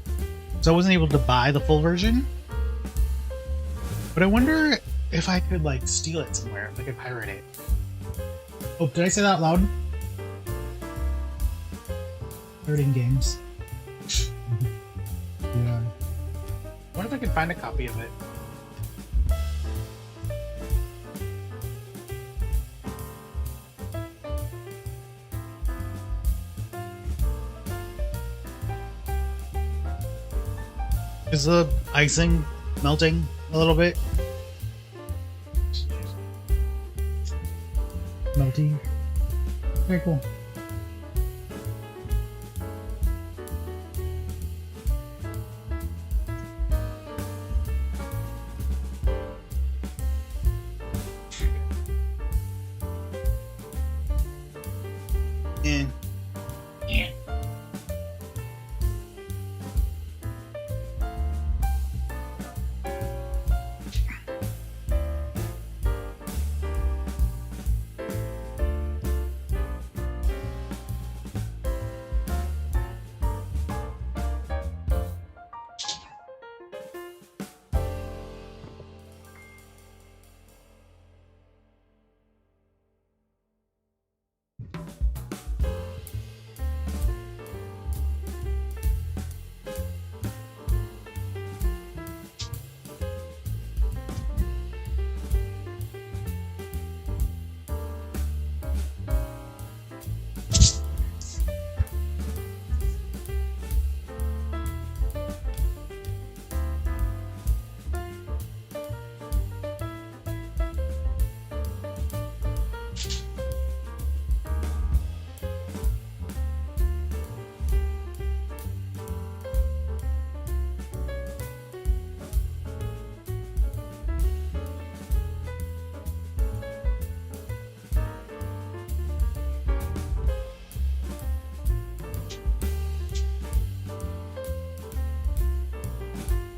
so I wasn't able to buy the full version. But I wonder if I could like steal it somewhere, if I could pirate it. Oh, did I say that out loud? Pirating games. Yeah. I wonder if I could find a copy of it. Is the icing melting a little bit? Melty. Very cool. Yeah. Yeah.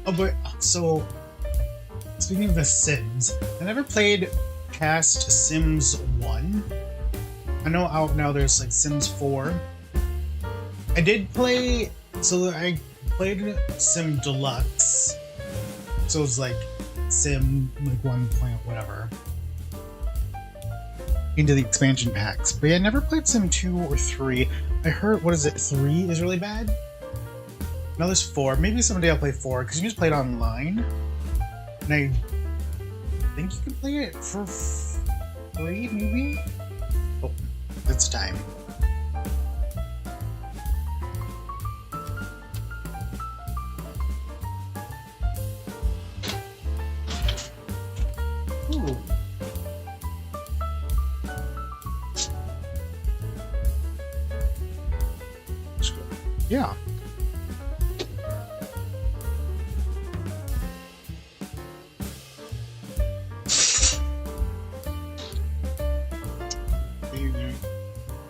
Oh, but so speaking of The Sims, I never played past Sims 1. I know out now there's like Sims 4. I did play, so I played Sim Deluxe. So it's like Sim like 1 point whatever. Into the expansion packs. But yeah, I never played Sim 2 or 3. I heard, what is it, 3 is really bad? Now there's 4. Maybe someday I'll play 4, because you can just play it online. And I think you can play it for free, maybe? Oh, it's time. Ooh. Yeah.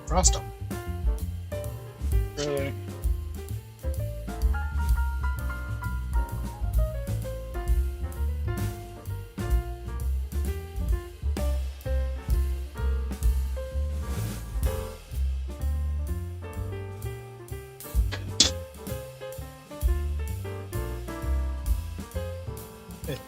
Frost them. Really? Hey.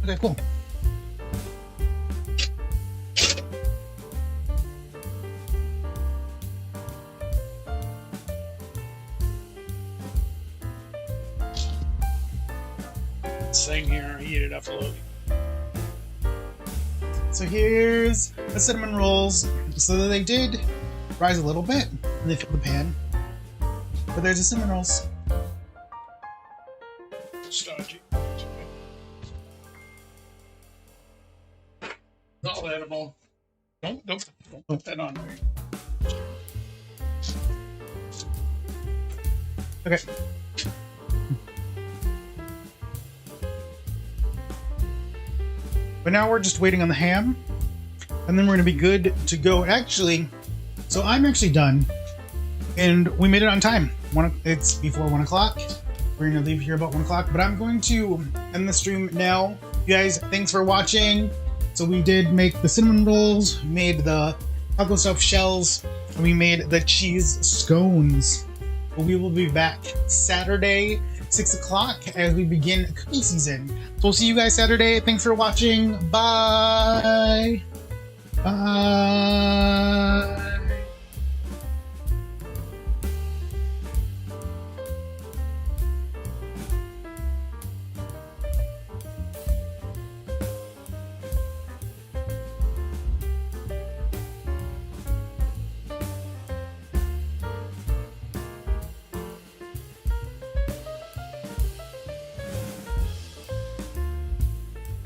Okay, cool. this thing here, heat it up a little. So here's the cinnamon rolls. So they did rise a little bit, and they filled the pan. But there's the cinnamon rolls. Stodgy. It's all edible. Don't put that on there. Okay. But now we're just waiting on the ham, and then we're gonna be good to go. Actually, so I'm actually done, and we made it on time. It's before 1 o'clock. We're gonna leave here about 1 o'clock, but I'm going to end the stream now. You guys, thanks for watching. So we did make the cinnamon rolls, we made the taco stuffed shells, and we made the cheese scones. But we will be back Saturday, 6 o'clock, as we begin cookie season. So we'll see you guys Saturday. Thanks for watching. Bye. Bye.